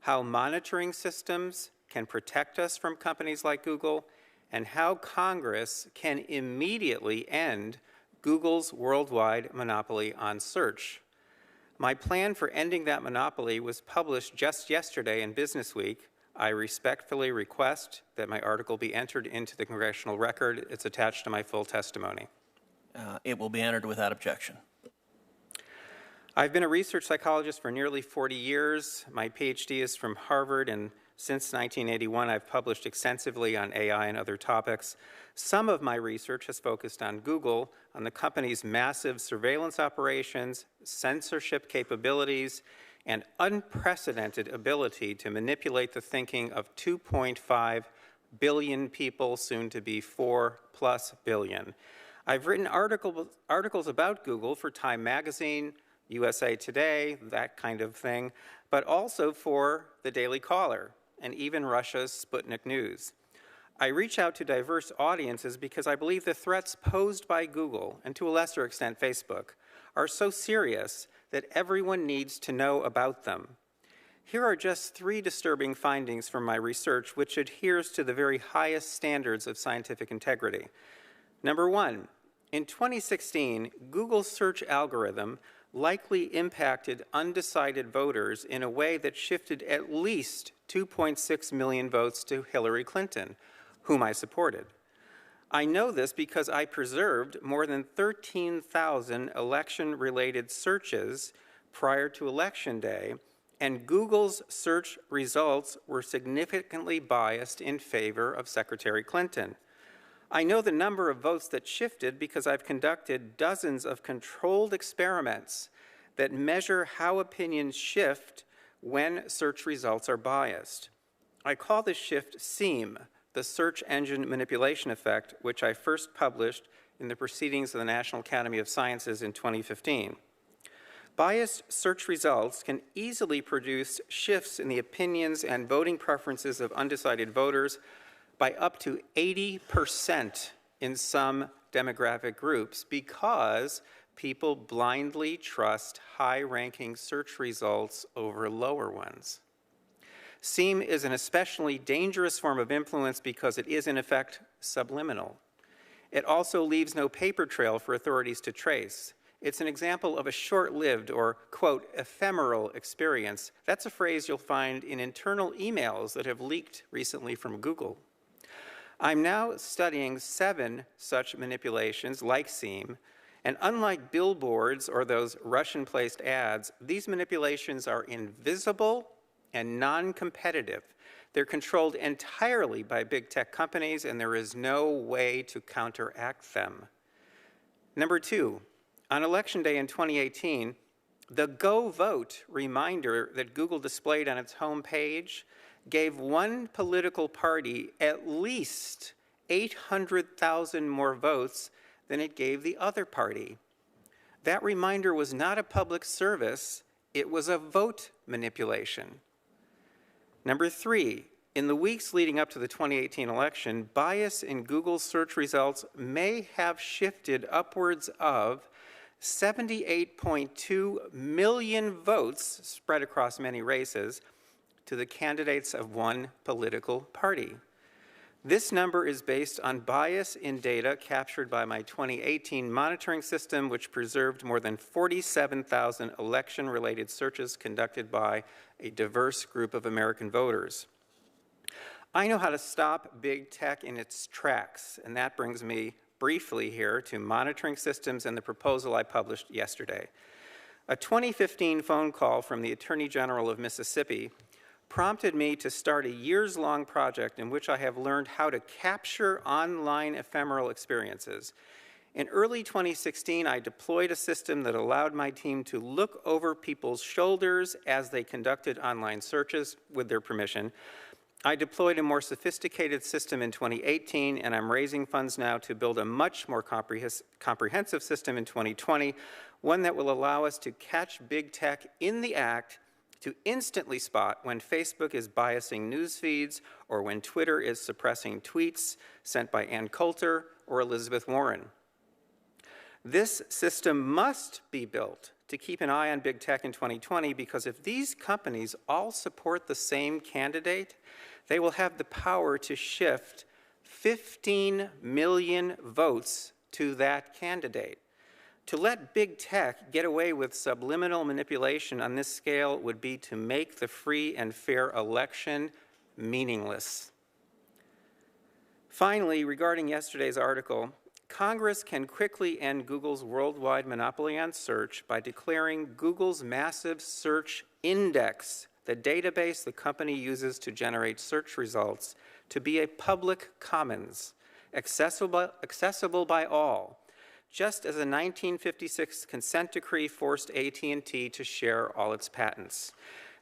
how monitoring systems can protect us from companies like Google, and how Congress can immediately end Google's worldwide monopoly on search. My plan for ending that monopoly was published just yesterday in Business Week. I respectfully request that my article be entered into the congressional record. It's attached to my full testimony. It will be entered without objection. I've been a research psychologist for nearly 40 years. My PhD is from Harvard, and since 1981, I've published extensively on AI and other topics. Some of my research has focused on Google, on the company's massive surveillance operations, censorship capabilities, and unprecedented ability to manipulate the thinking of 2.5 billion people, soon to be 4+ billion. I've written articles about Google for Time Magazine, USA Today, that kind of thing, but also for the Daily Caller and even Russia's Sputnik News. I reach out to diverse audiences because I believe the threats posed by Google, and to a lesser extent Facebook, are so serious that everyone needs to know about them. Here are just 3 disturbing findings from my research which adheres to the very highest standards of scientific integrity. Number 1, in 2016, Google's search algorithm likely impacted undecided voters in a way that shifted at least 2.6 million votes to Hillary Clinton, whom I supported. I know this because I preserved more than 13,000 election-related searches prior to Election Day, and Google's search results were significantly biased in favor of Secretary Clinton. I know the number of votes that shifted because I've conducted dozens of controlled experiments that measure how opinions shift when search results are biased. I call this shift SEAM, the Search Engine Manipulation Effect, which I first published in the Proceedings of the National Academy of Sciences in 2015. Biased search results can easily produce shifts in the opinions and voting preferences of undecided voters by up to 80% in some demographic groups because people blindly trust high-ranking search results over lower ones. SEAM is an especially dangerous form of influence because it is, in effect, subliminal. It also leaves no paper trail for authorities to trace. It's an example of a short-lived or, quote, ephemeral experience. That's a phrase you'll find in internal emails that have leaked recently from Google. I'm now studying 7 such manipulations like SEAM, and unlike billboards or those Russian-placed ads, these manipulations are invisible and non-competitive. They're controlled entirely by big tech companies, and there is no way to counteract them. Number 2, on Election Day in 2018, the Go Vote reminder that Google displayed on its home page gave one political party at least 800,000 more votes than it gave the other party. That reminder was not a public service, it was a vote manipulation. Number 3, in the weeks leading up to the 2018 election, bias in Google's search results may have shifted upwards of 78.2 million votes spread across many races to the candidates of one political party. This number is based on bias in data captured by my 2018 monitoring system, which preserved more than 47,000 election-related searches conducted by a diverse group of American voters. I know how to stop big tech in its tracks, and that brings me briefly here to monitoring systems and the proposal I published yesterday. A 2015 phone call from the Attorney General of Mississippi prompted me to start a years-long project in which I have learned how to capture online ephemeral experiences. In early 2016, I deployed a system that allowed my team to look over people's shoulders as they conducted online searches with their permission. I deployed a more sophisticated system in 2018, and I'm raising funds now to build a much more comprehensive system in 2020, one that will allow us to catch big tech in the act, to instantly spot when Facebook is biasing news feeds or when Twitter is suppressing tweets sent by Ann Coulter or Elizabeth Warren. This system must be built to keep an eye on big tech in 2020, because if these companies all support the same candidate, they will have the power to shift 15 million votes to that candidate. To let big tech get away with subliminal manipulation on this scale would be to make the free and fair election meaningless. Finally, regarding yesterday's article, Congress can quickly end Google's worldwide monopoly on search by declaring Google's massive search index, the database the company uses to generate search results, to be a public commons, accessible by all, just as a 1956 consent decree forced AT&T to share all its patents.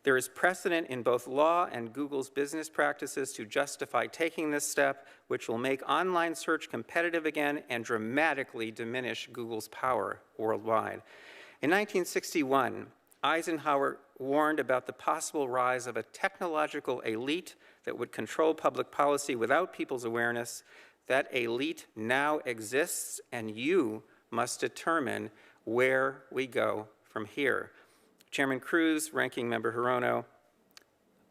There is precedent in both law and Google's business practices to justify taking this step, which will make online search competitive again and dramatically diminish Google's power worldwide. In 1961, Eisenhower warned about the possible rise of a technological elite that would control public policy without people's awareness. That elite now exists, and you must determine where we go from here. Chairman Cruz, Ranking Member Hirono,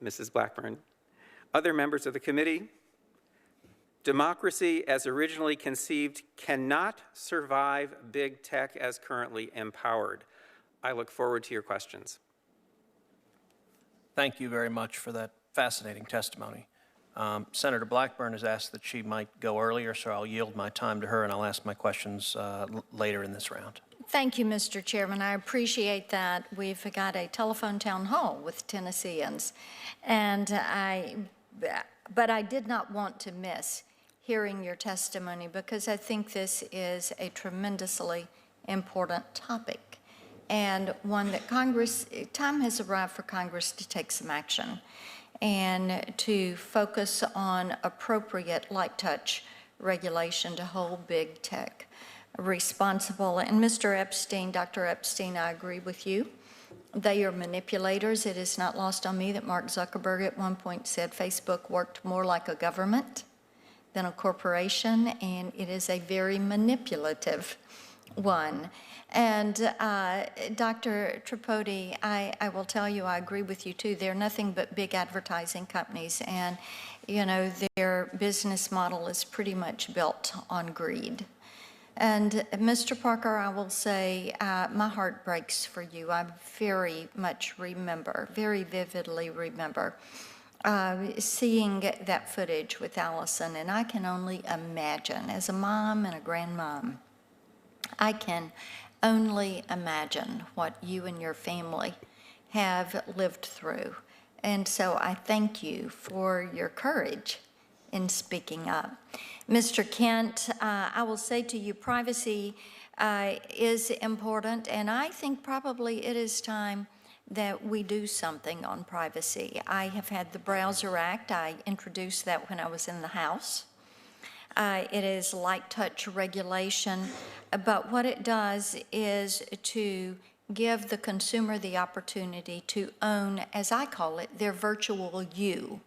Mrs. Blackburn, other members of the committee, democracy as originally conceived cannot survive big tech as currently empowered. I look forward to your questions. Thank you very much for that fascinating testimony. Senator Blackburn has asked that she might go earlier, so I'll yield my time to her and I'll ask my questions later in this round. Thank you, Mr. Chairman. I appreciate that. We've got a telephone town hall with Tennesseans, but I did not want to miss hearing your testimony because I think this is a tremendously important topic and one that time has arrived for Congress to take some action and to focus on appropriate light touch regulation to hold big tech responsible. And Mr. Epstein, Dr. Epstein, I agree with you. They are manipulators. It is not lost on me that Mark Zuckerberg at one point said Facebook worked more like a government than a corporation, and it is a very manipulative one. And Dr. Tripodi, I will tell you, I agree with you too. They're nothing but big advertising companies, and you know their business model is pretty much built on greed. And Mr. Parker, I will say my heart breaks for you. I very much remember, very vividly remember seeing that footage with Alison, and I can only imagine, as a mom and a grandmom, I can only imagine what you and your family have lived through. And so I thank you for your courage in speaking up. Mr. Kent, I will say to you, privacy is important, and I think probably it is time that we do something on privacy. I have had the Browser Act. I introduced that when I was in the House. It is light touch regulation, but what it does is to give the consumer the opportunity to own, as I call it, their virtual you,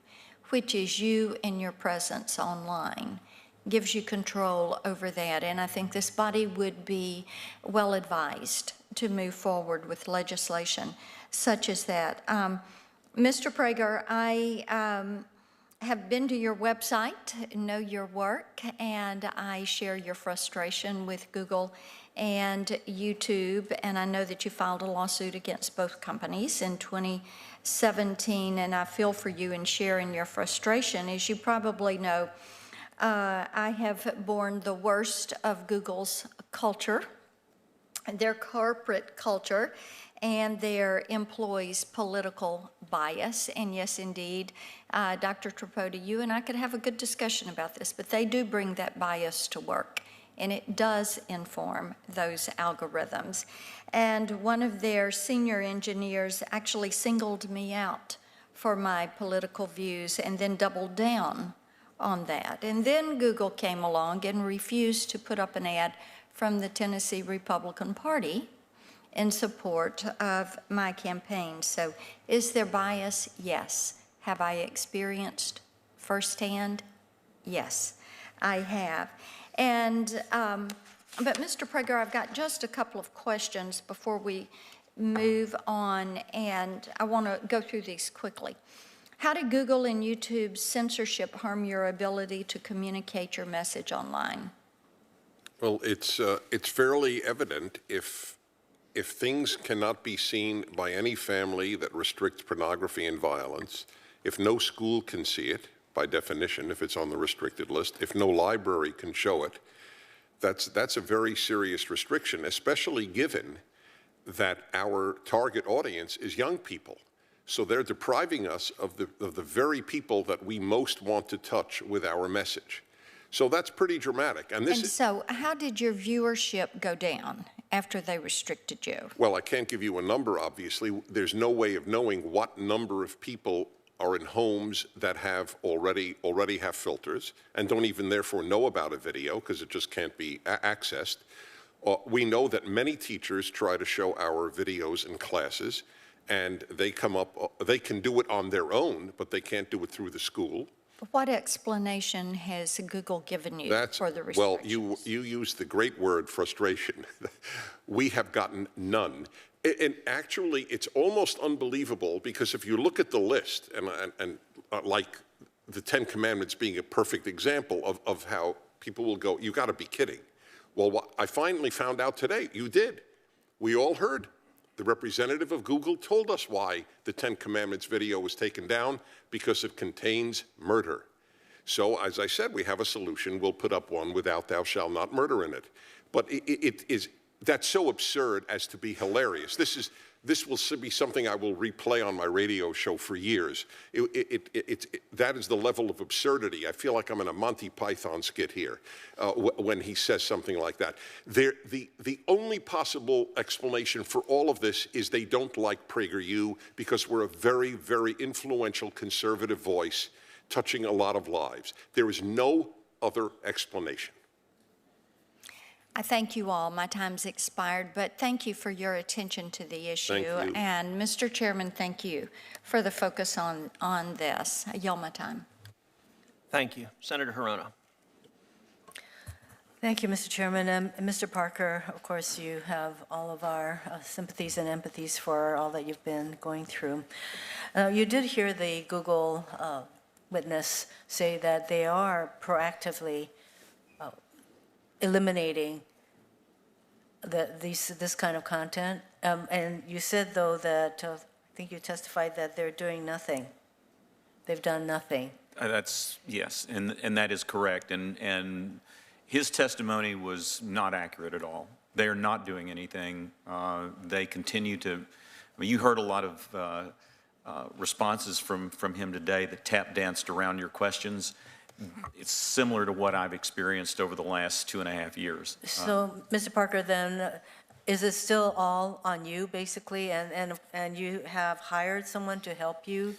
which is you and your presence online. Gives you control over that, and I think this body would be well advised to move forward with legislation such as that. Mr. Prager, I have been to your website, know your work, and I share your frustration with Google and YouTube, and I know that you filed a lawsuit against both companies in 2017, and I feel for you in sharing your frustration. As you probably know, I have borne the worst of Google's culture, their corporate culture, and their employees' political bias. And yes, indeed, Dr. Tripodi, you and I could have a good discussion about this, but they do bring that bias to work, and it does inform those algorithms. And one of their senior engineers actually singled me out for my political views and then doubled down on that. And then Google came along and refused to put up an ad from the Tennessee Republican Party in support of my campaign. So is there bias? Yes. Have I experienced firsthand? Yes, I have. And, but Mr. Prager, I've got just a couple of questions before we move on, and I want to go through these quickly. How did Google and YouTube's censorship harm your ability to communicate your message online? Well, it's fairly evident if things cannot be seen by any family that restricts pornography and violence, if no school can see it, by definition, if it's on the restricted list, if no library can show it, that's a very serious restriction, especially given that our target audience is young people. So they're depriving us of the very people that we most want to touch with our message. So that's pretty dramatic. And so how did your viewership go down after they restricted you? Well, I can't give you a number, obviously. There's no way of knowing what number of people are in homes that have already have filters and don't even therefore know about a video because it just can't be accessed. We know that many teachers try to show our videos in classes, and they can do it on their own, but they can't do it through the school. What explanation has Google given you for the restrictions? Well, you used the great word frustration. We have gotten none. And actually, it's almost unbelievable because if you look at the list, and like the Ten Commandments being a perfect example of how people will go, you got to be kidding. Well, I finally found out today, you did. We all heard. The representative of Google told us why the Ten Commandments video was taken down, because it contains murder. So, as I said, we have a solution. We'll put up one without "thou shalt not murder" in it. But that's so absurd as to be hilarious. This will be something I will replay on my radio show for years. That is the level of absurdity. I feel like I'm in a Monty Python skit here when he says something like that. The only possible explanation for all of this is they don't like PragerU because we're a very, very influential conservative voice touching a lot of lives. There is no other explanation. I thank you all. My time's expired, but thank you for your attention to the issue. Thank you. And Mr. Chairman, thank you for the focus on this. I yield my time. Thank you. Senator Hirono. Thank you, Mr. Chairman. Mr. Parker, of course, you have all of our sympathies and empathies for all that you've been going through. You did hear the Google witness say that they are proactively eliminating this kind of content. And you said, though, that I think you testified that they're doing nothing. They've done nothing. That's, yes, and that is correct. And his testimony was not accurate at all. They are not doing anything. They continue to, I mean, you heard a lot of responses from him today that tap danced around your questions. It's similar to what I've experienced over the last 2.5 years. So, Mr. Parker, then, is it still all on you, basically, and you have hired someone to help you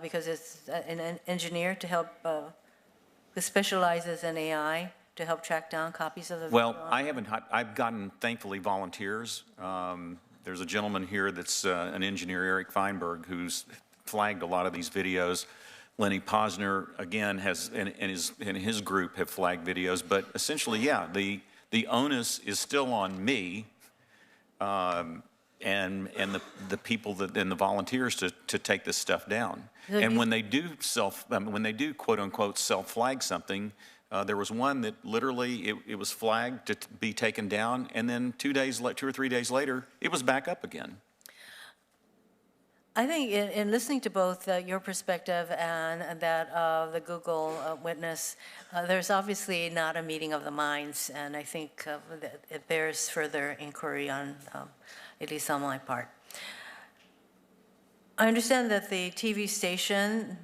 because it's an engineer to help, who specializes in AI to help track down copies of the video? Well, I've gotten, thankfully, volunteers. There's a gentleman here that's an engineer, Eric Feinberg, who's flagged a lot of these videos. Lenny Posner, again, has, and his group have flagged videos. But essentially, yeah, the onus is still on me and the people and the volunteers to take this stuff down. And when they do quote unquote self-flag something, there was one that literally it was flagged to be taken down, and then 2 or 3 days later, it was back up again. I think in listening to both your perspective and that of the Google witness, there's obviously not a meeting of the minds, and I think it bears further inquiry on, at least on my part. I understand that the TV station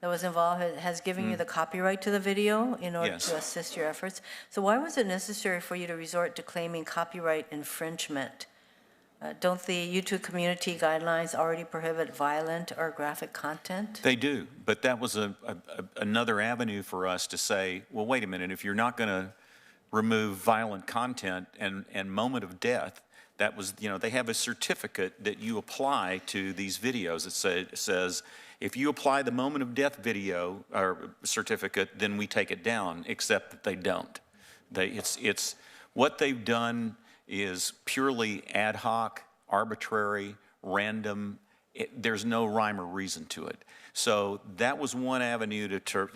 that was involved has given you the copyright to the video in order to assist your efforts. So why was it necessary for you to resort to claiming copyright infringement Don't the YouTube community guidelines already prohibit violent or graphic content? They do, but that was another avenue for us to say, well, wait a minute, if you're not going to remove violent content and moment of death, that was, they have a certificate that you apply to these videos. It says, if you apply the moment of death video or certificate, then we take it down, except that they don't. It's what they've done is purely ad hoc, arbitrary, random. There's no rhyme or reason to it. So that was one avenue to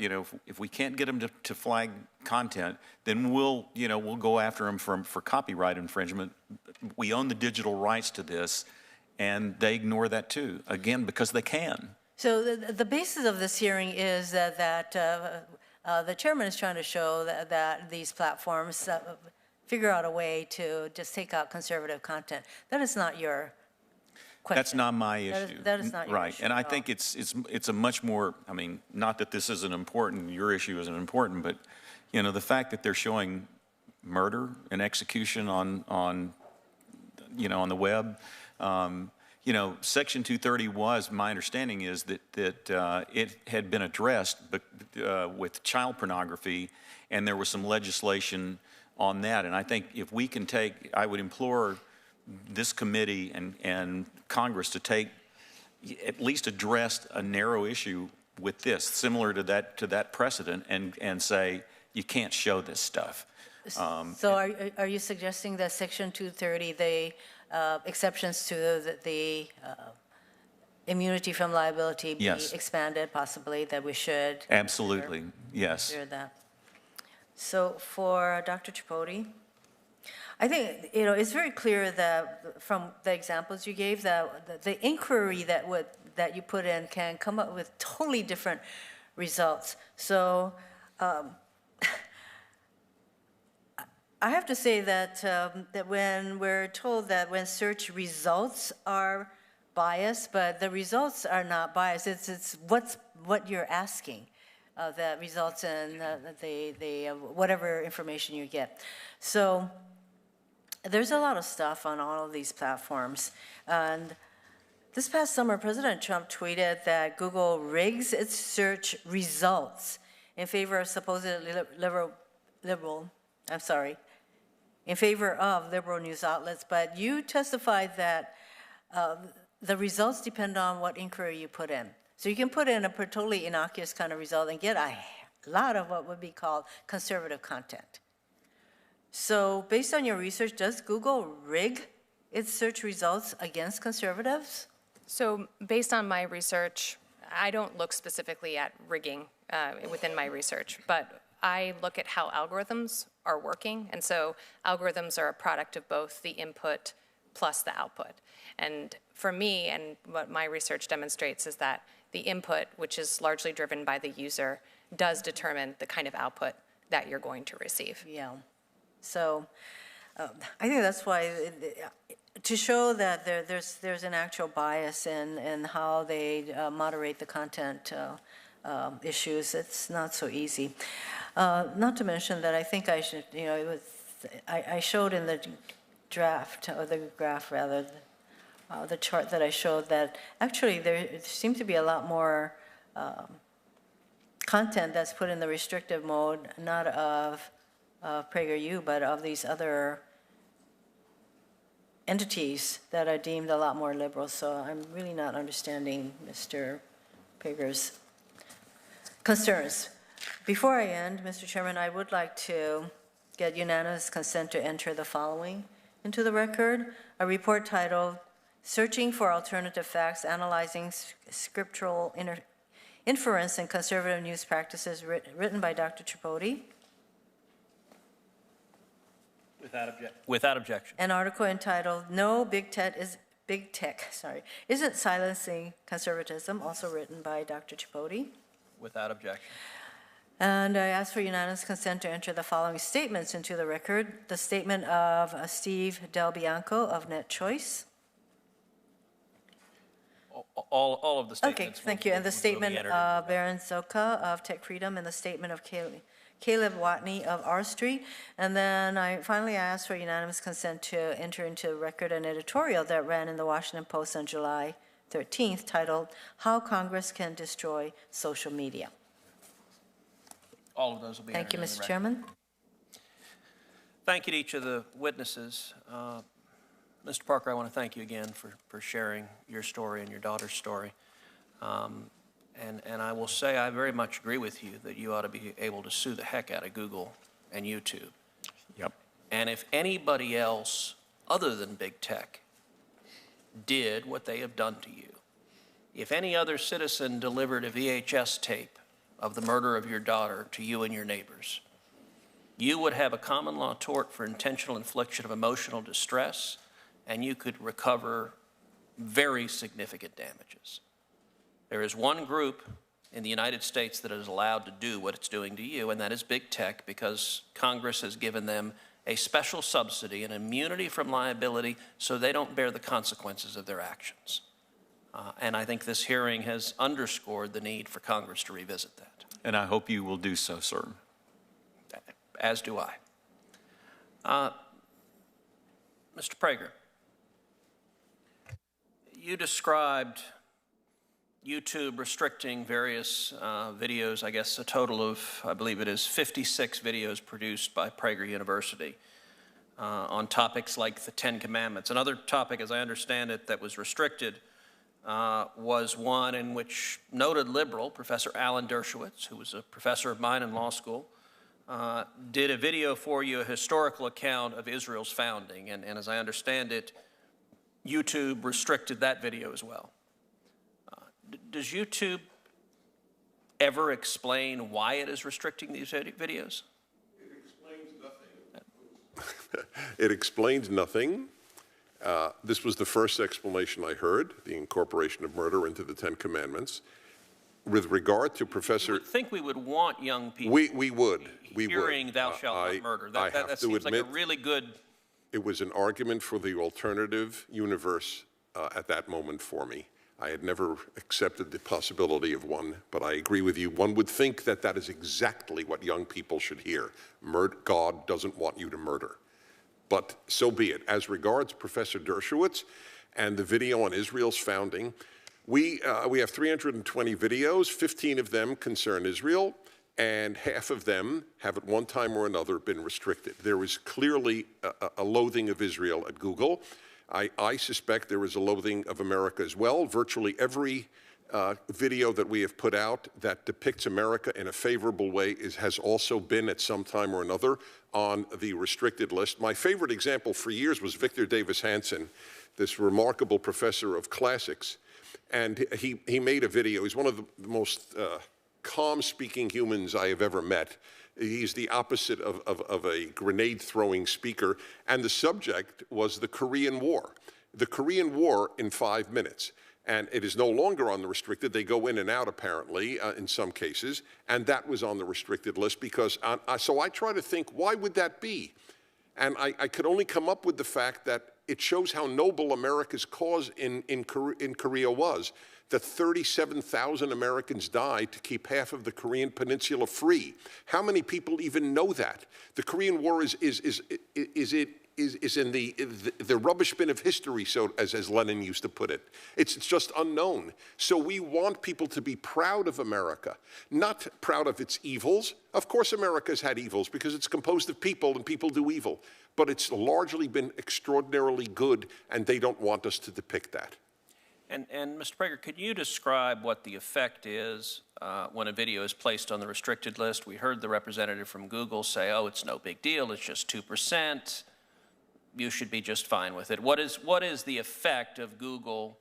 if we can't get them to flag content, then we'll go after them for copyright infringement. We own the digital rights to this, and they ignore that too, again, because they can. So the basis of this hearing is that the chairman is trying to show that these platforms figure out a way to just take out conservative content. That is not your question. That's not my issue. That is not your right. issue. And I think it's a much more, not that this isn't important, your issue isn't important, but the fact that they're showing murder and execution on the web. Section 230 was, my understanding is that it had been addressed with child pornography, and there was some legislation on that. And I think if we can I would implore this committee and Congress to at least address a narrow issue with this, similar to that precedent, and say, you can't show this stuff. So are you suggesting that Section 230, the exceptions to the immunity from liability be expanded, possibly, that we should? Absolutely, yes. Hear that. So for Dr. Tripodi, I think it's very clear that from the examples you gave that the inquiry that you put in can come up with totally different results. So I have to say that when we're told that when search results are biased, but the results are not biased, it's what you're asking that results in the whatever information you get. So there's a lot of stuff on all of these platforms. And this past summer, President Trump tweeted that Google rigs its search results in favor of supposedly in favor of liberal news outlets, but you testified that the results depend on what inquiry you put in. So you can put in a totally innocuous kind of result and get a lot of what would be called conservative content. So based on your research, does Google rig its search results against conservatives? So based on my research, I don't look specifically at rigging within my research, but I look at how algorithms are working. And so algorithms are a product of both the input plus the output. And for me, and what my research demonstrates, is that the input, which is largely driven by the user, does determine the kind of output that you're going to receive. Yeah. So I think that's why, to show that there's an actual bias in how they moderate the content issues, it's not so easy. Not to mention that I think I should, I showed in the draft, or the graph rather, the chart that I showed, that actually there seems to be a lot more content that's put in the restrictive mode, not of PragerU, but of these other entities that are deemed a lot more liberal. So I'm really not understanding Mr. Prager's concerns. Before I end, Mr. Chairman, I would like to get unanimous consent to enter the following into the record: a report titled "Searching for Alternative Facts, Analyzing Scriptural Inference in Conservative News Practices," written by Dr. Tripodi. Without objection. An article entitled "No, Big Tech isn't silencing conservatism," also written by Dr. Tripodi. Without objection. And I ask for unanimous consent to enter the following statements into the record: the statement of Steve Del Bianco of NetChoice. All of the statements. Okay, thank you. And the statement of Baron Zoka of Tech Freedom, and the statement of Caleb Watney of R Street. And then finally I asked for unanimous consent to enter into record an editorial that ran in the Washington Post on July 13th titled, "How Congress Can Destroy Social Media." All of those will be Thank you, entered in the Mr. record. Chairman. Thank you to each of the witnesses. Mr. Parker, I want to thank you again for sharing your story and your daughter's story. And I will say I very much agree with you that you ought to be able to sue the heck out of Google and YouTube. Yep. And if anybody else other than big tech did what they have done to you, if any other citizen delivered a VHS tape of the murder of your daughter to you and your neighbors, you would have a common law tort for intentional infliction of emotional distress, and you could recover very significant damages. There is one group in the United States that is allowed to do what it's doing to you, and that is big tech, because Congress has given them a special subsidy, an immunity from liability, so they don't bear the consequences of their actions. And I think this hearing has underscored the need for Congress to revisit that. And I hope you will do so, sir. As do I. Mr. Prager, you described YouTube restricting various videos, I guess a total of, I believe it is 56 videos produced by Prager University on topics like the Ten Commandments. Another topic, as I understand it, that was restricted was one in which noted liberal, Professor Alan Dershowitz, who was a professor of mine in law school, did a video for you, a historical account of Israel's founding. And as I understand it, YouTube restricted that video as well. Does YouTube ever explain why it is restricting these videos? It explains nothing. It explains nothing. This was the first explanation I heard, the incorporation of murder into the Ten Commandments. With regard to Professor... You would think we would want young people we would. hearing thou shalt not murder. That seems like a really good... It was an argument for the alternative universe at that moment for me. I had never accepted the possibility of one, but I agree with you. One would think that that is exactly what young people should hear. God doesn't want you to murder. But so be it. As regards Professor Dershowitz and the video on Israel's founding, we have 320 videos. 15 of them concern Israel, and half of them have at one time or another been restricted. There is clearly a loathing of Israel at Google. I suspect there is a loathing of America as well. Virtually every video that we have put out that depicts America in a favorable way has also been at some time or another on the restricted list. My favorite example for years was Victor Davis Hanson, this remarkable professor of classics. And he made a video. He's one of the most calm-speaking humans I have ever met. He's the opposite of a grenade-throwing speaker. And the subject was the Korean War. The Korean War in 5 minutes. And it is no longer on the restricted. They go in and out, apparently, in some cases. And that was on the restricted list because, so I try to think, why would that be? And I could only come up with the fact that it shows how noble America's cause in Korea was, that 37,000 Americans died to keep half of the Korean peninsula free. How many people even know that? The Korean War is in the rubbish bin of history, so as Lenin used to put it. It's just unknown. So we want people to be proud of America, not proud of its evils. Of course America's had evils because it's composed of people and people do evil. But it's largely been extraordinarily good, and they don't want us to depict that. And Mr. Prager, could you describe what the effect is when a video is placed on the restricted list? We heard the representative from Google say, oh, it's no big deal, it's just 2%. You should be just fine with it. What is the effect of Google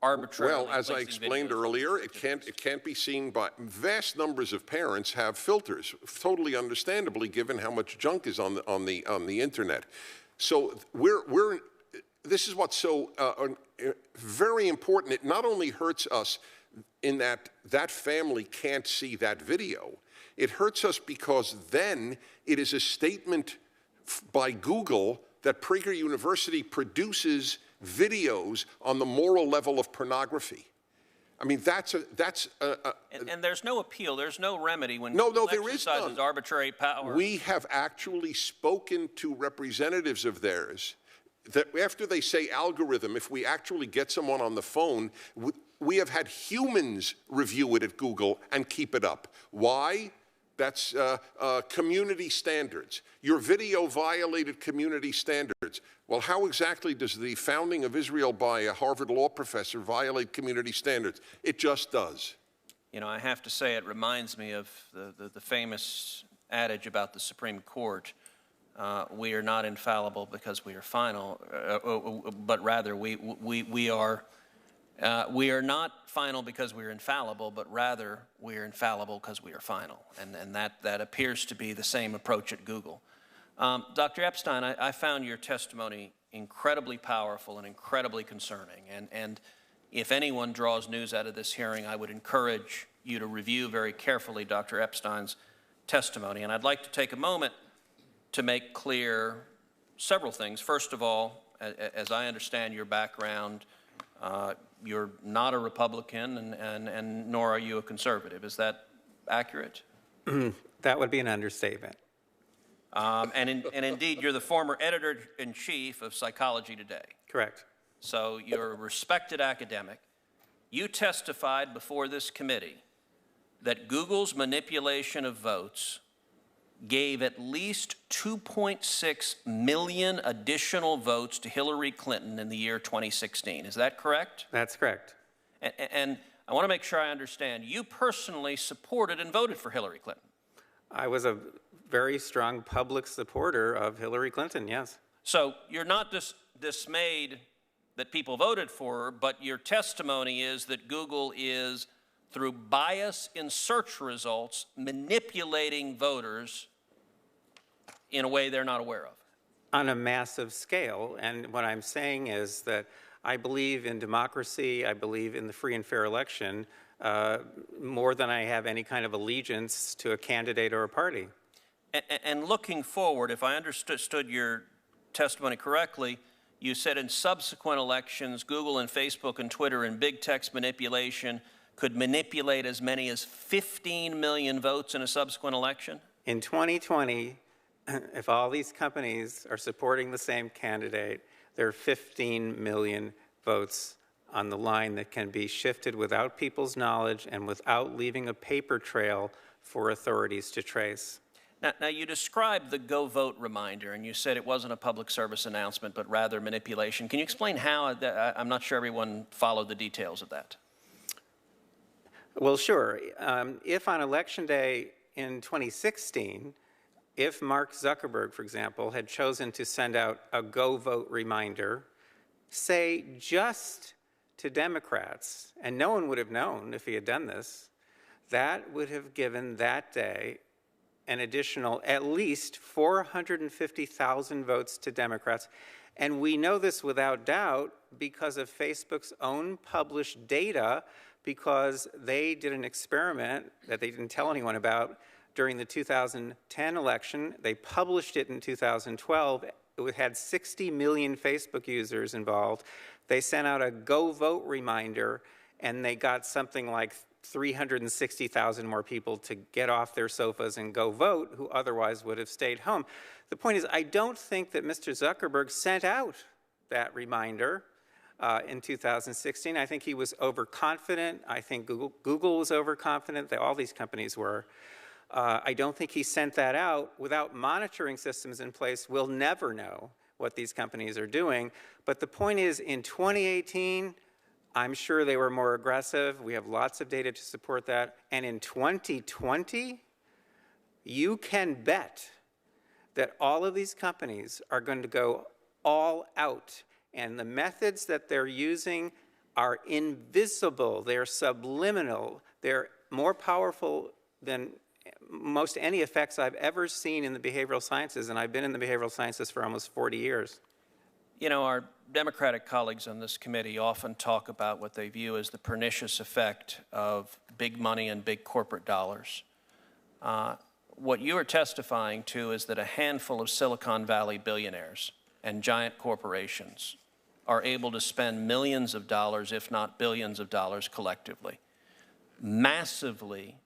arbitrarily? Well, as I explained earlier, it can't be seen by vast numbers of parents have filters, totally understandably, given how much junk is on the internet. So this is what's so very important. It not only hurts us in that family can't see that video. It hurts us because then it is a statement by Google that Prager University produces videos on the moral level of pornography. I mean, that's and there's no appeal, there's no remedy when no, Google there is exercises none. arbitrary power. We have actually spoken to representatives of theirs that after they say algorithm, if we actually get someone on the phone, we have had humans review it at Google and keep it up. Why? That's community standards. Your video violated community standards. Well, how exactly does the founding of Israel by a Harvard law professor violate community standards? It just does. You know, I have to say it reminds me of the famous adage about the Supreme Court. We are not infallible because we are final, but rather we are not final because we are infallible, but rather we are infallible because we are final. And that appears to be the same approach at Google. Dr. Epstein, I found your testimony incredibly powerful and incredibly concerning. And if anyone draws news out of this hearing, I would encourage you to review very carefully Dr. Epstein's testimony. And I'd like to take a moment to make clear several things. First of all, as I understand your background, you're not a Republican and nor are you a conservative. Is that accurate? That would be an understatement. And indeed, you're the former editor-in-chief of Psychology Today. Correct. So you're a respected academic. You testified before this committee that Google's manipulation of votes gave at least 2.6 million additional votes to Hillary Clinton in the year 2016. Is that correct? That's correct. And I want to make sure I understand. You personally supported and voted for Hillary Clinton. I was a very strong public supporter of Hillary Clinton, yes. So you're not dismayed that people voted for her, but your testimony is that Google is, through bias in search results, manipulating voters in a way they're not aware of. On a massive scale. And what I'm saying is that I believe in democracy, I believe in the free and fair election, more than I have any kind of allegiance to a candidate or a party. And looking forward, if I understood your testimony correctly, you said in subsequent elections, Google and Facebook and Twitter and big text manipulation could manipulate as many as 15 million votes in a subsequent election? In 2020, if all these companies are supporting the same candidate, there are 15 million votes on the line that can be shifted without people's knowledge and without leaving a paper trail for authorities to trace. Now, you described the Go Vote reminder, and you said it wasn't a public service announcement, but rather manipulation. Can you explain how? I'm not sure everyone followed the details of that. Well, sure. If on Election Day in 2016, if Mark Zuckerberg, for example, had chosen to send out a Go Vote reminder, say just to Democrats, and no one would have known if he had done this, that would have given that day an additional at least 450,000 votes to Democrats. And we know this without doubt because of Facebook's own published data, because they did an experiment that they didn't tell anyone about during the 2010 election. They published it in 2012. It had 60 million Facebook users involved. They sent out a Go Vote reminder, and they got something like 360,000 more people to get off their sofas and go vote who otherwise would have stayed home. The point is, I don't think that Mr. Zuckerberg sent out that reminder in 2016. I think he was overconfident. I think Google was overconfident. All these companies were. I don't think he sent that out. Without monitoring systems in place, we'll never know what these companies are doing. But the point is, in 2018, I'm sure they were more aggressive. We have lots of data to support that. And in 2020, you can bet that all of these companies are going to go all out. And the methods that they're using are invisible. They're subliminal. They're more powerful than most any effects I've ever seen in the behavioral sciences. And I've been in the behavioral sciences for almost 40 years. You know, our Democratic colleagues on this committee often talk about what they view as the pernicious effect of big money and big corporate dollars. What you are testifying to is that a handful of Silicon Valley billionaires and giant corporations are able to spend millions of dollars, if not billions of dollars collectively, massively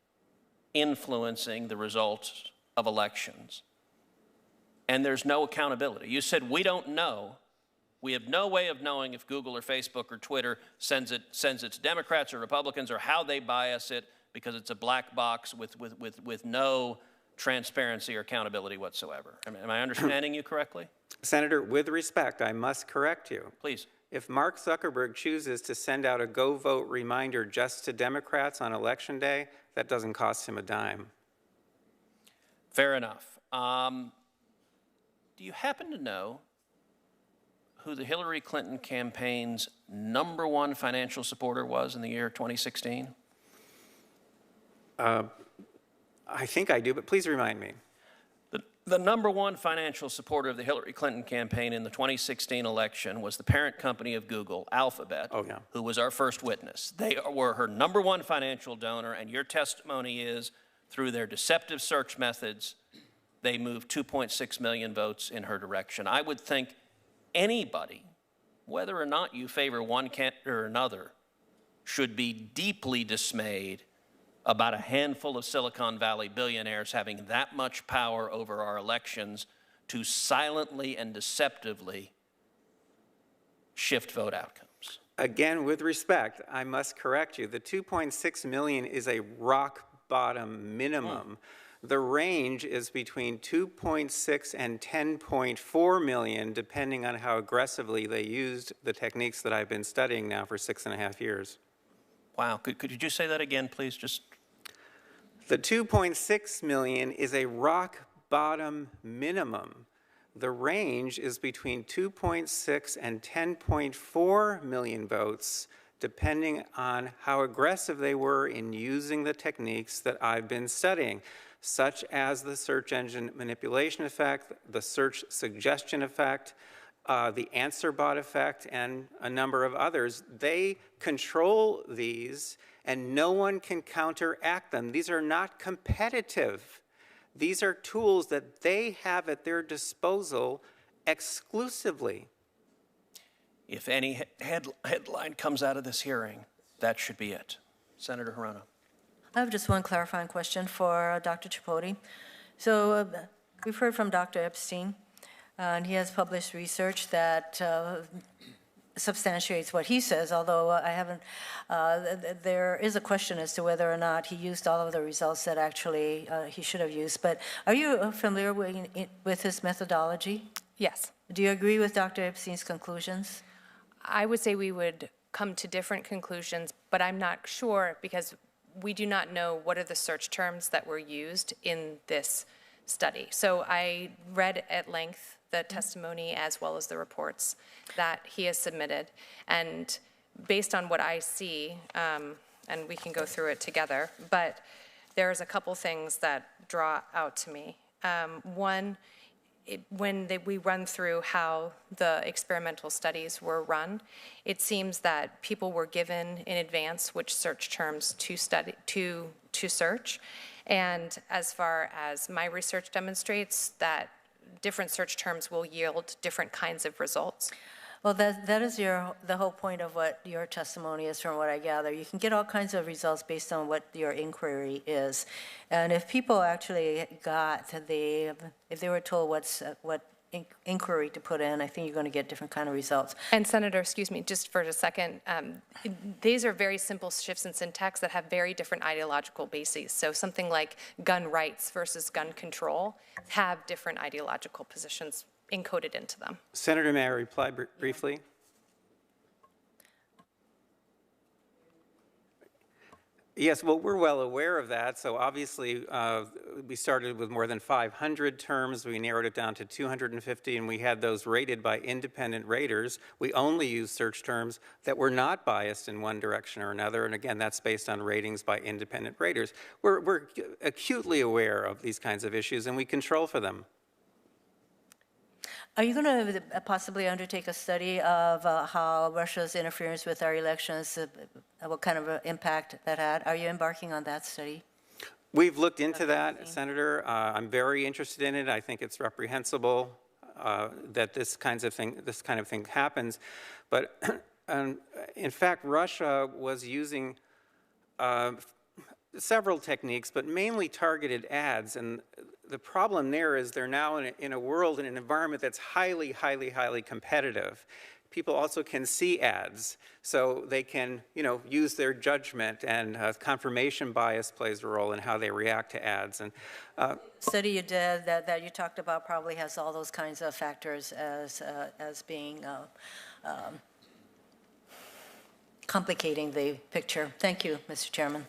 influencing the results of elections. And there's no accountability. You said we don't know. We have no way of knowing if Google or Facebook or Twitter sends it to Democrats or Republicans or how they bias it, because it's a black box with no transparency or accountability whatsoever. Am I understanding you correctly? Senator, with respect, I must correct you. Please. If Mark Zuckerberg chooses to send out a go vote reminder just to Democrats on Election Day, that doesn't cost him a dime. Fair enough. Do you happen to know who the Hillary Clinton campaign's #1 financial supporter was in the year 2016? I think I do, but please remind me. The #1 financial supporter of the Hillary Clinton campaign in the 2016 election was the parent company of Google, Alphabet, who was our first witness. They were her #1 financial donor, and your testimony is, through their deceptive search methods, they moved 2.6 million votes in her direction. I would think anybody, whether or not you favor one candidate or another, should be deeply dismayed about a handful of Silicon Valley billionaires having that much power over our elections to silently and deceptively shift vote outcomes. Again, with respect, I must correct you. The 2.6 million is a rock bottom minimum. The range is between 2.6 and 10.4 million, depending on how aggressively they used the techniques that I've been studying now for 6.5 years. Wow, could you just say that again, please? The 2.6 million is a rock bottom minimum. The range is between 2.6 and 10.4 million votes, depending on how aggressive they were in using the techniques that I've been studying, such as the search engine manipulation effect, the search suggestion effect, the answer bot effect, and a number of others. They control these, and no one can counteract them. These are not competitive. These are tools that they have at their disposal exclusively. If any headline comes out of this hearing, that should be it. Senator Hirono. I have just one clarifying question for Dr. Tripodi. So we've heard from Dr. Epstein, and he has published research that substantiates what he says, although I haven't, there is a question as to whether or not he used all of the results that actually he should have used. But are you familiar with his methodology? Yes. Do you agree with Dr. Epstein's conclusions? I would say we would come to different conclusions, but I'm not sure because we do not know what are the search terms that were used in this study. So I read at length the testimony as well as the reports that he has submitted. And based on what I see, and we can go through it together, but there's a couple things that draw out to me. One, when we run through how the experimental studies were run, it seems that people were given in advance which search terms to search. And as far as my research demonstrates, that different search terms will yield different kinds of results. Well, that is the whole point of what your testimony is, from what I gather. You can get all kinds of results based on what your inquiry is. And if people actually if they were told what inquiry to put in, I think you're going to get different kind of results. And Senator, excuse me, just for a second, these are very simple shifts in syntax that have very different ideological bases. So something like gun rights versus gun control have different ideological positions encoded into them. Senator, may I reply briefly? Yes, well, we're well aware of that. So obviously, we started with more than 500 terms. We narrowed it down to 250, and we had those rated by independent raters. We only used search terms that were not biased in one direction or another. And again, that's based on ratings by independent raters. We're acutely aware of these kinds of issues, and we control for them. Are you going to possibly undertake a study of how Russia's interference with our elections, what kind of impact that had? Are you embarking on that study? We've looked into that, Senator. I'm very interested in it. I think it's reprehensible. that this kind of thing happens. But in fact, Russia was using several techniques, but mainly targeted ads. And the problem there is they're now in a world, in an environment that's highly, highly, highly competitive. People also can see ads, so they can, use their judgment, and confirmation bias plays a role in how they react to ads. And study you did that you talked about probably has all those kinds of factors as being complicating the picture. Thank you, Mr. Chairman.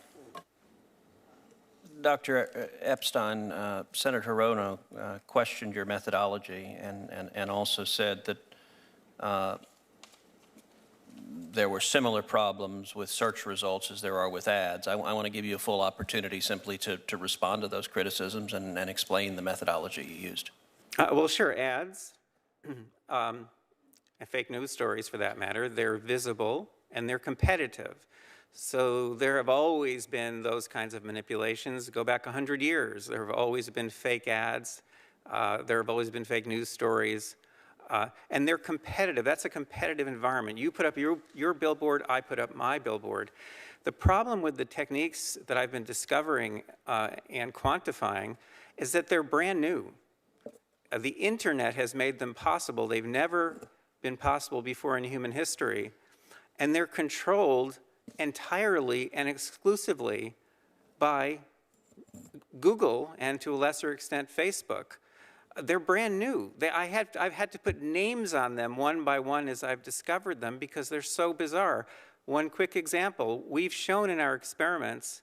Dr. Epstein, Senator Hirono questioned your methodology and also said that there were similar problems with search results as there are with ads. I want to give you a full opportunity simply to respond to those criticisms and explain the methodology you used. Well, sure, ads, and fake news stories for that matter, they're visible and they're competitive. So there have always been those kinds of manipulations. Go back 100 years. There have always been fake ads. There have always been fake news stories. And they're competitive. That's a competitive environment. You put up your billboard, I put up my billboard. The problem with the techniques that I've been discovering and quantifying is that they're brand new. The internet has made them possible. They've never been possible before in human history. And they're controlled entirely and exclusively by Google and, to a lesser extent, Facebook. They're brand new. I've had to put names on them one by one as I've discovered them because they're so bizarre. One quick example, we've shown in our experiments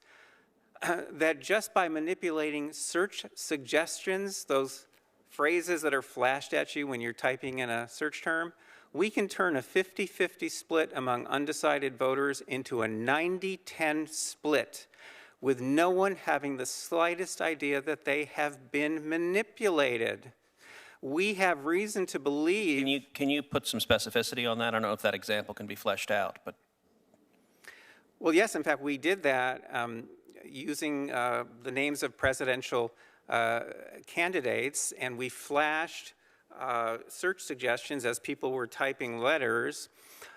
that just by manipulating search suggestions, those phrases that are flashed at you when you're typing in a search term, we can turn a 50-50 split among undecided voters into a 90-10 split with no one having the slightest idea that they have been manipulated. We have reason to believe... Can you put some specificity on that? I don't know if that example can be fleshed out, but... Well, yes, in fact, we did that using the names of presidential candidates, and we flashed search suggestions as people were typing letters,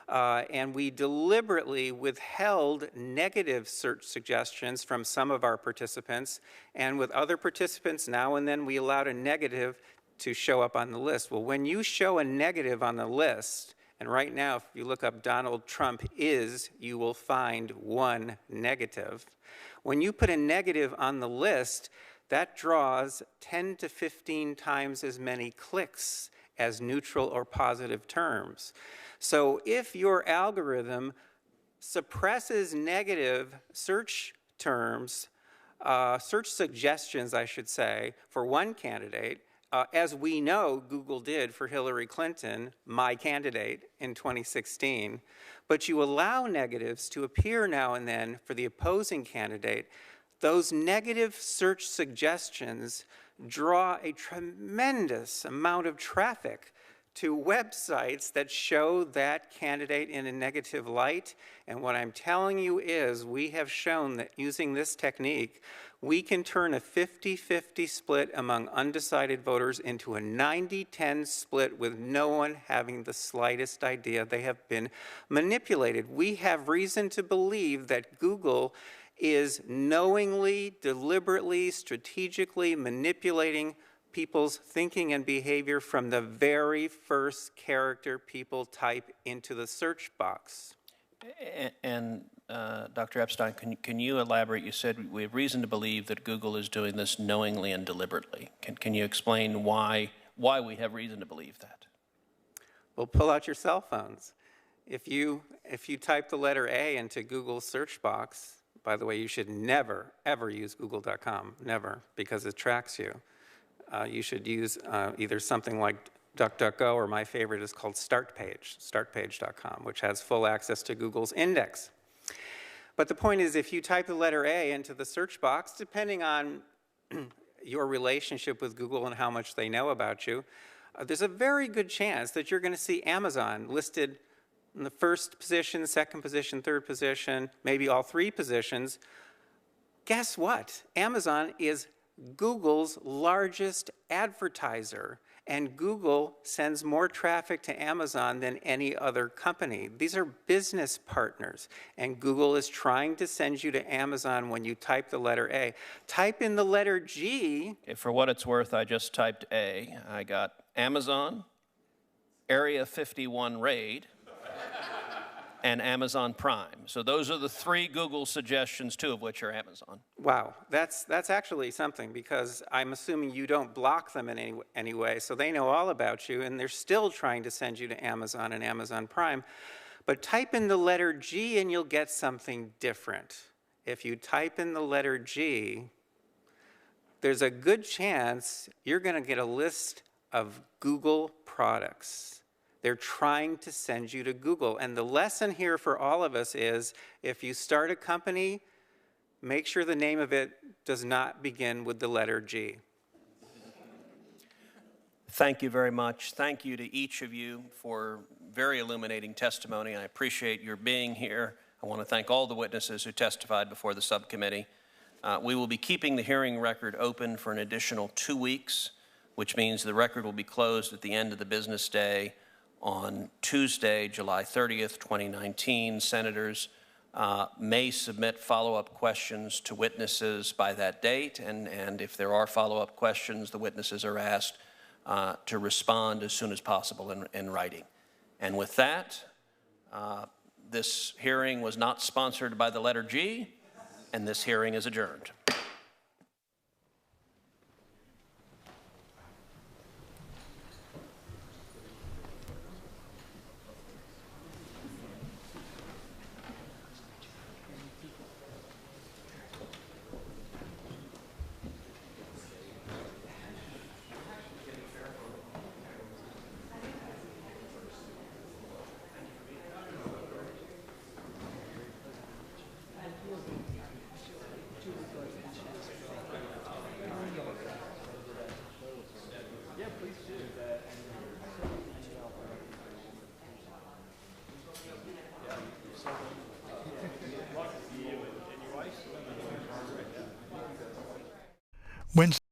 and we deliberately withheld negative search suggestions from some of our participants, and with other participants, now and then we allowed a negative to show up on the list. Well, when you show a negative on the list, and right now if you look up Donald Trump you will find one negative. When you put a negative on the list, that draws 10 to 15 times as many clicks as neutral or positive terms. So if your algorithm suppresses negative search terms, search suggestions, I should say, for one candidate, as we know Google did for Hillary Clinton, my candidate, in 2016, but you allow negatives to appear now and then for the opposing candidate, those negative search suggestions draw a tremendous amount of traffic to websites that show that candidate in a negative light. And what I'm telling you is we have shown that using this technique, we can turn a 50-50 split among undecided voters into a 90-10 split with no one having the slightest idea they have been manipulated. We have reason to believe that Google is knowingly, deliberately, strategically manipulating people's thinking and behavior from the very first character people type into the search box. And Dr. Epstein, can you elaborate? You said we have reason to believe that Google is doing this knowingly and deliberately. Can you explain why we have reason to believe that? Well, pull out your cell phones. If you type the letter A into Google's search box, by the way, you should never, ever use google.com, never, because it tracks you. You should use either something like DuckDuckGo, or my favorite is called StartPage, startpage.com, which has full access to Google's index. But the point is, if you type the letter A into the search box, depending on your relationship with Google and how much they know about you, there's a very good chance that you're going to see Amazon listed in the first position, second position, third position, maybe all three positions. Guess what? Amazon is Google's largest advertiser, and Google sends more traffic to Amazon than any other company. These are business partners, and Google is trying to send you to Amazon when you type the letter A. Type in the letter G. Okay, for what it's worth, I just typed A. I got Amazon, Area 51 raid, and Amazon Prime. So those are the three Google suggestions, two of which are Amazon. Wow, that's actually something, because I'm assuming you don't block them in any way, so they know all about you, and they're still trying to send you to Amazon and Amazon Prime. But type in the letter G and you'll get something different. If you type in the letter G, there's a good chance you're going to get a list of Google products. They're trying to send you to Google. And the lesson here for all of us is, if you start a company, make sure the name of it does not begin with the letter G. Thank you very much. Thank you to each of you for very illuminating testimony. I appreciate your being here. I want to thank all the witnesses who testified before the subcommittee. We will be keeping the hearing record open for an additional 2 weeks, which means the record will be closed at the end of the business day on Tuesday, July 30th, 2019. Senators may submit follow-up questions to witnesses by that date, and if there are follow-up questions, the witnesses are asked to respond as soon as possible in writing. And with that, this hearing was not sponsored by the letter G, and this hearing is adjourned. When